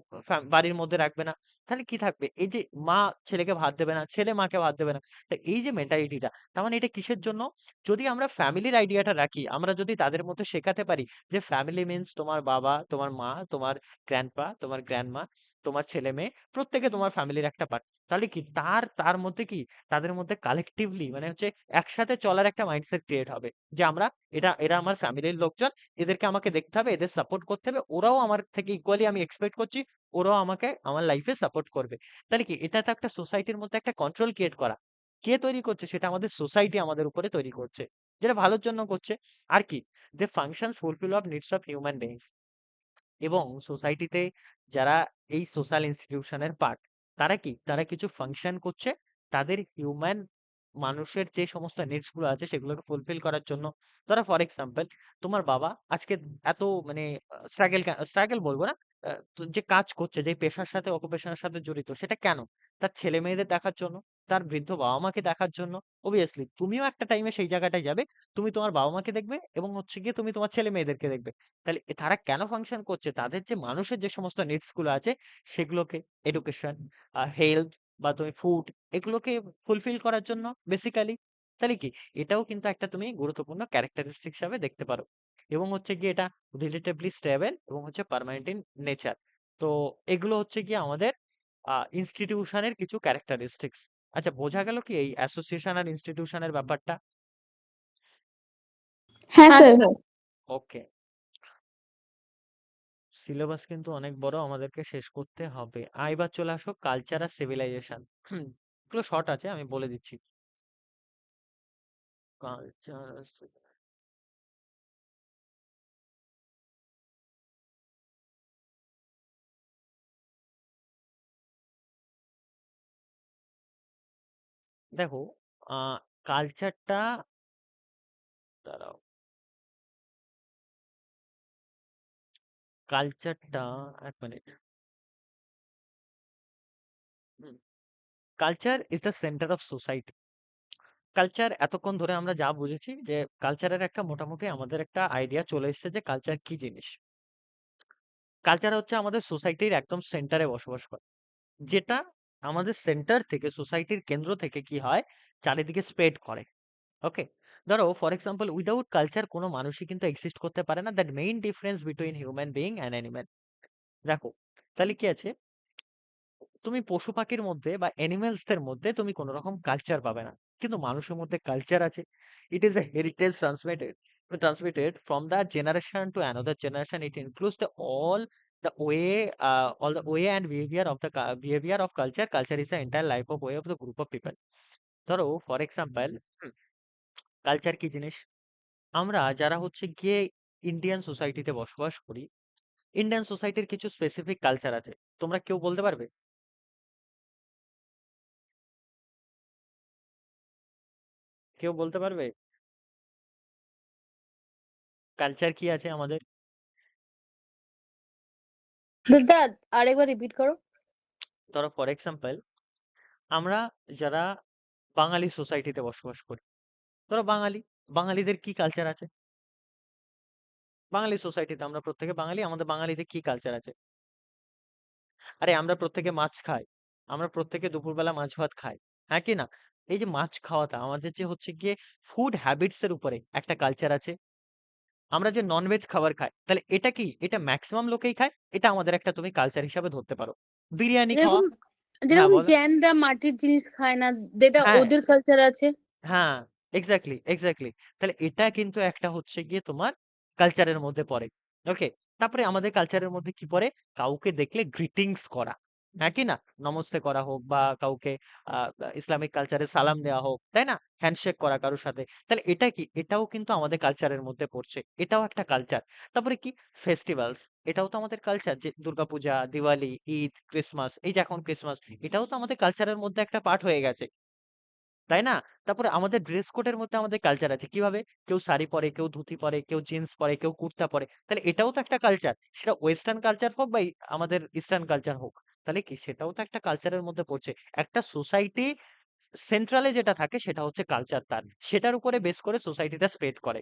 বাড়ির মধ্যে রাখবে না, তাহলে কি থাকবে? এই যে মা ছেলেকে ভাত দেবে না, ছেলে মাকে ভাত দেবে না। তা এই যে মেন্টালিটিটা, তার মানে এটা কিসের জন্য? যদি আমরা ফ্যামিলির আইডিয়াটা রাখি, আমরা যদি তাদের মধ্যে শেখাতে পারি যে ফ্যামিলি মিন্স তোমার বাবা, তোমার মা, তোমার গ্র্যান্ডপা, তোমার গ্র্যান্ডমা, তোমার ছেলে মেয়ে, প্রত্যেকে তোমার ফ্যামিলির একটা পার্ট, তাহলে কি তার তার মধ্যে কি তাদের মধ্যে কালেকটিভলি মানে হচ্ছে একসাথে চলার একটা মাইন্ডসেট ক্রিয়েট হবে যে আমরা এরা আমার ফ্যামিলির লোকজন, এদেরকে আমাকে দেখতে হবে, এদের সাপোর্ট করতে হবে, ওরাও আমার থেকে ইকুয়ালি আমি এক্সপেক্ট করছি ওরাও আমাকে আমার লাইফে সাপোর্ট করবে। তাহলে কি এটা তো একটা সোসাইটির মধ্যে একটা কন্ট্রোল ক্রিয়েট করা। কে তৈরি করছে? সেটা আমাদের সোসাইটি আমাদের উপরে তৈরি করছে, যেটা ভালোর জন্য করছে। আর কি, যে functions fulfil of needs of human beings. এবং সোসাইটিতে যারা এই সোশ্যাল ইনস্টিটিউশনের পার্ট, তারা কি তারা কিছু ফাংশন করছে তাদের হিউম্যান মানুষের যে সমস্ত নিডস গুলো আছে সেগুলোকে ফুলফিল করার জন্য। ধরো ফর এক্সাম্পল, তোমার বাবা আজকে এত মানে স্ট্রাগল স্ট্রাগল বলবো না, তো যে কাজ করছে, যে পেশার সাথে অকুপেশনের সাথে জড়িত, সেটা কেন? তার ছেলে মেয়েদের দেখার জন্য, তার বৃদ্ধ বাবা মাকে দেখার জন্য। অবভিয়াসলি তুমিও একটা টাইমে সেই জায়গাটায় যাবে, তুমি তোমার বাবা মাকে দেখবে এবং হচ্ছে গিয়ে তুমি তোমার ছেলে মেয়েদেরকে দেখবে। তাহলে তারা কেন ফাংশন করছে? তাদের যে মানুষের যে সমস্ত নিডস গুলো আছে সেগুলোকে, এডুকেশন, হেলথ, বা তুমি ফুড, এগুলোকে ফুলফিল করার জন্য বেসিক্যালি। তাহলে কি এটাও কিন্তু একটা তুমি গুরুত্বপূর্ণ ক্যারেক্টারিস্টিক হিসাবে দেখতে পারো। এবং হচ্ছে গিয়ে এটা রিলেটিভলি স্টেবল এবং হচ্ছে পার্মানেন্ট ইন নেচার। তো এগুলো হচ্ছে গিয়ে আমাদের ইনস্টিটিউশনের কিছু ক্যারেক্টারিস্টিক্স। আচ্ছা, বোঝা গেল কি এই অ্যাসোসিয়েশন আর ইনস্টিটিউশনের ব্যাপারটা? হ্যাঁ হ্যাঁ স্যার। স্যার। ওকে, সিলেবাস কিন্তু অনেক বড়, আমাদেরকে শেষ করতে হবে। এবার চলে আসো কালচার আর সিভিলাইজেশন। এগুলো শর্ট আছে, আমি বলে দিচ্ছি। কালচার, দেখো, কালচারটা, দাঁড়াও, কালচারটা, এক minute. Culture is the centre of society. Culture, এতক্ষণ ধরে আমরা যা বুঝেছি যে কালচারের একটা মোটামুটি আমাদের একটা আইডিয়া চলে এসেছে যে কালচার কি জিনিস। কালচার হচ্ছে আমাদের সোসাইটির একদম সেন্টারে বসবাস করে, যেটা আমাদের সেন্টার থেকে, সোসাইটির কেন্দ্র থেকে কি হয়, চারিদিকে স্প্রেড করে। ওকে, ধরো ফর এক্সাম্পল, উইদাউট কালচার কোনো মানুষই কিন্তু এক্সিস্ট করতে পারে না। That main difference between human being and animal. দেখো, তাহলে কি আছে, তুমি পশু পাখির মধ্যে বা অ্যানিমেলসদের মধ্যে তুমি কোনো রকম কালচার পাবে না, কিন্তু মানুষের মধ্যে কালচার আছে। It is a heritage transmitted from the generation to another generation. It includes the all the way and behavior of culture. Culture is the entire life of way of the group of people. ধরো ফর এক্সাম্পল, কালচার কি জিনিস? আমরা যারা হচ্ছে গিয়ে ইন্ডিয়ান সোসাইটিতে বসবাস করি, ইন্ডিয়ান সোসাইটির কিছু স্পেসিফিক কালচার আছে। তোমরা কেউ বলতে পারবে? কেউ বলতে পারবে কালচার কি আছে আমাদের? দাদা আরেকবার রিপিট করো। ধরো ফর এক্সাম্পল, আমরা যারা বাঙালি সোসাইটিতে বসবাস করি, ধরো বাঙালিদের কি কালচার আছে? বাঙালি সোসাইটিতে আমরা প্রত্যেকে বাঙালি, আমাদের বাঙালিদের কি কালচার আছে? আরে আমরা প্রত্যেকে মাছ খাই, আমরা প্রত্যেকে দুপুরবেলা মাছ ভাত খাই, হ্যাঁ কি না? এই যে মাছ খাওয়াটা আমাদের যে হচ্ছে গিয়ে ফুড হ্যাবিটস এর উপরে একটা কালচার আছে। আমরা যে ননভেজ খাবার খাই, তাহলে এটা কি, এটা ম্যাক্সিমাম লোকেই খায়, এটা আমাদের একটা তুমি কালচার হিসাবে ধরতে পারো। বিরিয়ানি খাওয়া। যেরকম হ্যাঁ যেরকম বলো। জৈনরা মাটির জিনিস খায় না, যেটা হ্যাঁ ওদের কালচার আছে। হ্যাঁ, এক্স্যাক্টলি এক্স্যাক্টলি। তাহলে এটা কিন্তু একটা হচ্ছে গিয়ে তোমার কালচারের মধ্যে পড়ে। ওকে। তারপরে আমাদের কালচারের মধ্যে কি পড়ে? কাউকে দেখলে গ্রিটিংস করা, হ্যাঁ কি না? নমস্তে করা হোক বা কাউকে ইসলামিক কালচারে সালাম দেওয়া হোক, তাই না? হ্যান্ডশেক করা কারোর সাথে। তাহলে এটা কি? এটাও কিন্তু আমাদের কালচারের মধ্যে পড়ছে। এটাও একটা কালচার। তারপরে কি? ফেস্টিভ্যালস, এটাও তো আমাদের কালচার। যে দুর্গাপূজা, দিওয়ালি, ঈদ, ক্রিসমাস, এই যে এখন ক্রিসমাস, এটাও তো আমাদের কালচারের মধ্যে একটা পার্ট হয়ে গেছে, তাই না? তারপরে আমাদের ড্রেস কোডের মধ্যে আমাদের কালচার আছে। কিভাবে? কেউ শাড়ি পরে, কেউ ধুতি পরে, কেউ জিন্স পরে, কেউ কুর্তা পরে। তাহলে এটাও তো একটা কালচার। সেটা ওয়েস্টার্ন কালচার হোক বা আমাদের ইস্টার্ন কালচার হোক। তাহলে কি? সেটাও তো একটা কালচারের মধ্যে পড়ছে। একটা সোসাইটি সেন্ট্রালে যেটা থাকে সেটা হচ্ছে কালচার তার। সেটার উপরে বেস করে সোসাইটিটা স্প্রেড করে।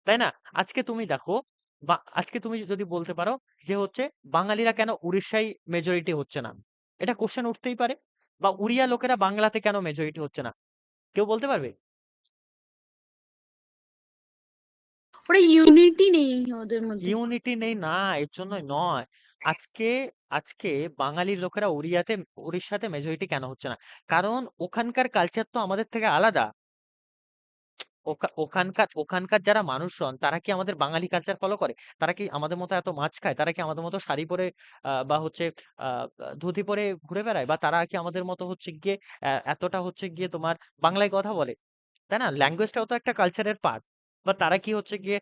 তাই না? আজকে তুমি দেখো, বা আজকে তুমি যদি বলতে পারো যে হচ্ছে বাঙালিরা কেন উড়িষ্যায় মেজরিটি হচ্ছে না? এটা কোশ্চেন উঠতেই পারে। বা উড়িয়া লোকেরা বাংলাতে কেন মেজরিটি হচ্ছে না? কেউ বলতে পারবে? ওরা ইউনিটি নেই ওদের মধ্যে। ইউনিটি নেই না, এর জন্যই নয়। আজকে আজকে বাঙালির লোকেরা উড়িষ্যাতে মেজরিটি কেন হচ্ছে না? কারণ ওখানকার কালচার তো আমাদের থেকে আলাদা। ওখানকার ওখানকার যারা মানুষজন তারা কি আমাদের বাঙালি কালচার ফলো করে? তারা কি আমাদের মতো এত মাছ খায়? তারা কি আমাদের মতো শাড়ি পরে বা হচ্ছে ধুতি পরে ঘুরে বেড়ায়? বা তারা কি আমাদের মতো হচ্ছে গিয়ে এতটা হচ্ছে গিয়ে তোমার বাংলায় কথা বলে? তাই না? ল্যাঙ্গুয়েজটাও তো একটা কালচারের পার্ট। বা তারা কি হচ্ছে গিয়ে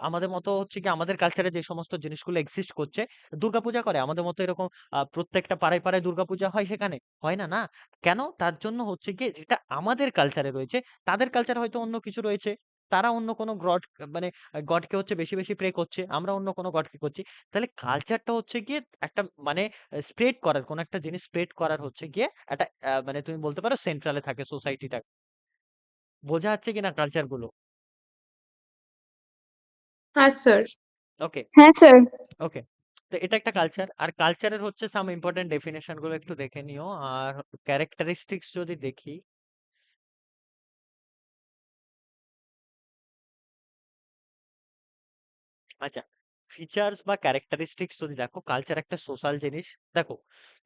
আমাদের মতো হচ্ছে গিয়ে আমাদের কালচারে যে সমস্ত জিনিসগুলো এক্সিস্ট করছে, দুর্গাপূজা করে আমাদের মতো এরকম প্রত্যেকটা পাড়ায় পাড়ায় দুর্গাপূজা হয় সেখানে? হয় না, না। কেন? তার জন্য হচ্ছে গিয়ে যেটা আমাদের কালচারে রয়েছে, তাদের কালচার হয়তো অন্য কিছু রয়েছে। তারা অন্য কোনো গড, মানে গডকে হচ্ছে বেশি, বেশি প্রে করছে। আমরা অন্য কোনো গডকে করছি। তাহলে কালচারটা হচ্ছে গিয়ে একটা মানে স্প্রেড করার, কোনো একটা জিনিস স্প্রেড করার হচ্ছে গিয়ে একটা মানে তুমি বলতে পারো সেন্ট্রালে থাকে সোসাইটিটা। বোঝা যাচ্ছে কিনা কালচার গুলো? হ্যাঁ স্যার। ওকে, হ্যাঁ স্যার। ওকে। তো এটা একটা কালচার। আর কালচারের হচ্ছে সাম ইম্পর্টেন্ট ডেফিনেশন গুলো একটু দেখে নিও। আর ক্যারেক্টারিস্টিক্স যদি দেখি, আচ্ছা, ফিচার্স বা ক্যারেক্টারিস্টিক্স যদি দেখো, কালচার একটা সোশ্যাল জিনিস। দেখো,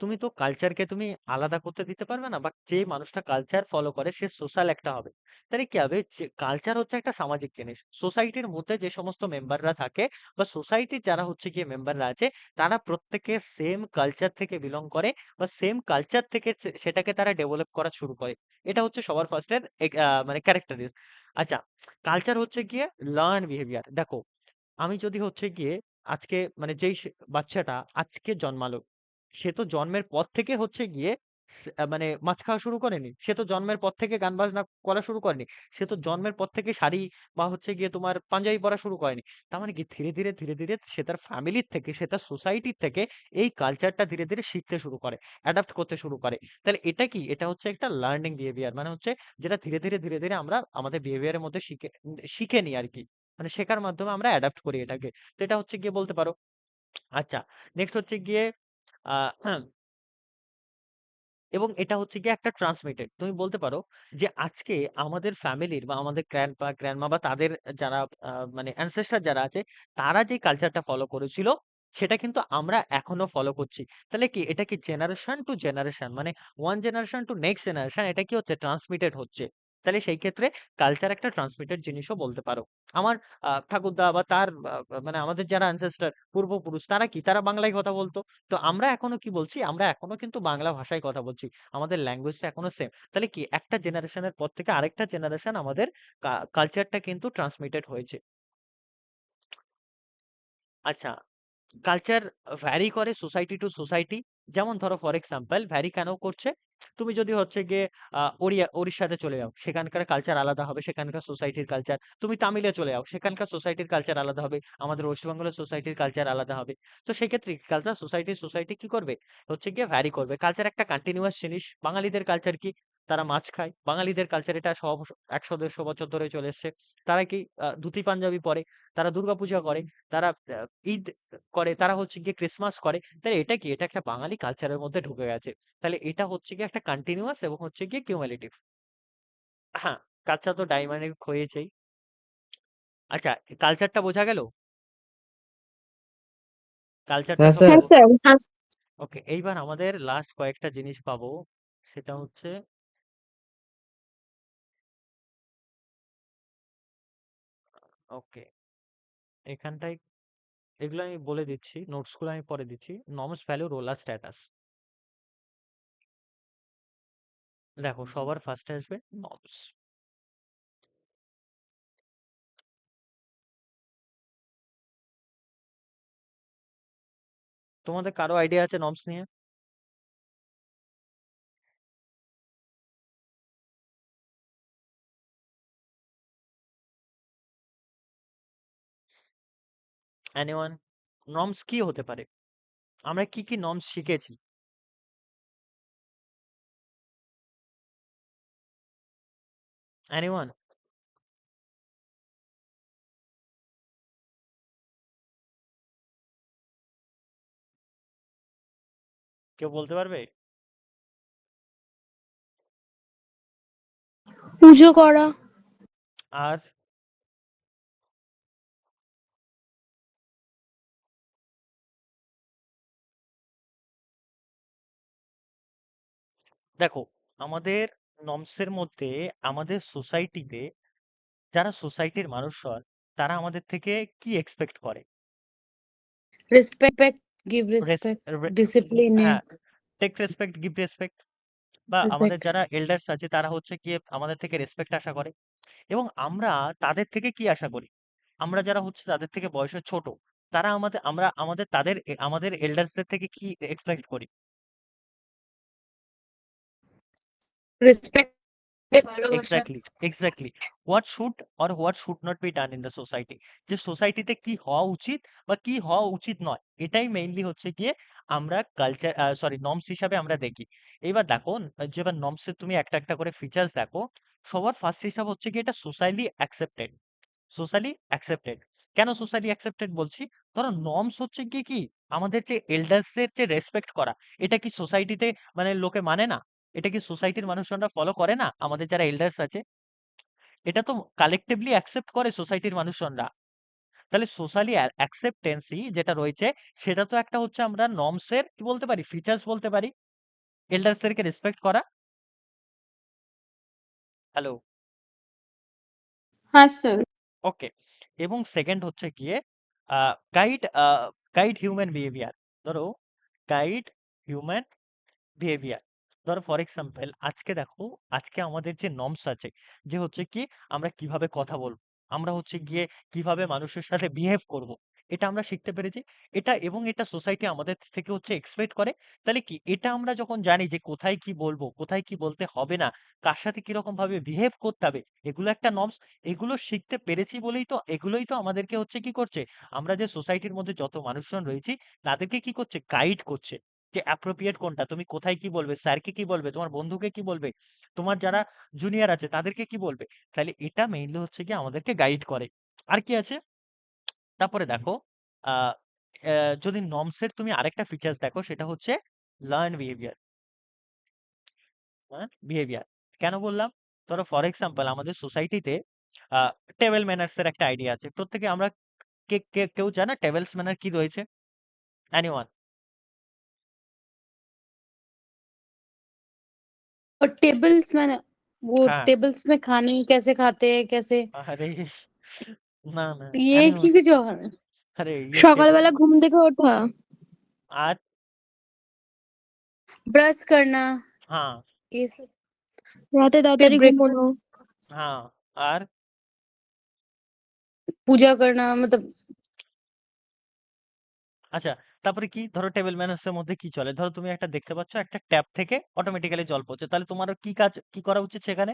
তুমি তো কালচারকে তুমি আলাদা করতে দিতে পারবে না, বা যে মানুষটা কালচার ফলো করে সে সোশ্যাল একটা হবে। তাহলে কি হবে? যে কালচার হচ্ছে একটা সামাজিক জিনিস। সোসাইটির মধ্যে যে সমস্ত মেম্বাররা থাকে বা সোসাইটির যারা হচ্ছে গিয়ে মেম্বাররা আছে, তারা প্রত্যেকে সেম কালচার থেকে বিলং করে বা সেম কালচার থেকে সেটাকে তারা ডেভেলপ করা শুরু করে। এটা হচ্ছে সবার ফার্স্টের মানে ক্যারেক্টারিস্টিক্স। আচ্ছা, কালচার হচ্ছে গিয়ে লার্ন বিহেভিয়ার। দেখো, আমি যদি হচ্ছে গিয়ে আজকে মানে যেই বাচ্চাটা আজকে জন্মালো, সে তো জন্মের পর থেকে হচ্ছে গিয়ে মানে মাছ খাওয়া শুরু করেনি। সে তো জন্মের পর থেকে গান বাজনা করা শুরু করেনি। সে তো জন্মের পর থেকে শাড়ি বা হচ্ছে গিয়ে তোমার পাঞ্জাবি পরা শুরু করেনি। তার মানে কি ধীরে ধীরে ধীরে ধীরে সে তার ফ্যামিলির থেকে, সে তার সোসাইটির থেকে এই কালচারটা ধীরে ধীরে শিখতে শুরু করে, অ্যাডাপ্ট করতে শুরু করে। তাহলে এটা কি? এটা হচ্ছে একটা লার্নিং বিহেভিয়ার, মানে হচ্ছে যেটা ধীরে ধীরে ধীরে ধীরে আমরা আমাদের বিহেভিয়ারের মধ্যে শিখে শিখে নিই আর কি। মানে শেখার মাধ্যমে আমরা অ্যাডাপ্ট করি এটাকে। তো এটা হচ্ছে গিয়ে বলতে পারো। আচ্ছা, নেক্সট হচ্ছে গিয়ে আহ এবং এটা হচ্ছে গিয়ে একটা ট্রান্সমিটেড। তুমি বলতে পারো যে আজকে আমাদের ফ্যামিলির বা আমাদের গ্র্যান্ডপা, গ্র্যান্ডমা বা তাদের যারা মানে অ্যানসেস্টর যারা আছে, তারা যে কালচারটা ফলো করেছিল, সেটা কিন্তু আমরা এখনো ফলো করছি। তাহলে কি? এটা কি জেনারেশন টু জেনারেশন, মানে one generation to next generation, এটা কি হচ্ছে? ট্রান্সমিটেড হচ্ছে। তাহলে সেই ক্ষেত্রে কালচার একটা ট্রান্সমিটেড জিনিসও বলতে পারো। আমার ঠাকুরদা বা তার মানে আমাদের যারা অ্যানসেস্টর, পূর্বপুরুষ, তারা কি? তারা বাংলায় কথা বলতো। তো আমরা এখনো কি বলছি? আমরা এখনো কিন্তু বাংলা ভাষায় কথা বলছি। আমাদের ল্যাঙ্গুয়েজটা এখনো সেম। তাহলে কি? একটা জেনারেশনের পর থেকে আরেকটা জেনারেশন আমাদের কালচারটা কিন্তু ট্রান্সমিটেড হয়েছে। আচ্ছা, কালচার ভ্যারি করে সোসাইটি টু সোসাইটি। যেমন ধরো ফর এক্সাম্পল ভ্যারি কেন করছে? তুমি যদি হচ্ছে গিয়ে ওড়িশাতে চলে যাও, সেখানকার কালচার আলাদা হবে, সেখানকার সোসাইটির কালচার। তুমি তামিলে চলে যাও, সেখানকার সোসাইটির কালচার আলাদা হবে, আমাদের ওয়েস্ট বেঙ্গলের সোসাইটির কালচার আলাদা হবে। তো সেক্ষেত্রে কালচার সোসাইটি কি করবে? হচ্ছে গিয়ে ভ্যারি করবে। কালচার একটা কন্টিনিউয়াস জিনিস। বাঙালিদের কালচার কি? তারা মাছ খায়। বাঙালিদের কালচার এটা 100-150 বছর ধরে চলে এসছে। তারা কি? ধুতি পাঞ্জাবি পরে, তারা দুর্গাপূজা করে, তারা ঈদ করে, তারা হচ্ছে গিয়ে ক্রিসমাস করে। তাহলে এটা কি? এটা একটা বাঙালি কালচারের মধ্যে ঢুকে গেছে। তাহলে এটা হচ্ছে গিয়ে একটা কন্টিনিউয়াস এবং হচ্ছে গিয়ে কিউমুলেটিভ। হ্যাঁ, কালচার তো ডাইনামিক হয়েছেই। আচ্ছা, কালচারটা বোঝা গেল? কালচারটা হ্যাঁ সবার স্যার। হ্যাঁ স্যার। ওকে, এইবার আমাদের লাস্ট কয়েকটা জিনিস পাবো, সেটা হচ্ছে ওকে এখানটায় এগুলো আমি বলে দিচ্ছি, নোটসগুলো আমি পরে দিচ্ছি। নর্মস ভ্যালু রোল আর স্ট্যাটাস। দেখো সবার ফার্স্টে আসবে নর্মস। তোমাদের কারো আইডিয়া আছে নর্মস নিয়ে? এনিওয়ান? নর্মস কি হতে পারে? আমরা কি কি নর্মস শিখেছি? এনিওয়ান? কেউ বলতে পারবে? পুজো করা। আর দেখো, আমাদের নর্মসের মধ্যে আমাদের সোসাইটিতে যারা সোসাইটির মানুষ হয় তারা আমাদের থেকে কি এক্সপেক্ট করে? Respect, give রেস- respect, রে- discipline, হ্যাঁ, টেক রেসপেক্ট, গিভ রেসপেক্ট। বা আমাদের respect. যারা এল্ডার্স আছে তারা হচ্ছে গিয়ে আমাদের থেকে রেসপেক্ট আশা করে। এবং আমরা তাদের থেকে কি আশা করি? আমরা যারা হচ্ছে তাদের থেকে বয়সে ছোট, তারা আমাদের এল্ডার্সদের থেকে কি এক্সপেক্ট করি? Respect, ভালোবাসা। Exactly, exactly. What should not be done in the society, যে সোসাইটিতে কি হওয়া উচিত বা কি হওয়া উচিত নয়, এটাই মেইনলি হচ্ছে গিয়ে আমরা কালচার নর্মস হিসাবে আমরা দেখি। এবার দেখো, যেবার নর্মসের তুমি একটা একটা করে ফিচার্স দেখো, সবার ফার্স্ট হিসাব হচ্ছে কি এটা সোশ্যালি অ্যাকসেপ্টেড। Socially accepted. কেন সোশ্যালি অ্যাকসেপ্টেড বলছি? ধরো নর্মস হচ্ছে কি কি আমাদের যে এল্ডার্সদের যে রেসপেক্ট করা, এটা কি সোসাইটিতে মানে লোকে মানে না? এটা কি সোসাইটির মানুষজনরা ফলো করে না? আমাদের যারা এল্ডার্স আছে, এটা তো কালেকটিভলি অ্যাকসেপ্ট করে সোসাইটির মানুষজনরা। তাহলে সোশ্যালি অ্যাকসেপ্টেন্সি যেটা রয়েছে, সেটা তো একটা হচ্ছে আমরা নর্মসের কি বলতে পারি, ফিচার্স বলতে পারি, এল্ডার্সদেরকে রেসপেক্ট করা। হ্যালো? হ্যাঁ স্যার। ওকে। এবং সেকেন্ড হচ্ছে গিয়ে গাইড গাইড হিউম্যান বিহেভিয়ার। ধরো গাইড হিউম্যান বিহেভিয়ার। ধরো ফর এক্সাম্পল আজকে দেখো, আজকে আমাদের যে নর্মস আছে, যে হচ্ছে কি আমরা কিভাবে কথা বলবো, আমরা হচ্ছে গিয়ে কিভাবে মানুষের সাথে বিহেভ করব, এটা আমরা শিখতে পেরেছি। এটা সোসাইটি আমাদের থেকে হচ্ছে এক্সপেক্ট করে। তাহলে কি এটা আমরা যখন জানি যে কোথায় কি বলবো, কোথায় কি বলতে হবে না, কার সাথে কিরকম ভাবে বিহেভ করতে হবে, এগুলো একটা নর্মস। এগুলো শিখতে পেরেছি বলেই তো এগুলোই তো আমাদেরকে হচ্ছে কি করছে, আমরা যে সোসাইটির মধ্যে যত মানুষজন রয়েছি তাদেরকে কি করছে, গাইড করছে যে অ্যাপ্রোপ্রিয়েট কোনটা, তুমি কোথায় কি বলবে, স্যারকে কি বলবে, তোমার বন্ধুকে কি বলবে, তোমার যারা জুনিয়র আছে তাদেরকে কি বলবে। তাহলে এটা মেইনলি হচ্ছে কি আমাদেরকে গাইড করে। আর কি আছে? তারপরে দেখো, আহ যদি নর্মসের তুমি আরেকটা ফিচার্স দেখো, সেটা হচ্ছে লার্ন বিহেভিয়ার। বিহেভিয়ার কেন বললাম? ধরো ফর এক্সাম্পল আমাদের সোসাইটিতে টেবিল ম্যানার্স এর একটা আইডিয়া আছে প্রত্যেকে আমরা। কেউ জানে টেবিলস ম্যানার কি রয়েছে? এনিওয়ান? और टेबल्स में वो হ্যাঁ। टेबल्स में खाने कैसे खाते हैं कैसे আরে না না, ये এনিওয়ান? की कुछ और আরে ইয়ে টেবিল। সকালবেলা ঘুম থেকে ওঠা। আর ब्रश करना হ্যাঁ। ये सब রাতে फिर তাড়াতাড়ি ब्रेकफास्ट হুম। ঘুমানো। হ্যাঁ। আর पूजा करना मतलब আচ্ছা, তারপরে কি ধরো টেবিল ম্যানার্স এর মধ্যে কি চলে, ধরো তুমি একটা দেখতে পাচ্ছ একটা ট্যাপ থেকে অটোমেটিক্যালি জল পড়ছে, তাহলে তোমার কি করা উচিত সেখানে?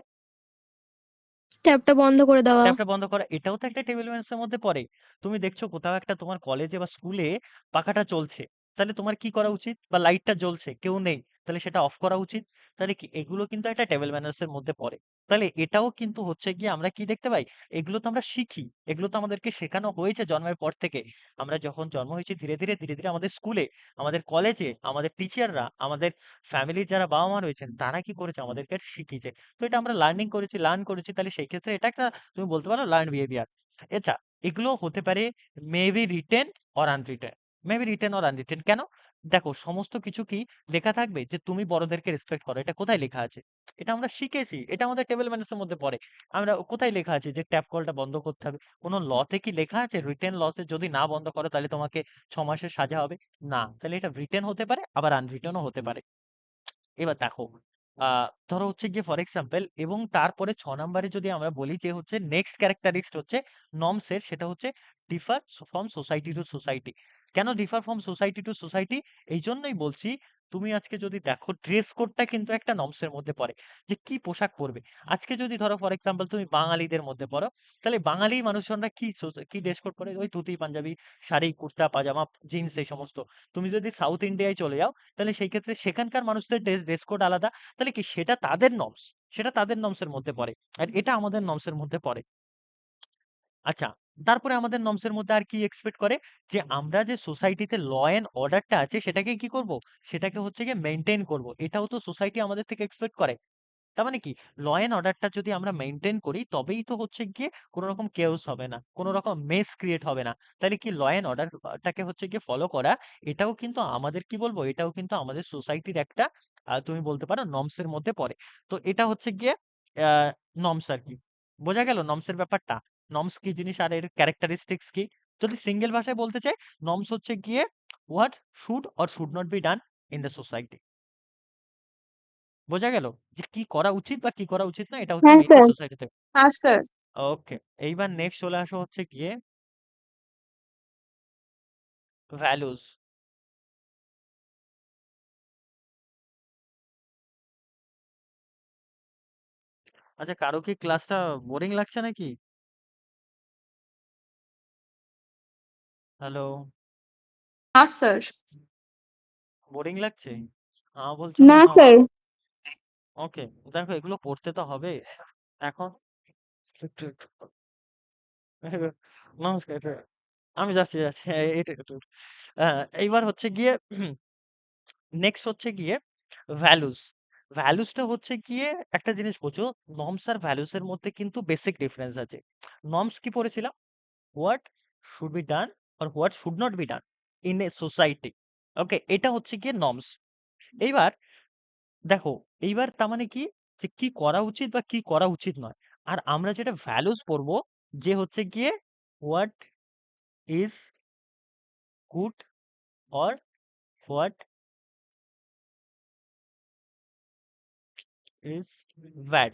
ট্যাপটা বন্ধ করে দেওয়া। ট্যাপটা বন্ধ করা, এটাও তো একটা টেবিল ম্যানার্স এর মধ্যে পড়ে। তুমি দেখছো কোথাও একটা তোমার কলেজে বা স্কুলে পাখাটা চলছে, তাহলে তোমার কি করা উচিত? বা লাইটটা জ্বলছে, কেউ নেই, তাহলে সেটা অফ করা উচিত। তাহলে কি এগুলো কিন্তু একটা টেবিল ম্যানার্স এর মধ্যে পড়ে। তাহলে এটাও কিন্তু হচ্ছে গিয়ে আমরা কি দেখতে পাই, এগুলো তো আমরা শিখি, এগুলো তো আমাদেরকে শেখানো হয়েছে জন্মের পর থেকে। আমরা যখন জন্ম হয়েছি ধীরে ধীরে ধীরে ধীরে আমাদের স্কুলে, আমাদের কলেজে, আমাদের টিচাররা, আমাদের ফ্যামিলির যারা বাবা মা রয়েছেন তারা কি করেছে, আমাদেরকে শিখিয়েছে। তো এটা আমরা লার্ন করেছি, তাহলে সেই ক্ষেত্রে এটা একটা তুমি বলতে পারো লার্ন বিহেভিয়ার। আচ্ছা, এগুলো হতে পারে maybe written or unwritten. Maybe written or unwritten কেন? দেখো সমস্ত কিছু কি লেখা থাকবে যে তুমি বড়দেরকে রেসপেক্ট করো, এটা কোথায় লেখা আছে? এটা আমরা শিখেছি, এটা আমাদের টেবিল ম্যানার্সের মধ্যে পড়ে। আমরা কোথায় লেখা আছে যে ট্যাপ কলটা বন্ধ করতে হবে? কোনো লতে কি লেখা আছে রিটেন লতে যদি না বন্ধ করো তাহলে তোমাকে 6 মাসের সাজা হবে? না। তাহলে এটা রিটেন হতে পারে আবার আনরিটেনও হতে পারে। এবার দেখো ধরো হচ্ছে গিয়ে ফর এক্সাম্পল, এবং তারপরে 6 নম্বরে যদি আমরা বলি যে হচ্ছে নেক্সট ক্যারেক্টারিস্ট হচ্ছে নর্মসের, সেটা হচ্ছে differ from society to society. কেন differ from society to society? এই জন্যই বলছি, তুমি আজকে যদি দেখো ড্রেস কোডটা কিন্তু একটা নর্মসের মধ্যে পড়ে, যে কি পোশাক পরবে। আজকে যদি ধরো ফর এক্সাম্পল তুমি বাঙালিদের মধ্যে পড়ো, তাহলে বাঙালি মানুষজনরা কি ড্রেস কোড পরে? ওই ধুতি পাঞ্জাবি, শাড়ি কুর্তা পাজামা জিন্স এই সমস্ত। তুমি যদি সাউথ ইন্ডিয়ায় চলে যাও, তাহলে সেই ক্ষেত্রে সেখানকার মানুষদের ড্রেস কোড আলাদা। তাহলে কি সেটা তাদের নর্মস, সেটা তাদের নর্মসের মধ্যে পড়ে, আর এটা আমাদের নর্মসের মধ্যে পড়ে। আচ্ছা, তারপরে আমাদের নর্মসের মধ্যে আর কি এক্সপেক্ট করে? যে আমরা যে সোসাইটিতে ল এন্ড অর্ডারটা আছে সেটাকে কি করব? সেটাকে হচ্ছে গিয়ে মেইনটেইন করব। এটাও তো সোসাইটি আমাদের থেকে এক্সপেক্ট করে। তার মানে কি, ল এন্ড অর্ডারটা যদি আমরা মেইনটেইন করি তবেই তো হচ্ছে গিয়ে কোনো রকম কেওস হবে না, কোনো রকম মেস ক্রিয়েট হবে না। তাহলে কি ল এন্ড অর্ডারটাকে হচ্ছে গিয়ে ফলো করা, এটাও কিন্তু আমাদের কি বলবো, এটাও কিন্তু আমাদের সোসাইটির একটা তুমি বলতে পারো নর্মসের মধ্যে পড়ে। তো এটা হচ্ছে গিয়ে নর্মস আর কি। বোঝা গেল নর্মসের ব্যাপারটা? নর্মস কি জিনিস আর এর ক্যারেক্টারিস্টিক্স কি? যদি সিঙ্গেল ভাষায় বলতে চাই, নর্মস হচ্ছে গিয়ে what should or should not be done in the society. বোঝা গেল যে কি করা উচিত বা কি করা উচিত না, এটা হচ্ছে হ্যাঁ মেইনলি স্যার। সোসাইটিতে। হ্যাঁ স্যার। ওকে, এইবার নেক্সট চলে আসো হচ্ছে গিয়ে ভ্যালুস। আচ্ছা, কারো কি ক্লাসটা বোরিং লাগছে নাকি? হ্যালো, হ্যাঁ স্যার। বোরিং লাগছে? হ্যাঁ বলছো না, না হ্যাঁ স্যার। বলো। ওকে, দেখো এগুলো পড়তে তো হবে এখন। একটু একটু নমস্কার, আমি যাচ্ছি এটা একটু। এইবার হচ্ছে গিয়ে নেক্সট হচ্ছে গিয়ে ভ্যালুস। ভ্যালুসটা হচ্ছে গিয়ে একটা জিনিস বোঝো, নর্মস আর ভ্যালুস এর মধ্যে কিন্তু বেসিক ডিফারেন্স আছে। নর্মস কি পড়েছিলাম? হোয়াট শুড বি ডান আর what should not be done in a society. Okay, এটা হচ্ছে গিয়ে নর্মস। এইবার দেখো, এইবার তার মানে কি, যে কি করা উচিত বা কি করা উচিত নয়। আর আমরা যেটা ভ্যালুস পড়বো, যে হচ্ছে গিয়ে what is good or what is bad,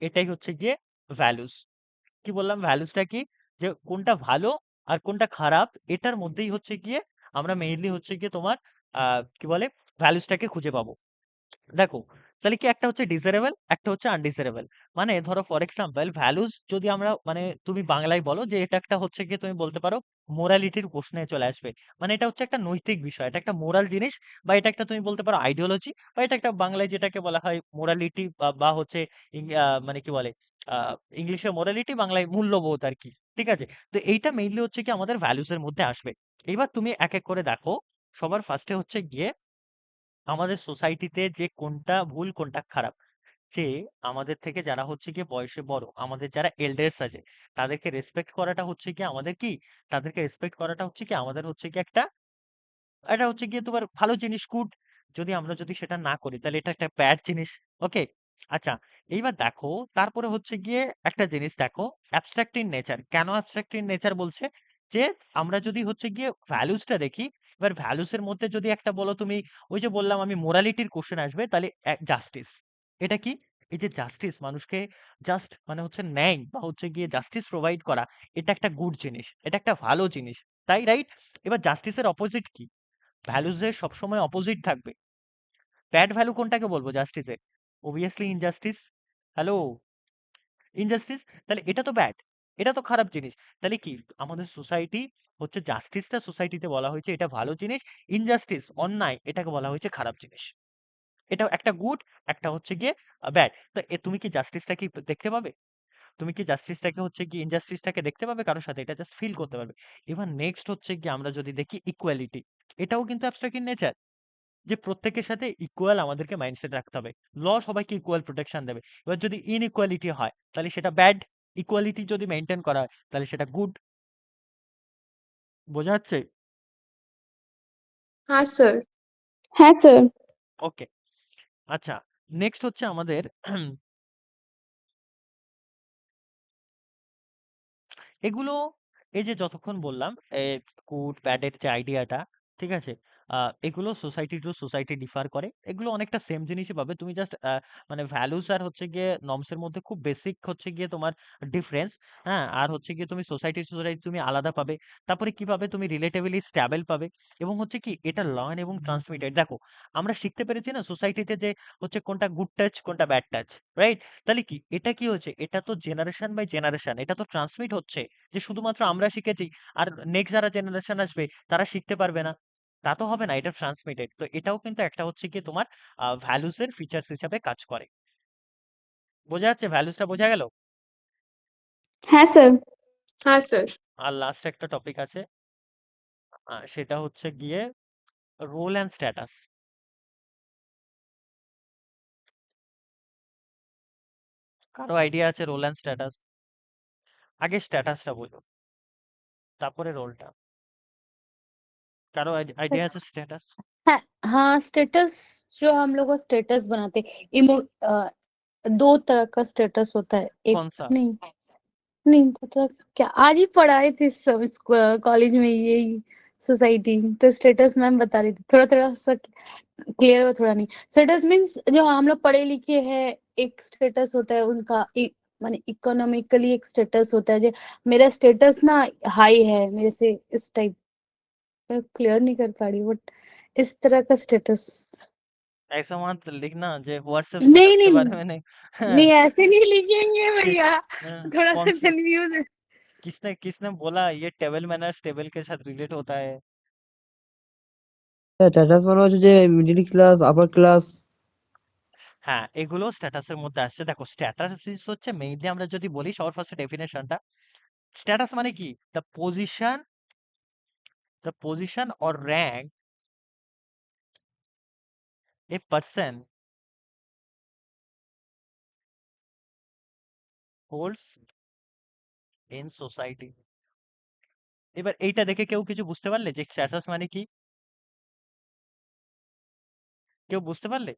এটাই হচ্ছে গিয়ে ভ্যালুস। কি বললাম, ভ্যালুসটা কি? যে কোনটা ভালো আর কোনটা খারাপ, এটার মধ্যেই হচ্ছে গিয়ে আমরা মেইনলি হচ্ছে গিয়ে তোমার কি বলে ভ্যালুসটাকে খুঁজে পাবো। দেখো, তাহলে কি একটা হচ্ছে ডিজারেবল, একটা হচ্ছে আনডিজারেবল। মানে ধরো ফর এক্সাম্পল ভ্যালুস যদি আমরা মানে তুমি বাংলায় বলো যে এটা একটা হচ্ছে গিয়ে তুমি বলতে পারো মোরালিটির প্রশ্নে চলে আসবে। মানে এটা হচ্ছে একটা নৈতিক বিষয়, এটা একটা মোরাল জিনিস, বা এটা একটা তুমি বলতে পারো আইডিওলজি, বা এটা একটা বাংলায় যেটাকে বলা হয় মোরালিটি, বা হচ্ছে মানে কি বলে ইংলিশে মোরালিটি, বাংলায় মূল্যবোধ আর কি। ঠিক আছে, তো এইটা মেইনলি হচ্ছে কি আমাদের ভ্যালুস এর মধ্যে আসবে। এবার তুমি এক এক করে দেখো, সবার ফার্স্টে হচ্ছে গিয়ে আমাদের সোসাইটিতে যে কোনটা ভুল কোনটা খারাপ। যে আমাদের থেকে যারা হচ্ছে গিয়ে বয়সে বড়, আমাদের যারা এল্ডার্স আছে, তাদেরকে রেসপেক্ট করাটা হচ্ছে কি আমাদের কি, তাদেরকে রেসপেক্ট করাটা হচ্ছে কি আমাদের হচ্ছে কি একটা, এটা হচ্ছে গিয়ে তোমার ভালো জিনিস, গুড। যদি আমরা যদি সেটা না করি তাহলে এটা একটা ব্যাড জিনিস। ওকে, আচ্ছা, এইবার দেখো, তারপরে হচ্ছে গিয়ে একটা জিনিস দেখো, অ্যাবস্ট্রাক্ট ইন নেচার। কেন অ্যাবস্ট্রাক্ট ইন নেচার বলছে? যে আমরা যদি হচ্ছে গিয়ে ভ্যালুসটা দেখি, এবার ভ্যালুসের মধ্যে যদি একটা বলো তুমি, ওই যে বললাম আমি মোরালিটির কোশ্চেন আসবে, তাহলে জাস্টিস। এটা কি? এই যে জাস্টিস, মানুষকে জাস্ট মানে হচ্ছে ন্যায় বা হচ্ছে গিয়ে জাস্টিস প্রোভাইড করা, এটা একটা গুড জিনিস, এটা একটা ভালো জিনিস, তাই রাইট? এবার জাস্টিসের অপোজিট কি? ভ্যালুজ এর সবসময় অপোজিট থাকবে। ব্যাড ভ্যালু কোনটাকে বলবো জাস্টিসের? Obviously injustice. Hello, injustice. তাহলে এটা তো ব্যাড, এটা তো খারাপ জিনিস। তাহলে কি আমাদের সোসাইটি হচ্ছে, জাস্টিসটা সোসাইটিতে বলা হয়েছে এটা ভালো জিনিস, ইনজাস্টিস অন্যায় এটাকে বলা হয়েছে খারাপ জিনিস। এটা একটা গুড, একটা হচ্ছে গিয়ে ব্যাড। তো তুমি কি জাস্টিসটা কি দেখতে পাবে? তুমি কি জাস্টিসটাকে হচ্ছে কি ইনজাস্টিসটাকে দেখতে পাবে কারোর সাথে? এটা জাস্ট ফিল করতে পারবে। এবার নেক্সট হচ্ছে গিয়ে আমরা যদি দেখি ইকুয়ালিটি, এটাও কিন্তু অ্যাবস্ট্রাক্ট ইন নেচার। যে প্রত্যেকের সাথে ইকুয়াল আমাদেরকে মাইন্ডসেট রাখতে হবে। ল সবাইকে ইকুয়াল প্রোটেকশন দেবে। এবার যদি ইনইকুয়ালিটি হয় তাহলে সেটা ব্যাড, ইকুয়ালিটি যদি মেনটেন করা হয় তাহলে সেটা গুড। বোঝা যাচ্ছে? হ্যাঁ স্যার। হ্যাঁ স্যার। ওকে, আচ্ছা, নেক্সট হচ্ছে আমাদের এগুলো, এই যে যতক্ষণ বললাম গুড ব্যাডের যে আইডিয়াটা, ঠিক আছে, এগুলো সোসাইটি টু সোসাইটি ডিফার করে, এগুলো অনেকটা সেম জিনিসই পাবে তুমি, জাস্ট মানে ভ্যালুস আর হচ্ছে গিয়ে নর্মসের মধ্যে খুব বেসিক হচ্ছে গিয়ে তোমার ডিফারেন্স। হ্যাঁ, আর হচ্ছে গিয়ে তুমি সোসাইটি টু সোসাইটি তুমি আলাদা পাবে। তারপরে কি পাবে তুমি, রিলেটিভলি স্ট্যাবল পাবে। এবং হচ্ছে কি এটা লার্ন এবং ট্রান্সমিটেড। দেখো আমরা শিখতে পেরেছি না সোসাইটিতে যে হচ্ছে কোনটা গুড টাচ কোনটা ব্যাড টাচ, রাইট? তাহলে কি এটা কি হচ্ছে, এটা তো জেনারেশন বাই জেনারেশন এটা তো ট্রান্সমিট হচ্ছে, যে শুধুমাত্র আমরা শিখেছি আর নেক্সট যারা জেনারেশন আসবে তারা শিখতে পারবে না, তা তো হবে না, এটা ট্রান্সমিটেড। তো এটাও কিন্তু একটা হচ্ছে কি তোমার ভ্যালুস এর ফিচার্স হিসাবে কাজ করে। বোঝা যাচ্ছে? ভ্যালুসটা বোঝা গেল? হ্যাঁ স্যার। হ্যাঁ স্যার। আর লাস্ট একটা টপিক আছে, সেটা হচ্ছে গিয়ে রোল অ্যান্ড স্ট্যাটাস। কারো আইডিয়া আছে রোল অ্যান্ড স্ট্যাটাস? আগে স্ট্যাটাসটা বোঝো, তারপরে রোলটা। কারো আইডিয়া আছে স্ট্যাটাস? हाँ हाँ स्टेटस, जो हम लोग को स्टेटस बनाते इमो दो तरह का स्टेटस होता है, एक कौन सा? नहीं नहीं मतलब क्या, आज ही पढ़ाए थे सब कॉलेज में यही सोसाइटी, तो स्टेटस मैम बता रही थी, थोड़ा थोड़ा सा क्लियर हो थोड़ा नहीं। स्टेटस मीन्स जो हम लोग पढ़े लिखे हैं, एक स्टेटस होता है उनका, माने इकोनॉमिकली एक स्टेटस होता है, जो मेरा स्टेटस ना हाई है मेरे से, इस टाइप, क्लियर नहीं कर पा रही बट इस तरह का स्टेटस। ऐसा मत लिखना जो व्हाट्सएप नहीं स्टेटस के नहीं बारे में नहीं। नहीं ऐसे नहीं लिखेंगे कि- भैया, थोड़ा कौन सा सा? कंफ्यूज है। किसने किसने बोला ये टेबल मैनर्स टेबल के साथ रिलेट होता है? স্ট্যাটাস মানে হচ্ছে যে মিডল ক্লাস আপার ক্লাস। হ্যাঁ, এগুলো স্ট্যাটাসের মধ্যে আসছে। দেখো স্ট্যাটাস হচ্ছে মেইনলি আমরা যদি বলি সবার ফার্স্টে ডেফিনেশনটা, স্ট্যাটাস মানে কি, the position or rank a person holds in society. এবার এইটা দেখে কেউ কিছু বুঝতে পারলে যে স্ট্যাটাস মানে কি? কেউ বুঝতে পারলে?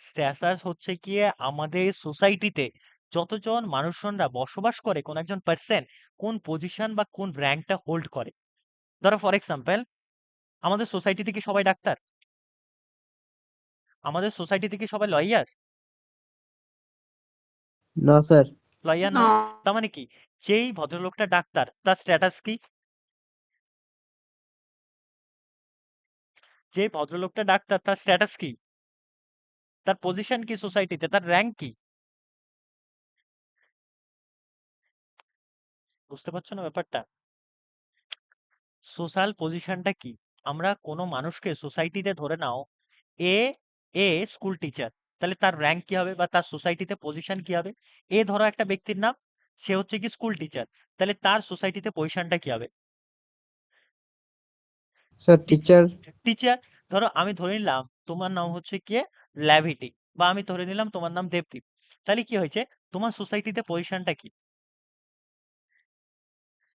স্ট্যাটাস হচ্ছে গিয়ে আমাদের সোসাইটিতে যতজন মানুষজনরা বসবাস করে, কোন একজন পার্সন কোন পজিশন বা কোন র্যাঙ্কটা হোল্ড করে। ধরো ফর এক্সাম্পল, আমাদের সোসাইটিতে কি সবাই ডাক্তার? আমাদের সোসাইটিতে কি সবাই লয়ার? না স্যার। লয়ার না। নয়। তার মানে কি, যেই ভদ্রলোকটা ডাক্তার তার স্ট্যাটাস কি? যে ভদ্রলোকটা ডাক্তার তার স্ট্যাটাস কি? তার পজিশন কি সোসাইটিতে, তার র্যাঙ্ক কি? বুঝতে পারছো না ব্যাপারটা? সোশ্যাল পজিশনটা কি? আমরা কোনো মানুষকে সোসাইটিতে ধরে নাও, এ এ স্কুল টিচার, তাহলে তার র্যাঙ্ক কি হবে বা তার সোসাইটিতে পজিশন কি হবে? এ ধরো একটা ব্যক্তির নাম, সে হচ্ছে কি স্কুল টিচার, তাহলে তার সোসাইটিতে পজিশনটা কি হবে? Sir teacher. টিচার। ধরো আমি ধরে নিলাম তোমার নাম হচ্ছে কি ল্যাভিটি, বা আমি ধরে নিলাম তোমার নাম দেবদীপ, তাহলে কি হয়েছে, তোমার সোসাইটিতে পজিশনটা কি?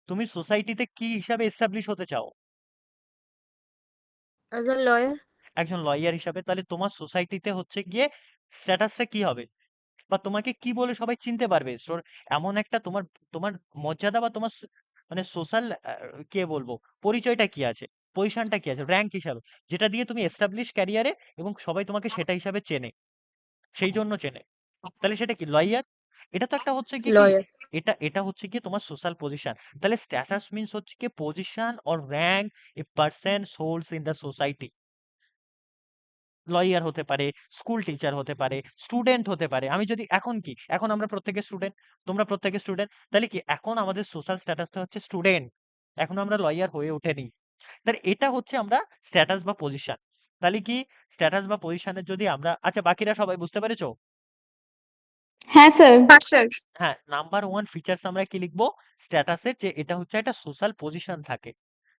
তুমি সোসাইটিতে কি হিসাবে এস্টাবলিশ হতে চাও? As a lawyer. একজন লয়ার হিসাবে। তাহলে তোমার সোসাইটিতে হচ্ছে গিয়ে স্ট্যাটাসটা কি হবে, বা তোমাকে কি বলে সবাই চিনতে পারবে? এমন একটা তোমার তোমার মর্যাদা বা তোমার মানে সোশ্যাল কে বলবো পরিচয়টা কি আছে, পজিশনটা কি আছে, র্যাঙ্ক হিসাবে, যেটা দিয়ে তুমি এস্টাবলিশ ক্যারিয়ারে এবং সবাই তোমাকে সেটা হিসাবে চেনে, সেই জন্য চেনে। তাহলে সেটা কি লয়ার? এটা তো একটা হচ্ছে কি लॉयर। এটা এটা হচ্ছে কি তোমার সোশ্যাল পজিশন। তাহলে স্ট্যাটাস মিন্স হচ্ছে কি position or rank a person holds in the society. Lawyer হতে পারে, স্কুল টিচার হতে পারে, স্টুডেন্ট হতে পারে। আমি যদি এখন কি, এখন আমরা প্রত্যেকে স্টুডেন্ট, তোমরা প্রত্যেকে স্টুডেন্ট, তাহলে কি এখন আমাদের সোশ্যাল স্ট্যাটাসটা হচ্ছে স্টুডেন্ট, এখন আমরা লয়ার হয়ে ওঠেনি। তাহলে এটা হচ্ছে আমরা স্ট্যাটাস বা পজিশন। তাহলে কি স্ট্যাটাস বা পজিশনের যদি আমরা, আচ্ছা বাকিরা সবাই বুঝতে পেরেছো? হ্যাঁ স্যার। হ্যাঁ স্যার। হ্যাঁ, নাম্বার ওয়ান ফিচার্স আমরা কি লিখবো স্ট্যাটাসের, যে এটা হচ্ছে একটা সোশ্যাল পজিশন থাকে,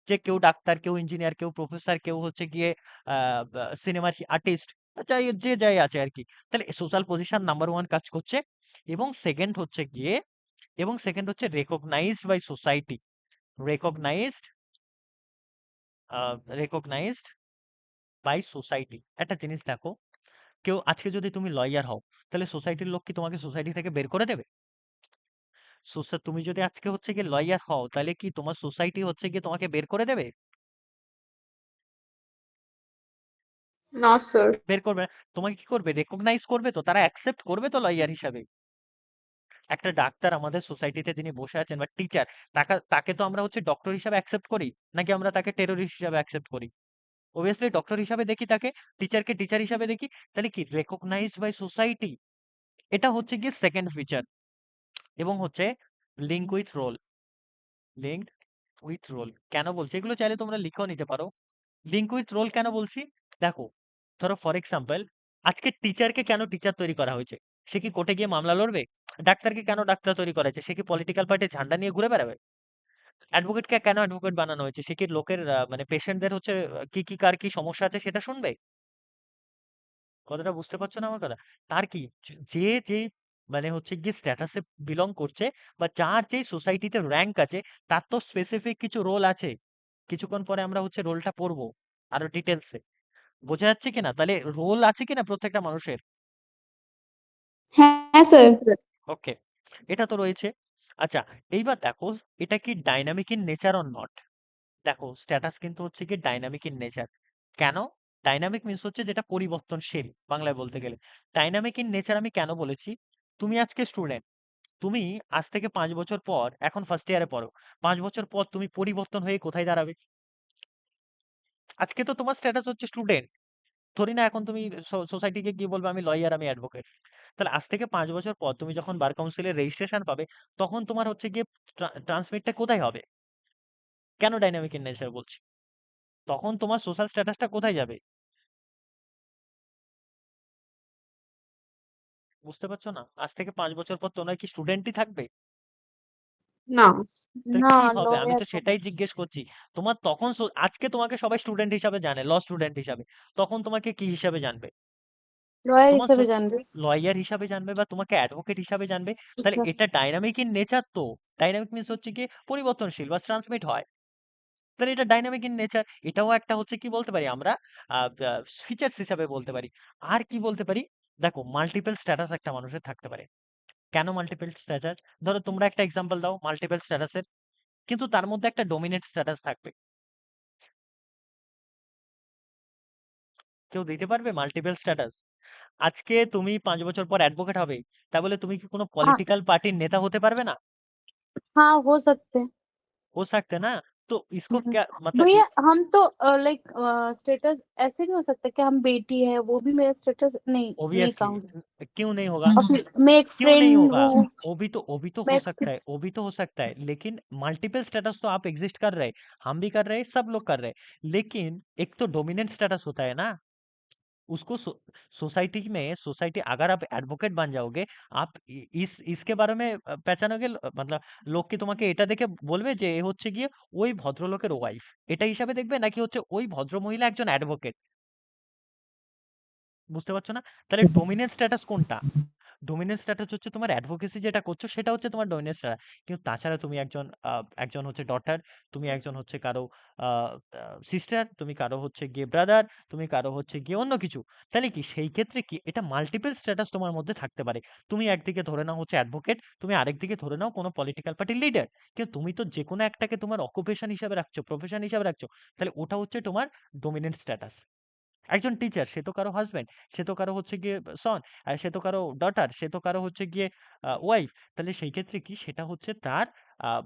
যে কেউ ডাক্তার, কেউ ইঞ্জিনিয়ার, কেউ প্রফেসর, কেউ হচ্ছে গিয়ে সিনেমার আর্টিস্ট, যাই যে যাই আছে আর কি। তাহলে সোশ্যাল পজিশন নাম্বার ওয়ান কাজ করছে। এবং সেকেন্ড হচ্ছে গিয়ে, এবং সেকেন্ড হচ্ছে recognised by society, recognised recognised by society. একটা জিনিস দেখো, কেউ আজকে যদি তুমি লয়ার হও, তাহলে সোসাইটির লোক কি তোমাকে সোসাইটি থেকে বের করে দেবে? তুমি যদি আজকে হচ্ছে গিয়ে লয়ার হও, তাহলে কি তোমার সোসাইটি হচ্ছে গিয়ে তোমাকে বের করে দেবে? না স্যার। বের করবে না। তোমাকে কি করবে? রেকগনাইজ করবে তো, তারা অ্যাকসেপ্ট করবে তো লয়ার হিসাবে। একটা ডাক্তার আমাদের সোসাইটিতে যিনি বসে আছেন বা টিচার, তাকে তাকে তো আমরা হচ্ছে ডক্টর হিসাবে অ্যাকসেপ্ট করি, নাকি আমরা তাকে টেররিস্ট হিসাবে অ্যাকসেপ্ট করি? অবভিয়াসলি ডক্টর হিসাবে দেখি তাকে, টিচারকে টিচার হিসাবে দেখি। তাহলে কি রেকগনাইজড বাই সোসাইটি, এটা হচ্ছে গিয়ে সেকেন্ড ফিচার। এবং হচ্ছে link with role. Linked with role কেন বলছি? এগুলো চাইলে তোমরা লিখেও নিতে পারো। লিঙ্ক উইথ রোল কেন বলছি? দেখো, ধরো ফর এক্সাম্পল, আজকে টিচারকে কেন টিচার তৈরি করা হয়েছে? সে কি কোর্টে গিয়ে মামলা লড়বে? ডাক্তারকে কেন ডাক্তার তৈরি করা হয়েছে? সে কি পলিটিক্যাল পার্টির ঝান্ডা নিয়ে ঘুরে বেড়াবে? অ্যাডভোকেটকে কেন অ্যাডভোকেট বানানো হয়েছে? সে কি লোকের মানে পেশেন্টদের হচ্ছে কি কি কার কি সমস্যা আছে সেটা শুনবে? কথাটা বুঝতে পারছো না আমার কথা? তার কি যে যে মানে হচ্ছে গিয়ে স্ট্যাটাসে বিলং করছে, বা যার যেই সোসাইটিতে র্যাঙ্ক আছে, তার তো স্পেসিফিক কিছু রোল আছে। কিছুক্ষণ পরে আমরা হচ্ছে রোলটা পড়বো আরো ডিটেলসে। বোঝা যাচ্ছে কিনা? তাহলে রোল আছে কিনা প্রত্যেকটা মানুষের? হ্যাঁ স্যার। ওকে, এটা তো রয়েছে। আচ্ছা, এইবার দেখো, এটা কি dynamic in nature or not? দেখো, স্ট্যাটাস কিন্তু হচ্ছে কি ডাইনামিক ইন নেচার। কেন? ডাইনামিক মিন্স হচ্ছে যেটা পরিবর্তনশীল, বাংলায় বলতে গেলে। ডাইনামিক ইন নেচার আমি কেন বলেছি? তুমি আজকে স্টুডেন্ট, তুমি আজ থেকে 5 বছর পর, এখন ফার্স্ট ইয়ারে পড়ো, 5 বছর পর তুমি পরিবর্তন হয়ে কোথায় দাঁড়াবে? আজকে তো তোমার স্ট্যাটাস হচ্ছে স্টুডেন্ট, ধরি না এখন তুমি সোসাইটিকে গিয়ে বলবে আমি লয়ার, আমি অ্যাডভোকেট। তাহলে আজ থেকে 5 বছর পর তুমি যখন বার কাউন্সিলের রেজিস্ট্রেশন পাবে, তখন তোমার হচ্ছে গিয়ে ট্রান্সমিটটা কোথায় হবে? কেন ডাইনামিক ইন নেচার বলছি? তখন তোমার সোশ্যাল স্ট্যাটাসটা কোথায় যাবে? বুঝতে পারছো না? আজ থেকে 5 বছর পর তোমরা কি স্টুডেন্টই থাকবে? না। তাহলে না কি হবে? আমি লয়ার তো সেটাই জিজ্ঞেস করছি। তোমার তখন আজকে তোমাকে সবাই স্টুডেন্ট হিসাবে জানে, ল স্টুডেন্ট হিসাবে। তখন তোমাকে কি হিসাবে জানবে? লয়ার তোমার হিসেবে জানবে। লয়ার হিসাবে জানবে, বা তোমাকে অ্যাডভোকেট হিসাবে জানবে। তাহলে এটা ডাইনামিক ইন নেচার তো। ডাইনামিক মিন্স হচ্ছে কি পরিবর্তনশীল বা ট্রান্সমিট হয়। তাহলে এটা ডাইনামিক ইন নেচার। এটাও একটা হচ্ছে কি বলতে পারি আমরা, ফিচার্স হিসাবে বলতে পারি। আর কি বলতে পারি? দেখো, মাল্টিপল স্ট্যাটাস একটা মানুষের থাকতে পারে। কেন মাল্টিপল স্ট্যাটাস? ধরো তোমরা একটা এক্সাম্পল দাও মাল্টিপল স্ট্যাটাসের, কিন্তু তার মধ্যে একটা ডোমিনেট স্ট্যাটাস থাকবে। কেউ দিতে পারবে মাল্টিপল স্ট্যাটাস? আজকে তুমি 5 বছর পর অ্যাডভোকেট হবে, তা বলে তুমি কি কোনো हाँ পলিটিক্যাল पार्टिर नेता होते पारবে ना? हाँ हो सकते हैं। हो सकते हैं ना? तो इसको हम्म। क्या मतलब भैया हम तो लाइक स्टेटस ऐसे नहीं हो सकता कि हम बेटी है वो भी मेरा स्टेटस नहीं ऑब्वियसली काउंट। क्यों नहीं होगा? और फिर मैं एक क्यों नहीं फ्रेंड होगा? हूँ। वो भी तो मैं हो एक सकता है, वो भी तो हो सकता है, लेकिन मल्टीपल स्टेटस तो आप एग्जिस्ट कर रहे हैं, हम भी कर रहे हैं, सब लोग कर रहे हैं। लेकिन एक तो डोमिनेंट स्टेटस होता है ना, उसको सोसाइटी में, सोसाइटी अगर आप एडवोकेट बन जाओगे, आप इस इसके बारे में পেঁচানোগে, मतलब লোক কি তোমাকে এটা দেখে বলবে যে এ হচ্ছে গিয়ে ওই ভদ্রলোকের ওয়াইফ, এটা হিসাবে দেখবে, নাকি হচ্ছে ওই ভদ্র মহিলা একজন অ্যাডভোকেট? বুঝতে পারছো না? তাহলে ডোমিনেন্ট স্ট্যাটাস কোনটা? ডোমিনেন্ট স্ট্যাটাস হচ্ছে তোমার অ্যাডভোকেসি যেটা করছো, সেটা হচ্ছে তোমার ডোমিনেন্ট স্ট্যাটাস। কিন্তু তাছাড়া তুমি একজন একজন হচ্ছে ডটার, তুমি একজন হচ্ছে কারো সিস্টার, তুমি কারো হচ্ছে গিয়ে ব্রাদার, তুমি কারো হচ্ছে গিয়ে অন্য কিছু। তাহলে কি সেই ক্ষেত্রে কি এটা মাল্টিপল স্ট্যাটাস তোমার মধ্যে থাকতে পারে? তুমি একদিকে ধরে নাও হচ্ছে অ্যাডভোকেট, তুমি আরেকদিকে ধরে নাও কোনো পলিটিক্যাল পার্টির লিডার। কিন্তু তুমি তো যে কোনো একটাকে তোমার অকুপেশন হিসাবে রাখছো, প্রফেশন হিসাবে রাখছো। তাহলে ওটা হচ্ছে তোমার ডোমিনেন্ট স্ট্যাটাস। একজন টিচার, সে তো কারো হাসব্যান্ড, সে তো কারো হচ্ছে গিয়ে সন, আর সে তো কারো ডটার, সে তো কারো হচ্ছে গিয়ে ওয়াইফ। তাহলে সেই ক্ষেত্রে কি সেটা হচ্ছে তার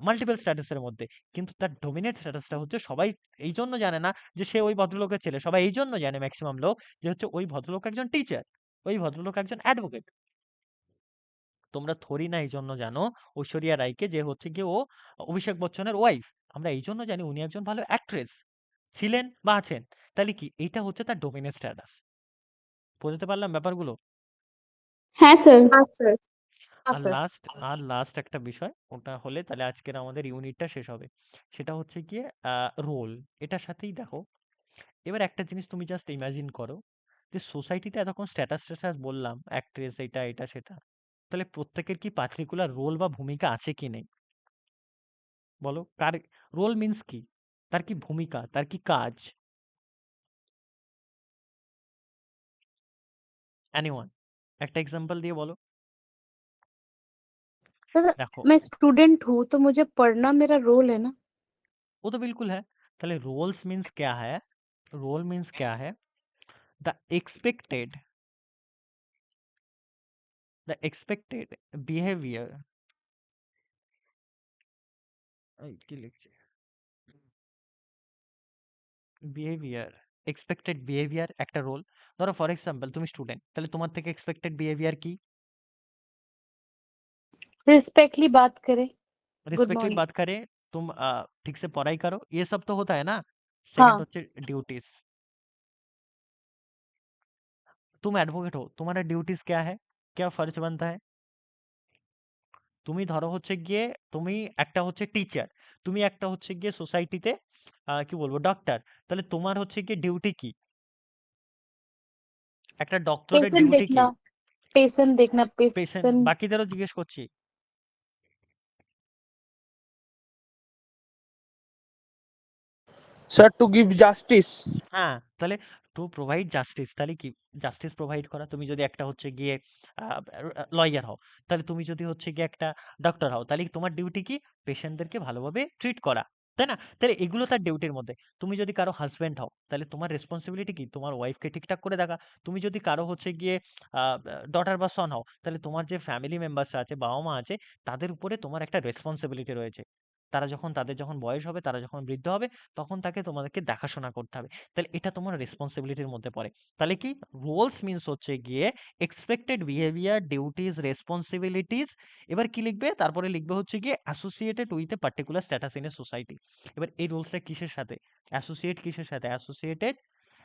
মাল্টিপল স্ট্যাটাসের মধ্যে। কিন্তু তার ডোমিনেট স্ট্যাটাসটা হচ্ছে সবাই এই জন্য জানে না যে সে ওই ভদ্রলোকের ছেলে, সবাই এই জন্য জানে ম্যাক্সিমাম লোক যে হচ্ছে ওই ভদ্রলোক একজন টিচার, ওই ভদ্রলোক একজন অ্যাডভোকেট। তোমরা থোড়ি না এই জন্য জানো ঐশ্বরিয়া রায়কে যে হচ্ছে গিয়ে ও অভিষেক বচ্চনের ওয়াইফ। আমরা এই জন্য জানি উনি একজন ভালো অ্যাক্ট্রেস ছিলেন বা আছেন। তাহলে কি এইটা হচ্ছে তার ডোমিনেট স্ট্যাটাস। বুঝতে পারলাম ব্যাপারগুলো? হ্যাঁ স্যার। আচ্ছা। हाँ আর सर। লাস্ট, একটা বিষয়, ওটা হলে তাহলে আজকের আমাদের ইউনিটটা শেষ হবে। সেটা হচ্ছে গিয়ে রোল। এটার সাথেই দেখো, এবার একটা জিনিস তুমি জাস্ট ইমাজিন করো, যে সোসাইটিতে এতক্ষণ স্ট্যাটাস স্ট্যাটাস বললাম, অ্যাক্ট্রেস, এটা এটা সেটা, তাহলে প্রত্যেকের কি পার্টিকুলার রোল বা ভূমিকা আছে কি নেই? বলো, কার রোল মিন্স কি, তার কি ভূমিকা, তার কি কাজ? এনিওয়ান একটা এক্সাম্পল দিয়ে বলো। दादा দেখো मैं स्टूडेंट हूँ तो मुझे पढ़ना मेरा रोल है ना। वो तो बिल्कुल है। তাহলে रोल्स मीन्स क्या है? रोल मीन्स क्या है? द एक्सपेक्टेड बिहेवियर কি লিখছে বিহেভিয়ার এক্সপেক্টেড বিহেভিয়ার একটা রোল। ধরো ফর এক্সাম্পল তুমি স্টুডেন্ট, তাহলে তোমার থেকে এক্সপেক্টেড বিহেভিয়ার কি? रिस्पेक्टली बात करे। Good respectively morning. बात करे, तुम ठीक से पढ़ाई करो, ये सब तो होता है ना। सेकंड हाँ হচ্ছে ड्यूटीज। तुम एडवोकेट हो, तुम्हारा ड्यूटीज क्या है, क्या फर्ज बनता है? তুমি ধরো হচ্ছে গিয়ে তুমি একটা হচ্ছে টিচার, তুমি একটা হচ্ছে গিয়ে সোসাইটিতে কি বলবো ডক্টর, তাহলে তোমার হচ্ছে গিয়ে ডিউটি কি? একটা ডক্টরের पेशेंट ডিউটি কি? देखना, पेशेंट देखना, পেশেন্ট, पेशेंट। বাকিদেরও জিজ্ঞেস করছি। Sir, to give justice. হ্যাঁ, তাহলে টু প্রোভাইড জাস্টিস, তাহলে কি জাস্টিস প্রোভাইড করা। তুমি যদি একটা হচ্ছে গিয়ে লয়ার হও, তাহলে তুমি যদি হচ্ছে গিয়ে একটা ডক্টর হও, তাহলে তোমার ডিউটি কি? পেশেন্টদেরকে ভালোভাবে ট্রিট করা, তাই না? তাহলে এগুলো তার ডিউটির মধ্যে। তুমি যদি কারো হাজব্যান্ড হও, তাহলে তোমার রেসপন্সিবিলিটি কি? তোমার ওয়াইফকে ঠিকঠাক করে দেখা। তুমি যদি কারো হচ্ছে গিয়ে ডটার বা সন হও, তাহলে তোমার যে ফ্যামিলি মেম্বার্সরা আছে, বাবা মা আছে, তাদের উপরে তোমার একটা রেসপন্সিবিলিটি রয়েছে। তাদের যখন বয়স হবে, তারা যখন বৃদ্ধ হবে, তখন তোমাদেরকে দেখাশোনা করতে হবে। তাহলে এটা তোমার রেসপন্সিবিলিটির মধ্যে পড়ে। তাহলে কি রোলস মিন্স হচ্ছে গিয়ে এক্সপেক্টেড বিহেভিয়ার, ডিউটিস, রেসপন্সিবিলিটিস। এবার কি লিখবে? তারপরে লিখবে হচ্ছে গিয়ে associated with a particular status in a society. এবার এই রোলসটা কিসের সাথে অ্যাসোসিয়েট? কিসের সাথে associated?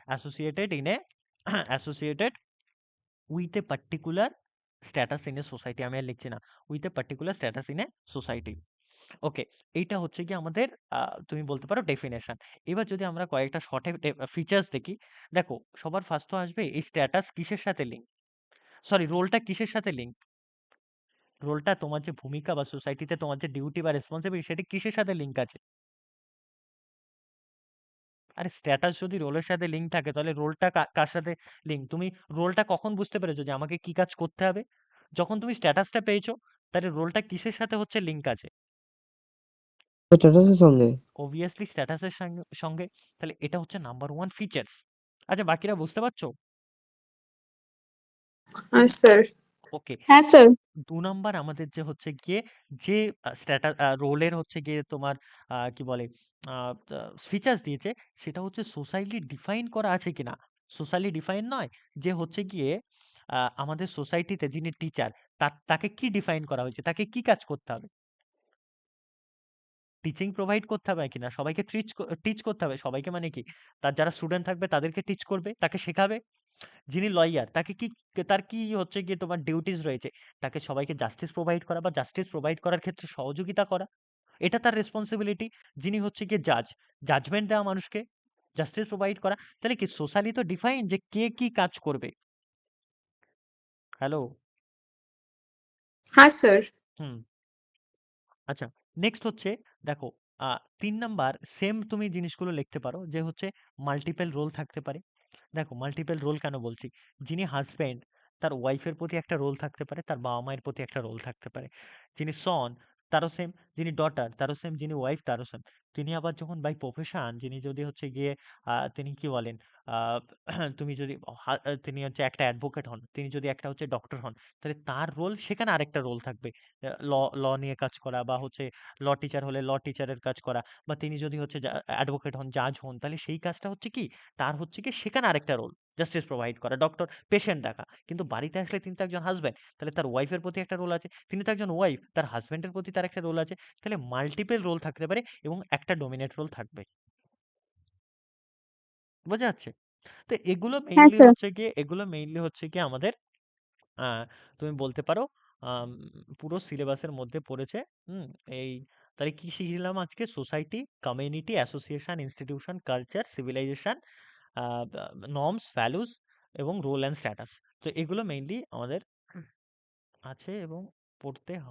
Associated in a associated with a particular status in a society. আমি আর লিখছি না, with a particular status in a society. Okay, এইটা হচ্ছে গিয়ে আমাদের তুমি বলতে পারো ডেফিনেশন। এবার যদি আমরা কয়েকটা শর্টে ফিচার্স দেখি, দেখো সবার ফার্স্ট তো আসবে এই স্ট্যাটাস কিসের সাথে লিঙ্ক, সরি রোলটা কিসের সাথে লিঙ্ক? রোলটা তোমার যে ভূমিকা বা সোসাইটিতে তোমার যে ডিউটি বা রেসপন্সিবিলিটি, সেটা কিসের সাথে লিঙ্ক আছে? আরে স্ট্যাটাস যদি রোলের সাথে লিঙ্ক থাকে, তাহলে রোলটা কার সাথে লিঙ্ক? তুমি রোলটা কখন বুঝতে পেরেছো যে আমাকে কি কাজ করতে হবে? যখন তুমি স্ট্যাটাসটা পেয়েছো, তাহলে রোলটা কিসের সাথে হচ্ছে লিঙ্ক আছে? স্ট্যাটাসের সঙ্গে। অবভিয়াসলি স্ট্যাটাসের সঙ্গে। তাহলে এটা হচ্ছে নাম্বার ওয়ান ফিচার্স। আচ্ছা, বাকিরা বুঝতে পারছো? Yes, sir. ওকে, হ্যাঁ স্যার। ২ নাম্বার আমাদের যে হচ্ছে গিয়ে যে স্ট্যাটাস রোলের হচ্ছে গিয়ে তোমার কি বলে আ তা ফিচার্স দিয়েছে, সেটা হচ্ছে সোশ্যালি ডিফাইন করা আছে কিনা। সোশ্যালি ডিফাইন নয়, যে হচ্ছে গিয়ে আমাদের সোসাইটিতে যিনি টিচার, তাকে কি ডিফাইন করা হয়েছে, তাকে কি কাজ করতে হবে? টিচিং প্রোভাইড করতে হবে কিনা, সবাইকে টিচ করতে হবে। সবাইকে মানে কি? তার যারা স্টুডেন্ট থাকবে তাদেরকে টিচ করবে, তাকে শেখাবে। যিনি লয়ার, তাকে কি, তার কি হচ্ছে গিয়ে তোমার ডিউটিস রয়েছে? তাকে সবাইকে জাস্টিস প্রোভাইড করা বা জাস্টিস প্রোভাইড করার ক্ষেত্রে সহযোগিতা করা, এটা তার রেসপন্সিবিলিটি। যিনি হচ্ছে গিয়ে জাজমেন্ট দেওয়া মানুষকে, জাস্টিস প্রোভাইড করা। তাহলে কি সোশ্যালি তো ডিফাইন যে কে কি কাজ করবে। হ্যালো? Yes, sir. হুম, আচ্ছা, নেক্সট হচ্ছে দেখো ৩ নাম্বার সেম তুমি জিনিসগুলো লিখতে পারো, যে হচ্ছে মাল্টিপল রোল থাকতে পারে। দেখো মাল্টিপল রোল কেন বলছি? যিনি হাজব্যান্ড, তার ওয়াইফের প্রতি একটা রোল থাকতে পারে, তার বাবা মায়ের প্রতি একটা রোল থাকতে পারে। যিনি সন, তারও সেম। যিনি ডটার, তারও সেম। যিনি ওয়াইফ, তারও সেম। তিনি আবার যখন বাই প্রফেশন, যিনি যদি হচ্ছে গিয়ে তিনি কি বলেন, তুমি যদি তিনি হচ্ছে একটা অ্যাডভোকেট হন, তিনি যদি একটা হচ্ছে ডক্টর হন, তাহলে তার রোল সেখানে আরেকটা রোল থাকবে। ল ল নিয়ে কাজ করা, বা হচ্ছে ল টিচার হলে ল টিচারের কাজ করা, বা তিনি যদি হচ্ছে অ্যাডভোকেট হন, জাজ হন, তাহলে সেই কাজটা হচ্ছে কি, তার হচ্ছে কি সেখানে আরেকটা রোল, জাস্টিস প্রোভাইড করা। ডক্টর পেশেন্ট দেখা, কিন্তু বাড়িতে আসলে তিনি তো একজন হাজব্যান্ড, তাহলে তার ওয়াইফের প্রতি একটা রোল আছে। তিনি তো একজন ওয়াইফ, তার হাজব্যান্ডের প্রতি তার একটা রোল আছে। তাহলে মাল্টিপল রোল থাকতে পারে এবং একটা ডোমিনেট রোল থাকবে। বোঝা যাচ্ছে? তো হ্যাঁ স্যার। এগুলো মেইনলি হচ্ছে গিয়ে আমাদের তুমি বলতে পারো পুরো সিলেবাসের মধ্যে পড়েছে। হুম, এই তাহলে কি শিখলাম আজকে? Society, community, association, institution, culture, civilisation, norms, values এবং রোল অ্যান্ড স্ট্যাটাস। তো এগুলো মেইনলি আমাদের আছে এবং পড়তে হবে।